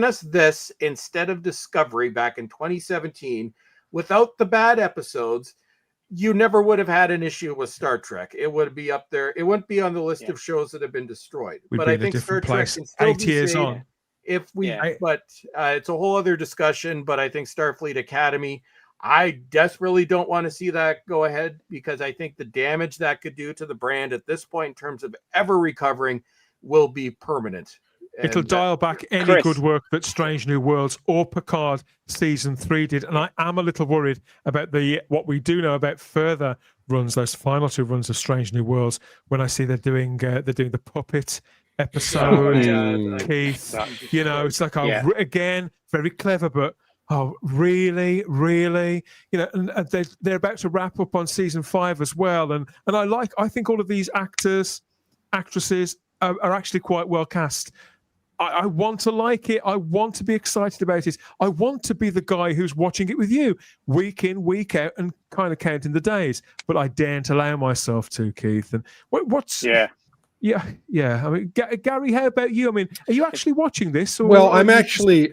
Speaker 3: us this instead of Discovery back in 2017, without the bad episodes, you never would have had an issue with Star Trek. It would be up there. It wouldn't be on the list of shows that have been destroyed. But I think Star Trek can still
Speaker 1: 8
Speaker 3: be
Speaker 1: years
Speaker 3: saved
Speaker 1: on.
Speaker 3: if we. But it's a whole other discussion. But I think Starfleet Academy, I desperately don't want to see that go ahead, because I think the damage that could do to the brand at this point, in terms of ever recovering, will be permanent.
Speaker 1: It'll dial back any good work that Strange New Worlds or Picard season 3 did, and I am a little worried about what we do know about further runs, those final 2 runs of Strange New Worlds. When I see they're doing the puppet episode, Keith, you know, it's like again, very clever, but really, you know, and they're about to wrap up on season 5 as well, and I think all of these actresses are actually quite well cast. I want to like it. I want to be excited about it. I want to be the guy who's watching it with you week in, week out, and kind of counting the days. But I daren't allow myself to, Keith. And what's I mean, Gary, how about you? I mean, are you actually watching this? Or
Speaker 4: well, I'm actually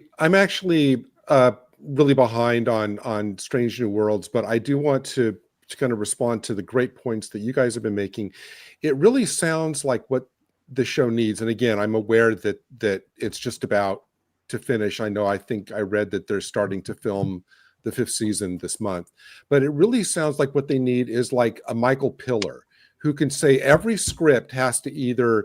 Speaker 4: really behind on Strange New Worlds, but I do want to kind of respond to the great points that you guys have been making. It really sounds like what the show needs, and again, I'm aware that it's just about to finish. I think I read that they're starting to film the 5th season this month, but it really sounds like what they need is like a Michael Pillar, who can say every script has to either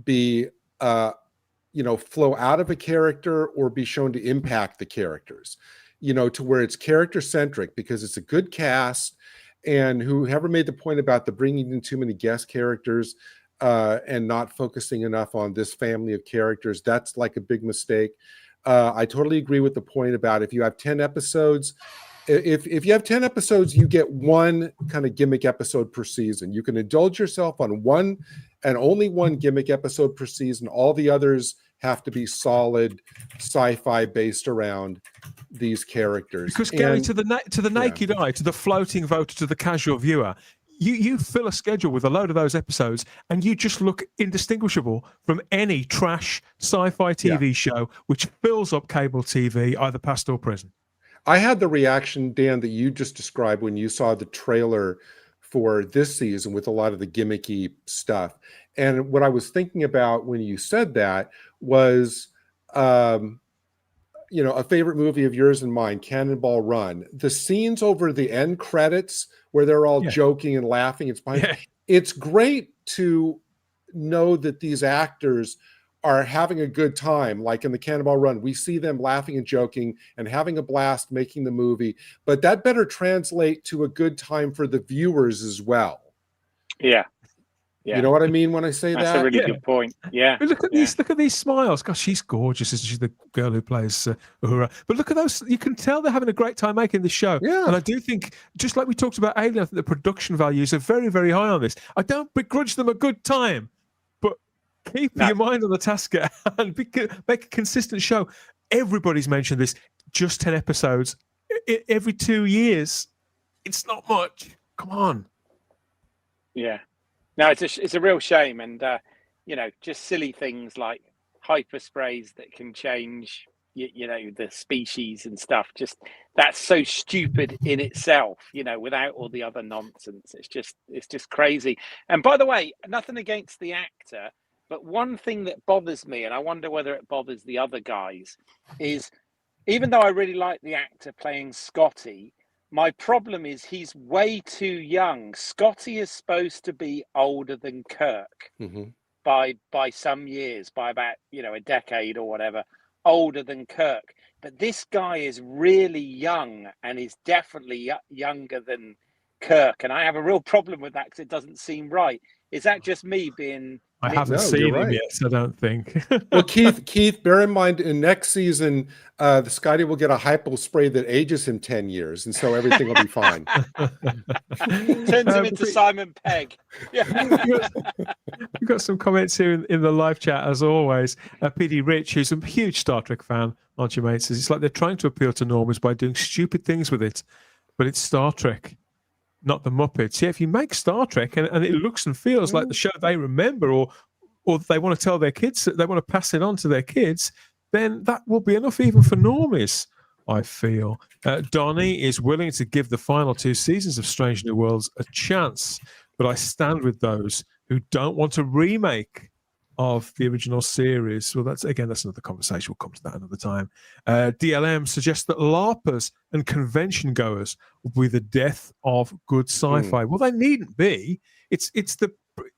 Speaker 4: be flow out of a character or be shown to impact the characters, you know, to where it's character centric, because it's a good cast. And whoever made the point about the bringing in too many guest characters and not focusing enough on this family of characters, that's like a big mistake. I totally agree with the point about if you have 10 episodes, if you have 10 episodes, you get 1 kind of gimmick episode per season. You can indulge yourself on 1 and only 1 gimmick episode per season. All the others have to be solid sci-fi based around these characters.
Speaker 1: Because Gary, to the naked eye, to the floating voter, to the casual viewer, you fill a schedule with a load of those episodes, and you just look indistinguishable from any trash sci-fi TV show which fills up cable TV, either past or present.
Speaker 4: I had the reaction, Dan, that you just described when you saw the trailer for this season with a lot of the gimmicky stuff. And what I was thinking about when you said that was, a favorite movie of yours and mine, Cannonball Run. The scenes over the end credits where they're all joking and laughing, it's fine. Yeah. It's great to know that these actors are having a good time. Like in the Cannonball Run, we see them laughing and joking and having a blast making the movie, but that better translate to a good time for the viewers as well.
Speaker 2: Yeah.
Speaker 4: You know what I mean when I say that?
Speaker 2: That's a really good point. Yeah.
Speaker 1: But look at these smiles. Gosh, she's gorgeous, isn't she? The girl who plays Uhura. But look at those. You can tell they're having a great time making this show. Yeah. And I do think, just like we talked about Alien, I think the production values are very, very high on this. I don't begrudge them a good time, but keep your mind on the task and make a consistent show. Everybody's mentioned this. Just 10 episodes every 2 years. It's not much. Come on.
Speaker 2: Yeah. No, it's a real shame, and just silly things like hyper sprays that can change, the species and stuff. Just that's so stupid in itself, without all the other nonsense. It's just crazy. And by the way, nothing against the actor, but one thing that bothers me, and I wonder whether it bothers the other guys, is even though I really like the actor playing Scotty, my problem is he's way too young. Scotty is supposed to be older than Kirk by some years, by about, a decade or whatever, older than Kirk. But this guy is really young and is definitely younger than Kirk. And I have a real problem with that because it doesn't seem right. Is that just me being...
Speaker 1: I haven't seen him yet, so I don't think.
Speaker 4: Well, Keith, bear in mind, in next season, the Scotty will get a hypo spray that ages him 10 years, and so everything will be fine.
Speaker 2: Turns him into Simon Pegg. Yeah.
Speaker 1: We've got some comments here in the live chat, as always. PD Rich, who's a huge Star Trek fan, aren't you, mate, says it's like they're trying to appeal to normies by doing stupid things with it, but it's Star Trek, not the Muppets. Yeah, if you make Star Trek and it looks and feels like the show they remember, or they want to tell their kids, they want to pass it on to their kids, then that will be enough even for normies, I feel. Donnie is willing to give the final 2 seasons of Strange New Worlds a chance, but I stand with those who don't want a remake of the original series. Well, that's another conversation. We'll come to that another time. DLM suggests that LARPers and convention goers will be the death of good sci-fi. Well, they needn't be.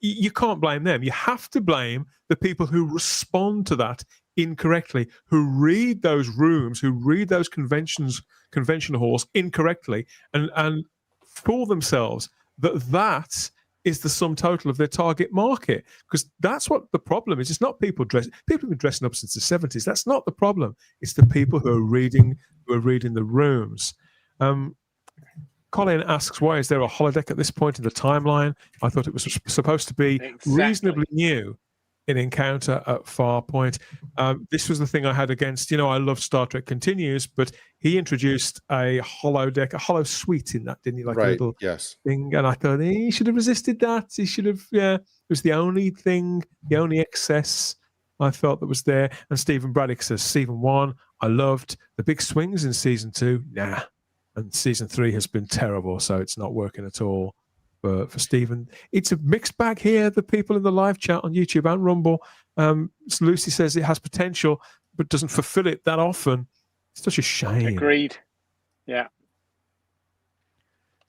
Speaker 1: You can't blame them. You have to blame the people who respond to that incorrectly, who read those rooms, who read those convention halls incorrectly, and fool themselves that is the sum total of their target market, because that's what the problem is. It's not people have been dressing up since the 70s. That's not the problem. It's the people who are reading the rooms. Colin asks, why is there a holodeck at this point in the timeline? I thought it was supposed to be reasonably new in Encounter at Farpoint. This was the thing I had against, I love Star Trek Continues, but he introduced a holodeck, a holo suite in that, didn't he? Like a little thing. And I thought he should have resisted that. He should have, it was the only thing, the only excess I felt that was there. And Stephen Braddock says, season 1, I loved the big swings in season 2. Nah. And season 3 has been terrible, so it's not working at all for Stephen. It's a mixed bag here. The people in the live chat on YouTube and Rumble. Lucy says it has potential, but doesn't fulfill it that often. It's such a shame.
Speaker 2: Agreed. Yeah.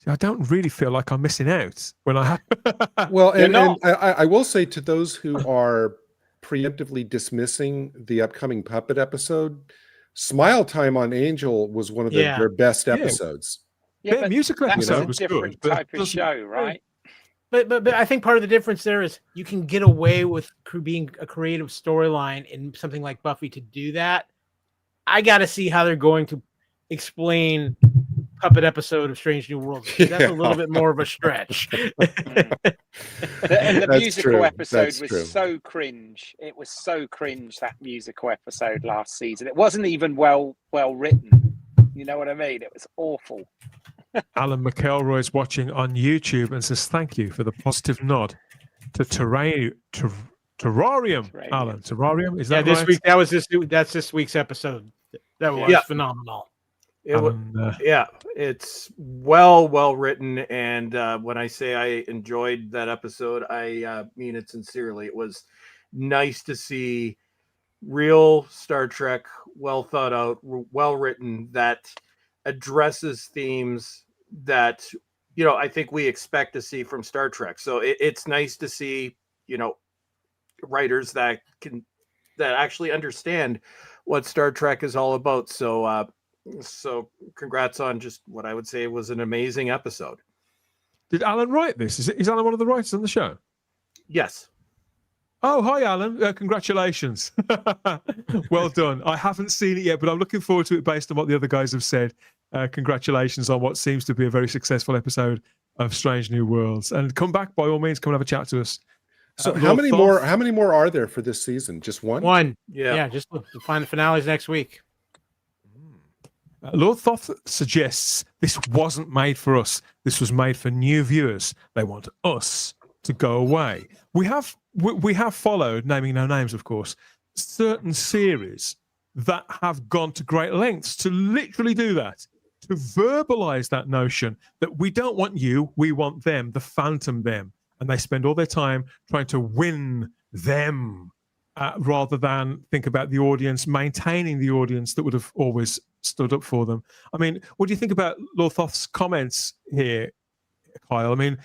Speaker 1: I don't really feel like I'm missing out when I have.
Speaker 4: Well, and I will say to those who are preemptively dismissing the upcoming Puppet episode, Smile Time on Angel was one of their best episodes.
Speaker 1: Yeah, but musical episode was
Speaker 2: different
Speaker 1: good,
Speaker 2: type of show, right?
Speaker 5: But I think part of the difference there is you can get away with being a creative storyline in something like Buffy to do that. I got to see how they're going to explain puppet episode of Strange New Worlds. That's a little bit more of a stretch.
Speaker 2: And the
Speaker 4: That's
Speaker 2: musical
Speaker 4: true.
Speaker 2: episode
Speaker 4: That's
Speaker 2: was
Speaker 4: true.
Speaker 2: so cringe. It was so cringe, that musical episode last season. It wasn't even well written. You know what I mean? It was awful.
Speaker 1: Alan McElroy is watching on YouTube and says, "Thank you for the positive nod to Terrarium." Alan, Terrarium, is that
Speaker 5: this
Speaker 1: right?
Speaker 5: week? That's this week's episode. That was phenomenal.
Speaker 3: It's well written, and when I say I enjoyed that episode, I mean it sincerely. It was nice to see real Star Trek, well thought out, well written, that addresses themes that I think we expect to see from Star Trek. So it's nice to see writers that actually understand what Star Trek is all about. So congrats on just what I would say was an amazing episode.
Speaker 1: Did Alan write this? Is Alan one of the writers on the show?
Speaker 3: Yes.
Speaker 1: Oh, hi, Alan. Congratulations. Well done. I haven't seen it yet, but I'm looking forward to it based on what the other guys have said. Congratulations on what seems to be a very successful episode of Strange New Worlds. And come back, by all means, come and have a chat to us.
Speaker 4: So how many more are there for this season? Just one?
Speaker 5: One.
Speaker 3: Yeah.
Speaker 5: Just to find the finales next week.
Speaker 1: Lord Thoth suggests this wasn't made for us. This was made for new viewers. They want us to go away. We have followed, naming no names, of course, certain series that have gone to great lengths to literally do that, to verbalize that notion that we don't want you, we want them, the phantom them. And they spend all their time trying to win them rather than think about the audience, maintaining the audience that would have always stood up for them. I mean, what do you think about Lord Thoth's comments here, Kyle? I mean,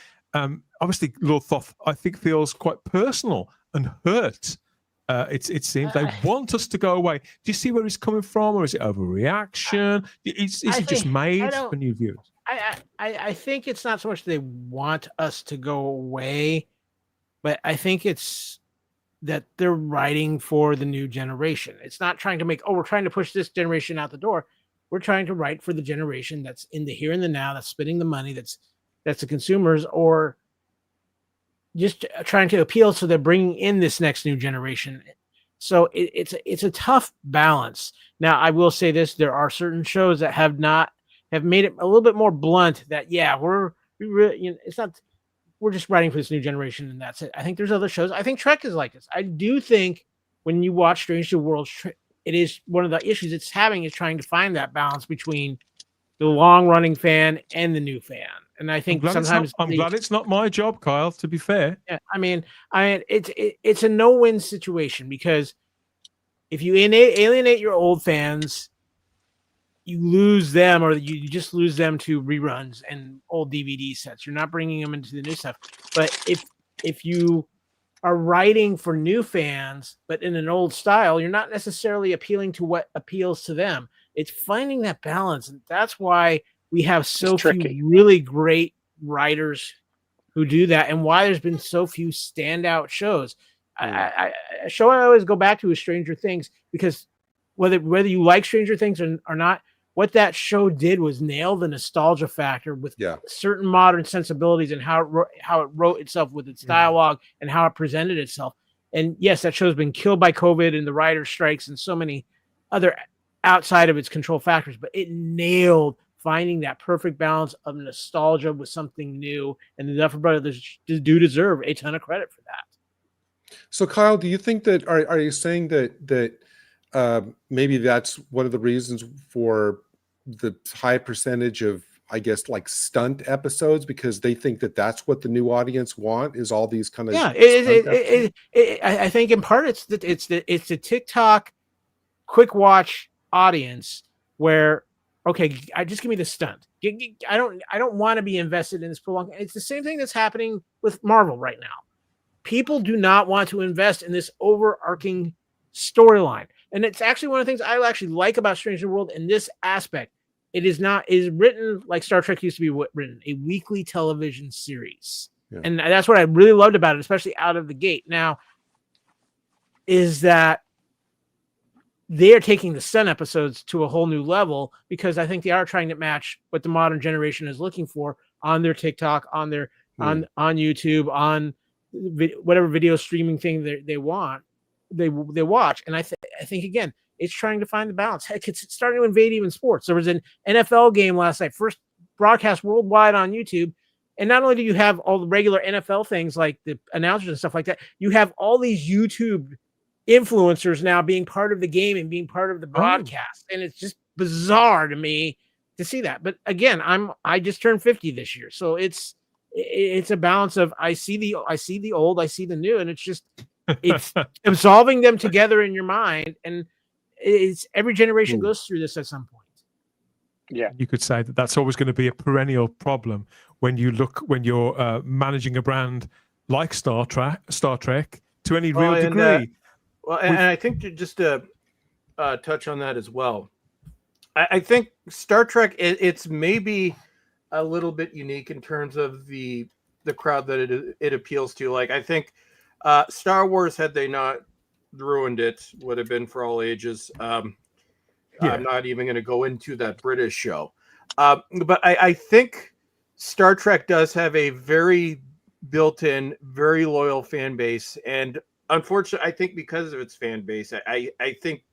Speaker 1: obviously, Lord Thoth, I think, feels quite personal and hurt. It seems they want us to go away. Do you see where he's coming from, or is it overreaction? Is it just made for new viewers?
Speaker 5: I think it's not so much they want us to go away, but I think it's that they're writing for the new generation. It's not trying to we're trying to push this generation out the door. We're trying to write for the generation that's in the here and the now, that's spending the money, that's the consumers, or just trying to appeal. So they're bringing in this next new generation. So it's a tough balance. Now, I will say this: there are certain shows that have made it a little bit more blunt. That it's not. We're just writing for this new generation, and that's it. I think there's other shows. I think Trek is like this. I do think when you watch Strange New Worlds, it is one of the issues it's having is trying to find that balance between the long-running fan and the new fan. And I think sometimes
Speaker 1: I'm glad it's not my job, Kyle. To be fair,
Speaker 5: yeah, I mean, it's a no-win situation, because if you alienate your old fans, you lose them, or you just lose them to reruns and old DVD sets. You're not bringing them into the new stuff. But if you are writing for new fans, but in an old style, you're not necessarily appealing to what appeals to them. It's finding that balance. And that's why we have so few really great writers who do that, and why there's been so few standout shows. A show I always go back to is Stranger Things, because whether you like Stranger Things or not, what that show did was nail the nostalgia factor with certain modern sensibilities and how it wrote itself with its dialogue and how it presented itself. And yes, that show's been killed by COVID and the writer strikes and so many other outside of its control factors, but it nailed finding that perfect balance of nostalgia with something new. And the Duffer Brothers do deserve a ton of credit for that.
Speaker 4: So, Kyle, do you think that are you saying that maybe that's one of the reasons for the high percentage of, I guess, like stunt episodes, because they think that that's what the new audience want, is all these kind of
Speaker 5: I think in part it's the TikTok quick watch audience where, okay, just give me the stunt. I don't want to be invested in this prolonged. It's the same thing that's happening with Marvel right now. People do not want to invest in this overarching storyline. And it's actually one of the things I actually like about Strange New World in this aspect. It is written like Star Trek used to be written, a weekly television series. Yeah. And that's what I really loved about it, especially out of the gate. Now, is that they are taking the Sun episodes to a whole new level, because I think they are trying to match what the modern generation is looking for on their TikTok, on their on YouTube, on whatever video streaming thing they want, they watch. And I think again, it's trying to find the balance. Heck, it's starting to invade even sports. There was an NFL game last night, first broadcast worldwide on YouTube. And not only do you have all the regular NFL things like the announcers and stuff like that, you have all these YouTube influencers now being part of the game and being part of the broadcast. And it's just bizarre to me to see that. But again, I just turned 50 this year. So it's a balance of I see the old, I see the new, and it's absolving them together in your mind. And it's every generation goes through this at some point.
Speaker 2: Yeah,
Speaker 1: you could say that that's always going to be a perennial problem when you're managing a brand like Star Trek to any real degree.
Speaker 3: And I think just to touch on that as well, I think Star Trek it's maybe a little bit unique in terms of the crowd that it appeals to. Like, I think Star Wars, had they not ruined it, would have been for all ages. I'm not even going to go into that British show. But I think Star Trek does have a very built-in, very loyal fan base. And unfortunately, I think because of its fan base, I think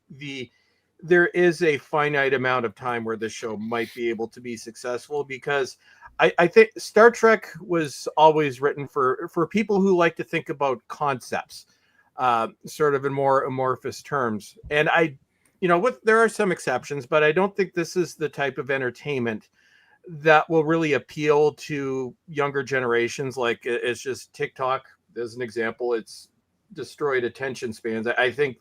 Speaker 3: there is a finite amount of time where the show might be able to be successful, because I think Star Trek was always written for people who like to think about concepts, sort of in more amorphous terms. And there are some exceptions, but I don't think this is the type of entertainment that will really appeal to younger generations. Like, it's just TikTok, as an example, it's destroyed attention spans. I think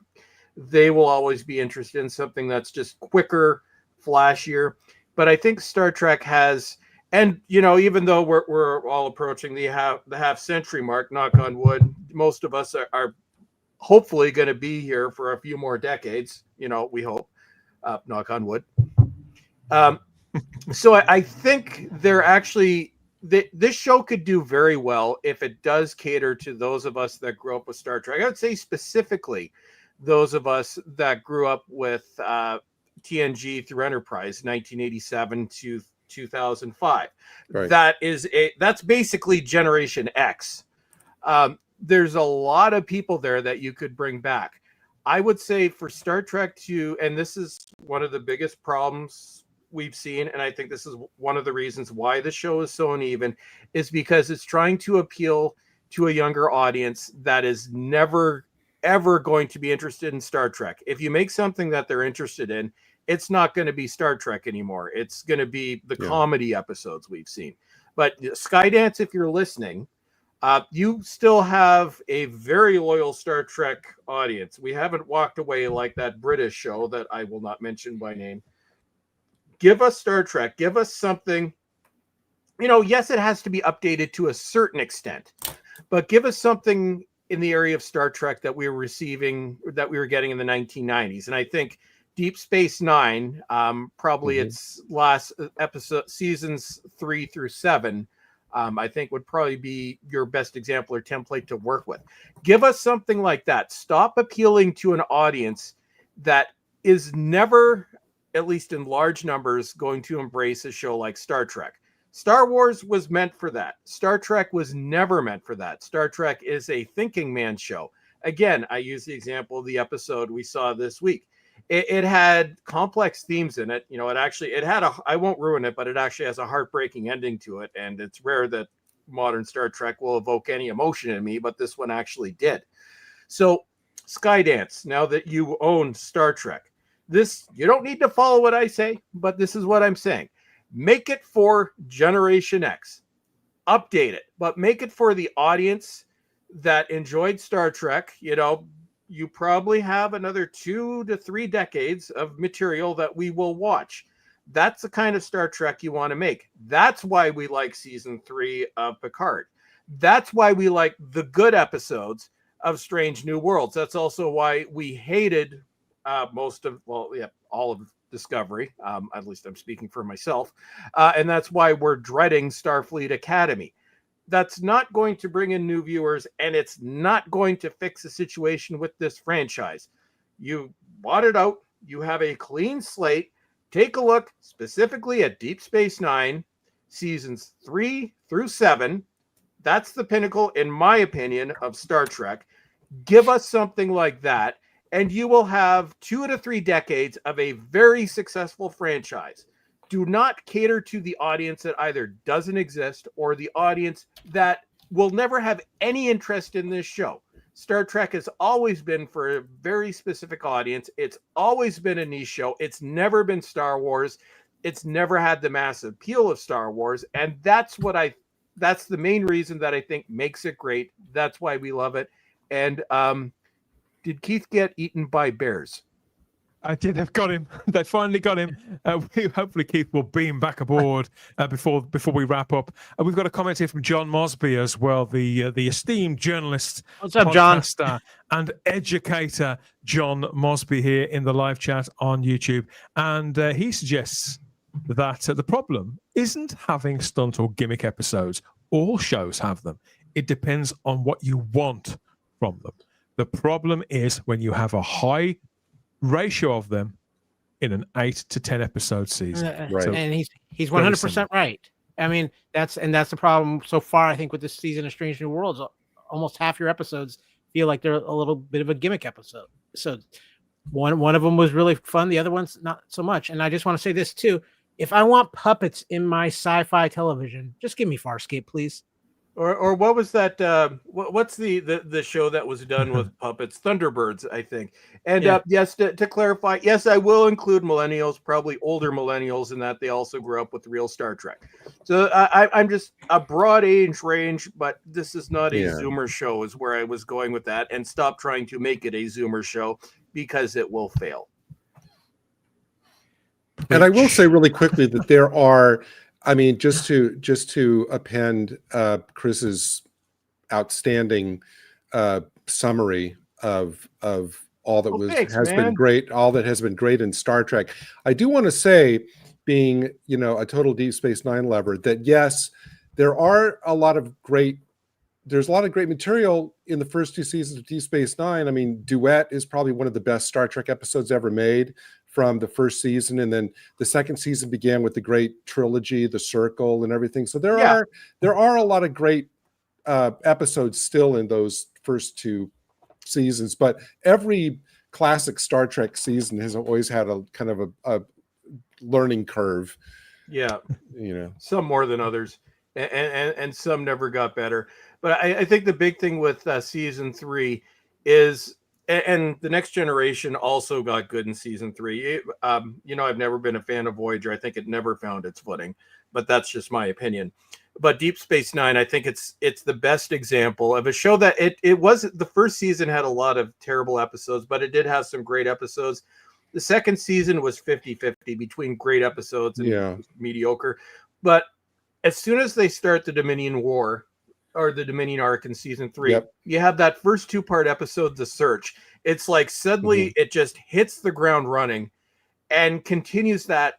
Speaker 3: they will always be interested in something that's just quicker, flashier. But I think Star Trek has, and even though we're all approaching the half century mark, knock on wood, most of us are hopefully going to be here for a few more decades. We hope, knock on wood. So I think they're actually, this show could do very well if it does cater to those of us that grew up with Star Trek. I would say specifically those of us that grew up with TNG through Enterprise, 1987 to 2005. Right. That's basically Generation X. There's a lot of people there that you could bring back. I would say for Star Trek and this is one of the biggest problems we've seen, and I think this is one of the reasons why the show is so uneven, is because it's trying to appeal to a younger audience that is never, ever going to be interested in Star Trek. If you make something that they're interested in, it's not going to be Star Trek anymore. It's going to be the comedy episodes we've seen. But Skydance, if you're listening, you still have a very loyal Star Trek audience. We haven't walked away like that British show that I will not mention by name. Give us Star Trek. Give us something. Yes, it has to be updated to a certain extent, but give us something in the area of Star Trek that we were getting in the 1990s. And I think Deep Space Nine, probably its last episode, seasons 3 through 7, I think would probably be your best example or template to work with. Give us something like that. Stop appealing to an audience that is never, at least in large numbers, going to embrace a show like Star Trek. Star Wars was meant for that. Star Trek was never meant for that. Star Trek is a thinking man show. Again, I use the example of the episode we saw this week. It had complex themes in it. I won't ruin it, but it actually has a heartbreaking ending to it. And it's rare that modern Star Trek will evoke any emotion in me, but this one actually did. So Skydance, now that you own Star Trek, you don't need to follow what I say, but this is what I'm saying. Make it for Generation X. Update it, but make it for the audience that enjoyed Star Trek. You probably have another 2 to 3 decades of material that we will watch. That's the kind of Star Trek you want to make. That's why we like season 3 of Picard. That's why we like the good episodes of Strange New Worlds. That's also why we hated all of Discovery. At least I'm speaking for myself. And that's why we're dreading Starfleet Academy. That's not going to bring in new viewers, and it's not going to fix the situation with this franchise. You bought it out. you have a clean slate. Take a look specifically at Deep Space Nine, seasons 3 through 7. That's the pinnacle, in my opinion, of Star Trek. Give us something like that, and you will have 2 to 3 decades of a very successful franchise. Do not cater to the audience that either doesn't exist or the audience that will never have any interest in this show. Star Trek has always been for a very specific audience. It's always been a niche show. It's never been Star Wars. It's never had the mass appeal of Star Wars. And that's the main reason that I think makes it great. That's why we love it. And did Keith get eaten by bears?
Speaker 1: I did. I've got him. They finally got him. Hopefully, Keith will beam back aboard before we wrap up. We've got a comment here from John Mosby as well, the esteemed journalist,
Speaker 5: what's up, John,
Speaker 1: and educator John Mosby here in the live chat on YouTube, and he suggests that the problem isn't having stunt or gimmick episodes. All shows have them. It depends on what you want from them. The problem is when you have a high ratio of them in an 8 to 10 episode season.
Speaker 5: Right. So and he's 100% right. I mean, that's the problem so far. I think with this season of Strange New Worlds, almost half your episodes feel like they're a little bit of a gimmick episode. So one of them was really fun, the other one's not so much. And I just want to say this too: if I want puppets in my sci-fi television, just give me Farscape, please.
Speaker 3: Or what was that? What's the show that was done with puppets? Thunderbirds, I think. And yes, to clarify, yes, I will include millennials, probably older millennials, in that they also grew up with real Star Trek. So I'm just a broad age range, but this is not a Zoomer show, is where I was going with that. And stop trying to make it a Zoomer show because it will fail.
Speaker 4: And I will say really quickly that there are. I mean, just to append Chris's outstanding summary of all that has been great, all that has been great in Star Trek. I do want to say, being a total Deep Space Nine lover, that yes, there's a lot of great material in the first 2 seasons of Deep Space Nine. I mean, Duet is probably one of the best Star Trek episodes ever made from the first season, and then the second season began with the great trilogy, The Circle, and everything. So there are a lot of great episodes still in those first 2 seasons, but every classic Star Trek season has always had a kind of a learning curve.
Speaker 3: Yeah, some more than others, and some never got better. But I think the big thing with season 3 is. And the Next Generation also got good in season 3. I've never been a fan of Voyager. I think it never found its footing, but that's just my opinion. But Deep Space Nine, I think it's the best example of a show that it was. The first season had a lot of terrible episodes, but it did have some great episodes. The second season was 50-50 between great episodes and mediocre. But as soon as they start the Dominion War, or the Dominion arc in season 3, you have that first 2-part episode, The Search. It's like suddenly it just hits the ground running and continues that.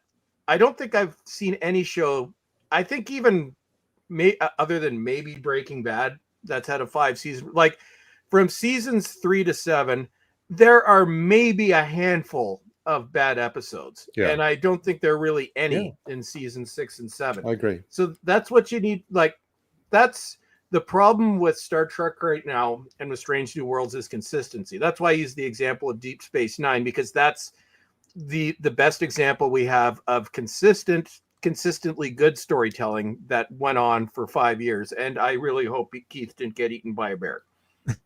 Speaker 3: I don't think I've seen any show, I think even other than maybe Breaking Bad, that's had a 5 season. Like from seasons 3 to 7, there are maybe a handful of bad episodes. And I don't think there are really any in season 6 and 7.
Speaker 4: I agree.
Speaker 3: So that's what you need. Like that's the problem with Star Trek right now and with Strange New Worlds is consistency. That's why I use the example of Deep Space Nine, because that's the best example we have of consistently good storytelling that went on for 5 years. And I really hope Keith didn't get eaten by a bear.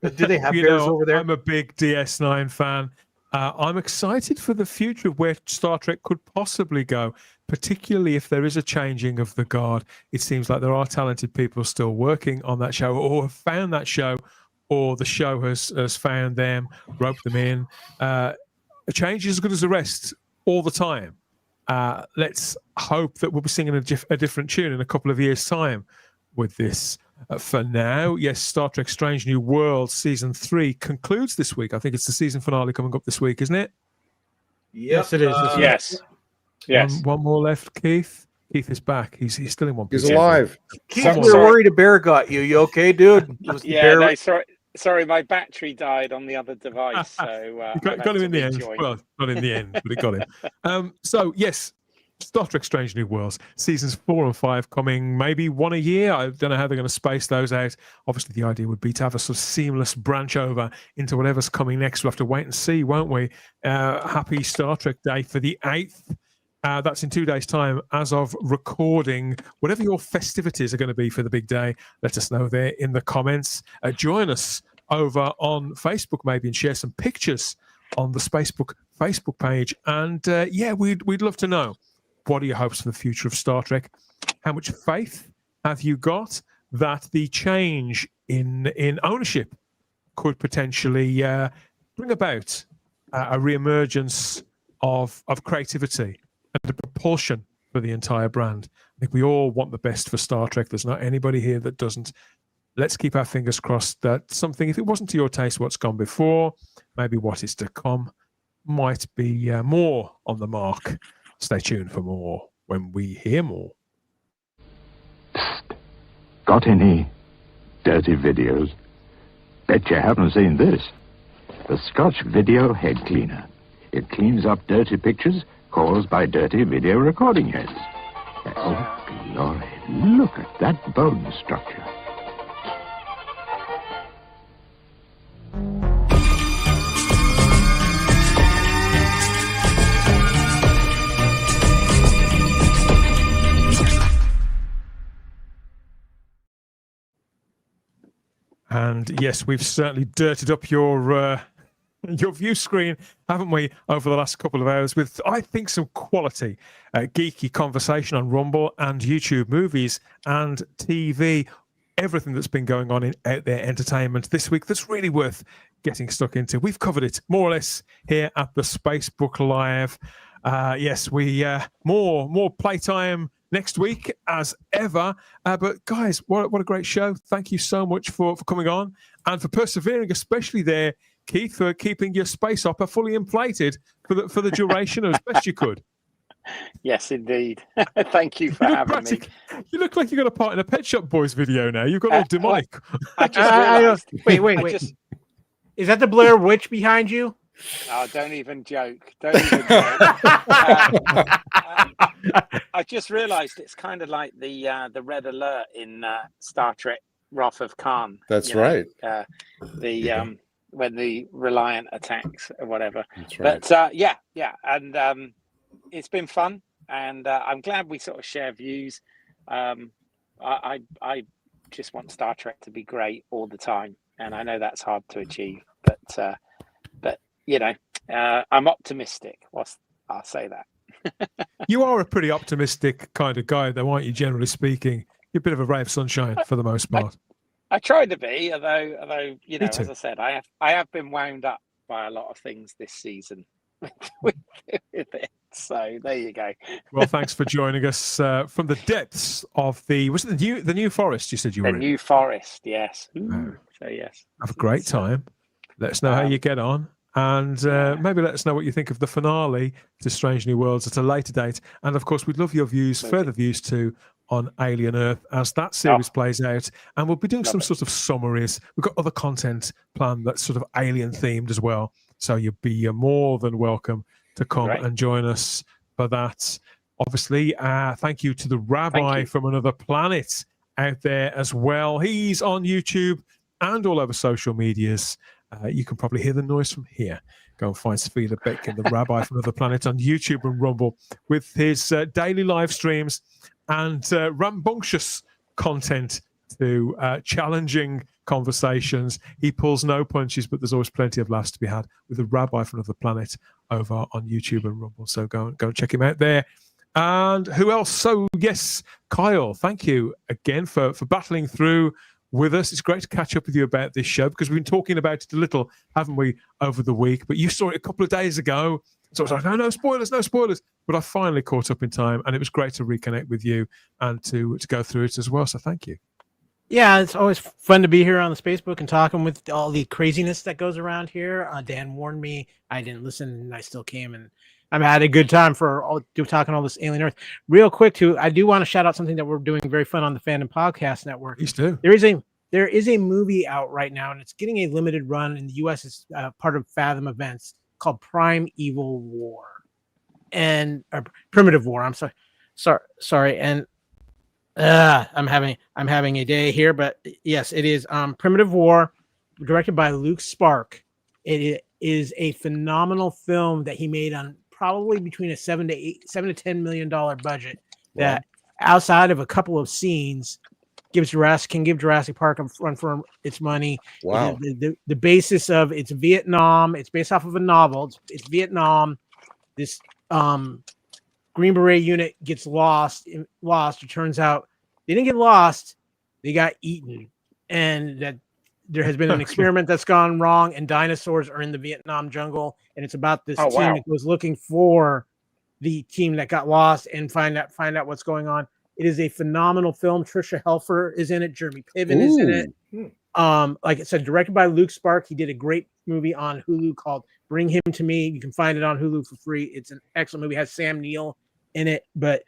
Speaker 3: Do they have bears over there?
Speaker 1: I'm a big DS9 fan. I'm excited for the future of where Star Trek could possibly go, particularly if there is a changing of the guard. It seems like there are talented people still working on that show, or have found that show, or the show has found them, roped them in. A change is as good as the rest all the time. Let's hope that we'll be singing a different tune in a couple of years' time with this. For now, yes, Star Trek Strange New Worlds Season 3 concludes this week. I think it's the season finale coming up this week, isn't it?
Speaker 5: Yes, it is.
Speaker 2: Yes.
Speaker 1: One more left, Keith. Keith is back. He's still in one piece.
Speaker 4: He's alive.
Speaker 3: Keith, we were worried a bear got you. You okay, dude?
Speaker 2: No, sorry. Sorry, my battery died on the other device, so
Speaker 1: got him in the end. Well, not in the end, but it got him. So yes, Star Trek: Strange New Worlds seasons 4 and 5 coming, maybe one a year. I don't know how they're going to space those out. Obviously, the idea would be to have a sort of seamless branch over into whatever's coming next. We'll have to wait and see, won't we? Happy Star Trek Day for the 8th. That's in 2 days' time as of recording. Whatever your festivities are going to be for the big day, let us know there in the comments. Join us over on Facebook maybe and share some pictures on the Spacebook Facebook page. And yeah, we'd love to know, what are your hopes for the future of Star Trek? How much faith have you got that the change in ownership could potentially bring about a reemergence of creativity and the propulsion for the entire brand? I think we all want the best for Star Trek. There's not anybody here that doesn't. Let's keep our fingers crossed that something, if it wasn't to your taste, what's gone before, maybe what is to come might be more on the mark. Stay tuned for more when we hear more.
Speaker 10: Psst. Got any dirty videos? Bet you haven't seen this. The Scotch Video Head Cleaner. It cleans up dirty pictures caused by dirty video recording heads. Oh, glory. Look at that bone structure.
Speaker 1: And yes, we've certainly dirtied up your view screen, haven't we, over the last couple of hours with, I think, some quality geeky conversation on Rumble and YouTube, movies and TV, everything that's been going on in out there entertainment this week that's really worth getting stuck into. We've covered it more or less here at the Spacebook Live. Yes, we more playtime next week as ever. But guys, what a great show. Thank you so much for coming on and for persevering, especially there, Keith, for keeping your space opera fully inflated for the duration as best you could.
Speaker 2: Yes, indeed. Thank you for having me.
Speaker 1: You look like you got a part in a Pet Shop Boys video now. You've got all demonic.
Speaker 2: I just realized.
Speaker 5: Wait. Is that the Blair Witch behind you?
Speaker 2: Oh, don't even joke. Don't even joke. I just realized it's kind of like the red alert in Star Trek Wrath of Khan.
Speaker 4: That's right.
Speaker 2: When the Reliant attacks or whatever.
Speaker 4: That's right.
Speaker 2: But yeah. And it's been fun. And I'm glad we sort of share views. I just want Star Trek to be great all the time. And I know that's hard to achieve. But you know, I'm optimistic. I'll say that.
Speaker 1: You are a pretty optimistic kind of guy, though, aren't you? Generally speaking, you're a bit of a ray of sunshine for the most part.
Speaker 2: I try to be, although you know, as I said, I have been wound up by a lot of things this season with it. So there you go.
Speaker 1: Well, thanks for joining us from the depths of the New Forest. You said you were
Speaker 2: the New Forest, yes.
Speaker 1: Oh.
Speaker 2: So yes,
Speaker 1: have a great time. Let us know how you get on. And maybe let us know what you think of the finale to Strange New Worlds at a later date. And of course, we'd love your views, further views too, on Alien Earth as that series plays out. And we'll be doing some sort of summaries. We've got other content planned that's sort of alien themed as well. So you'll be more than welcome to come and join us for that. Obviously, thank you to the Rabbi from Another Planet out there as well. He's on YouTube and all over social medias. You can probably hear the noise from here. Go and find Sfila Betkin, the Rabbi from Another Planet, on YouTube and Rumble with his daily live streams and rambunctious content to challenging conversations. He pulls no punches, but there's always plenty of laughs to be had with the Rabbi from Another Planet over on YouTube and Rumble. So go and check him out there. And who else? So yes, Kyle, thank you again for battling through with us. It's great to catch up with you about this show because we've been talking about it a little, haven't we, over the week? But you saw it a couple of days ago. So I was like, no spoilers. But I finally caught up in time, and it was great to reconnect with you and to go through it as well. So thank you.
Speaker 5: Yeah, it's always fun to be here on the Spacebook and talking with all the craziness that goes around here. Dan warned me. I didn't listen, and I still came, and I've had a good time talking all this Alien Earth. Real quick, too, I do want to shout out something that we're doing very fun on the Fandom Podcast Network.
Speaker 1: Please do.
Speaker 5: There is a there is a movie out right now, and it's getting a limited run in the U.S. It's part of Fathom Events called Primeval War, and Primitive War. I'm sorry, and I'm having a day here, but yes, it is Primitive War, directed by Luke Spark. It is a phenomenal film that he made on probably between a $7 to $10 million budget.
Speaker 4: Wow.
Speaker 5: That outside of a couple of scenes can give Jurassic Park a run for its money.
Speaker 4: Wow.
Speaker 5: The basis of it's Vietnam. It's based off of a novel. It's Vietnam. This Green Beret unit gets lost. It turns out they didn't get lost; they got eaten, and that there has been an experiment that's gone wrong, and dinosaurs are in the Vietnam jungle, and it's about this team that was looking for the team that got lost and find out what's going on. It is a phenomenal film. Trisha Helfer is in it. Jeremy Piven is in it. Like I said, directed by Luke Spark. He did a great movie on Hulu called Bring Him to Me. You can find it on Hulu for free. It's an excellent movie. It has Sam Neill in it. But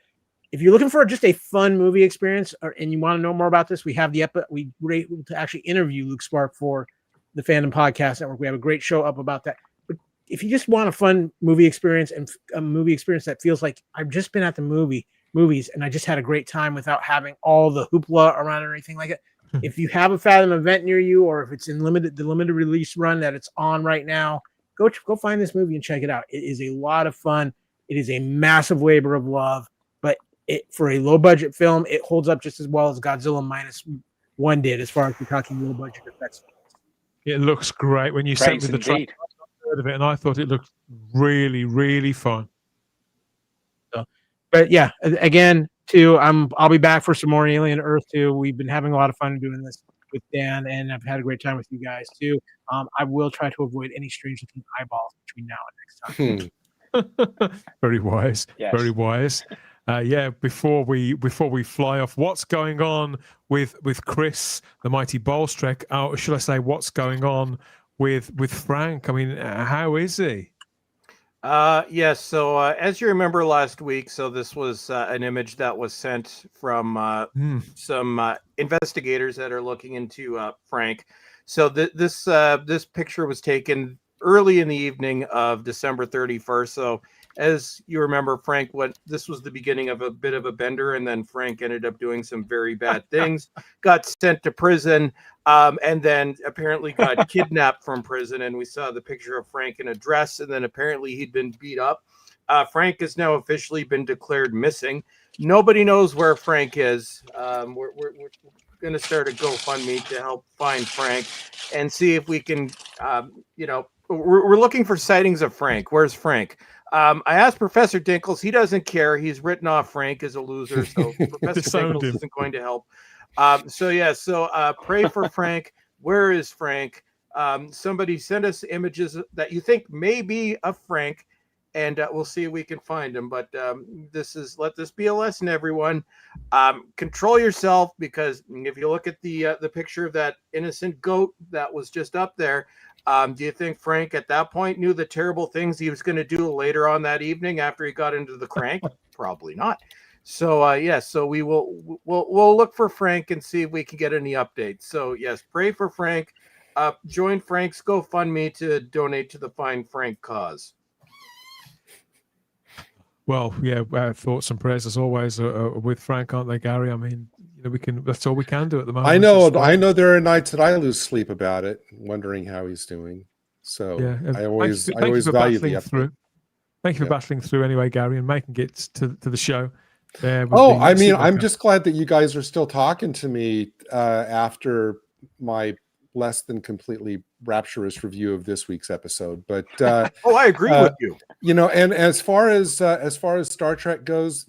Speaker 5: if you're looking for just a fun movie experience, and you want to know more about this, we were able to actually interview Luke Spark for the Fandom Podcast Network. We have a great show up about that. But if you just want a fun movie experience and a movie experience that feels like I've just been at the movies and I just had a great time without having all the hoopla around or anything like it. If you have a Fathom event near you, or if it's in the limited release run that it's on right now, go find this movie and check it out. It is a lot of fun. It is a massive labor of love, but for a low budget film, it holds up just as well as Godzilla -1 did, as far as we're talking low budget effects.
Speaker 1: It looks great when you sent me the trailer of it, and I thought it looked really, really fun.
Speaker 5: But yeah, again, too, I'll be back for some more Alien Earth too. We've been having a lot of fun doing this with Dan, and I've had a great time with you guys too. I will try to avoid any strange-looking eyeballs between now and next time.
Speaker 1: Very wise.
Speaker 2: Yes.
Speaker 1: Very wise. Before we fly off, what's going on with Chris, the mighty Bolstrek? Or should I say, what's going on with Frank? I mean, how is he?
Speaker 3: Yes. So as you remember last week, so this was an image that was sent from some investigators that are looking into Frank. So this picture was taken early in the evening of December 31st. So as you remember, Frank, this was the beginning of a bit of a bender, and then Frank ended up doing some very bad things, got sent to prison, and then apparently got kidnapped from prison. And we saw the picture of Frank in a dress, and then apparently he'd been beat up. Frank has now officially been declared missing. Nobody knows where Frank is. We're going to start a GoFundMe to help find Frank and see if we can, we're looking for sightings of Frank. Where's Frank? I asked Professor Dinkles. He doesn't care. He's written off Frank as a loser, so Professor Dinkles isn't going to help. So pray for Frank. Where is Frank? Somebody send us images that you think may be of Frank, and we'll see if we can find him. But let this be a lesson, everyone. Control yourself, because if you look at the picture of that innocent goat that was just up there, do you think Frank at that point knew the terrible things he was going to do later on that evening after he got into the crank? Probably not. So so we'll look for Frank and see if we can get any updates. So yes, pray for Frank. Join Frank's GoFundMe to donate to the Find Frank cause.
Speaker 1: Well, yeah, thoughts and prayers as always with Frank, aren't they, Gary? I mean, that's all we can do at the moment.
Speaker 4: I know there are nights that I lose sleep about it, wondering how he's doing. So yeah, I always value the effort.
Speaker 1: Thank you for battling through anyway, Gary, and making it to the show.
Speaker 4: I'm just glad that you guys are still talking to me after my less than completely rapturous review of this week's episode. But
Speaker 3: I agree with you.
Speaker 4: And as far as Star Trek goes,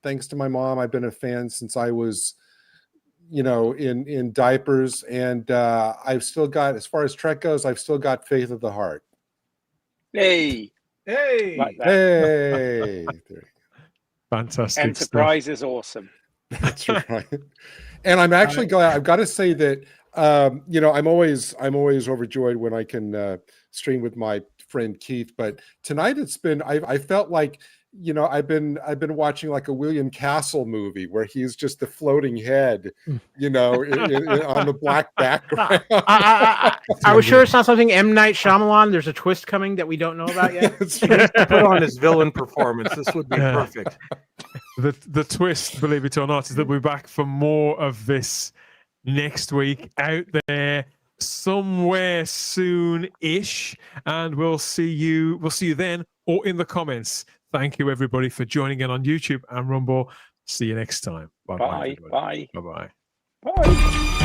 Speaker 4: thanks to my mom, I've been a fan since I was, in diapers, and I've still got, as far as Trek goes, I've still got faith of the heart.
Speaker 2: Hey.
Speaker 4: Like hey.
Speaker 1: Fantastic.
Speaker 2: Enterprise is awesome.
Speaker 4: That's right. And I'm actually glad. I've got to say that I'm always overjoyed when I can stream with my friend Keith. But tonight I felt like you know, I've been watching like a William Castle movie where he's just the floating head, you know, on the black background.
Speaker 5: Are we sure it's not something M. Night Shyamalan? There's a twist coming that we don't know about yet.
Speaker 3: He needs to put on his villain performance. This would be perfect.
Speaker 1: The twist, believe it or not, is that we're back for more of this next week out there somewhere soon-ish, and we'll see you then or in the comments. Thank you everybody for joining in on YouTube and Rumble. See you next time. Bye.
Speaker 2: Bye.
Speaker 1: Bye.
Speaker 2: Bye.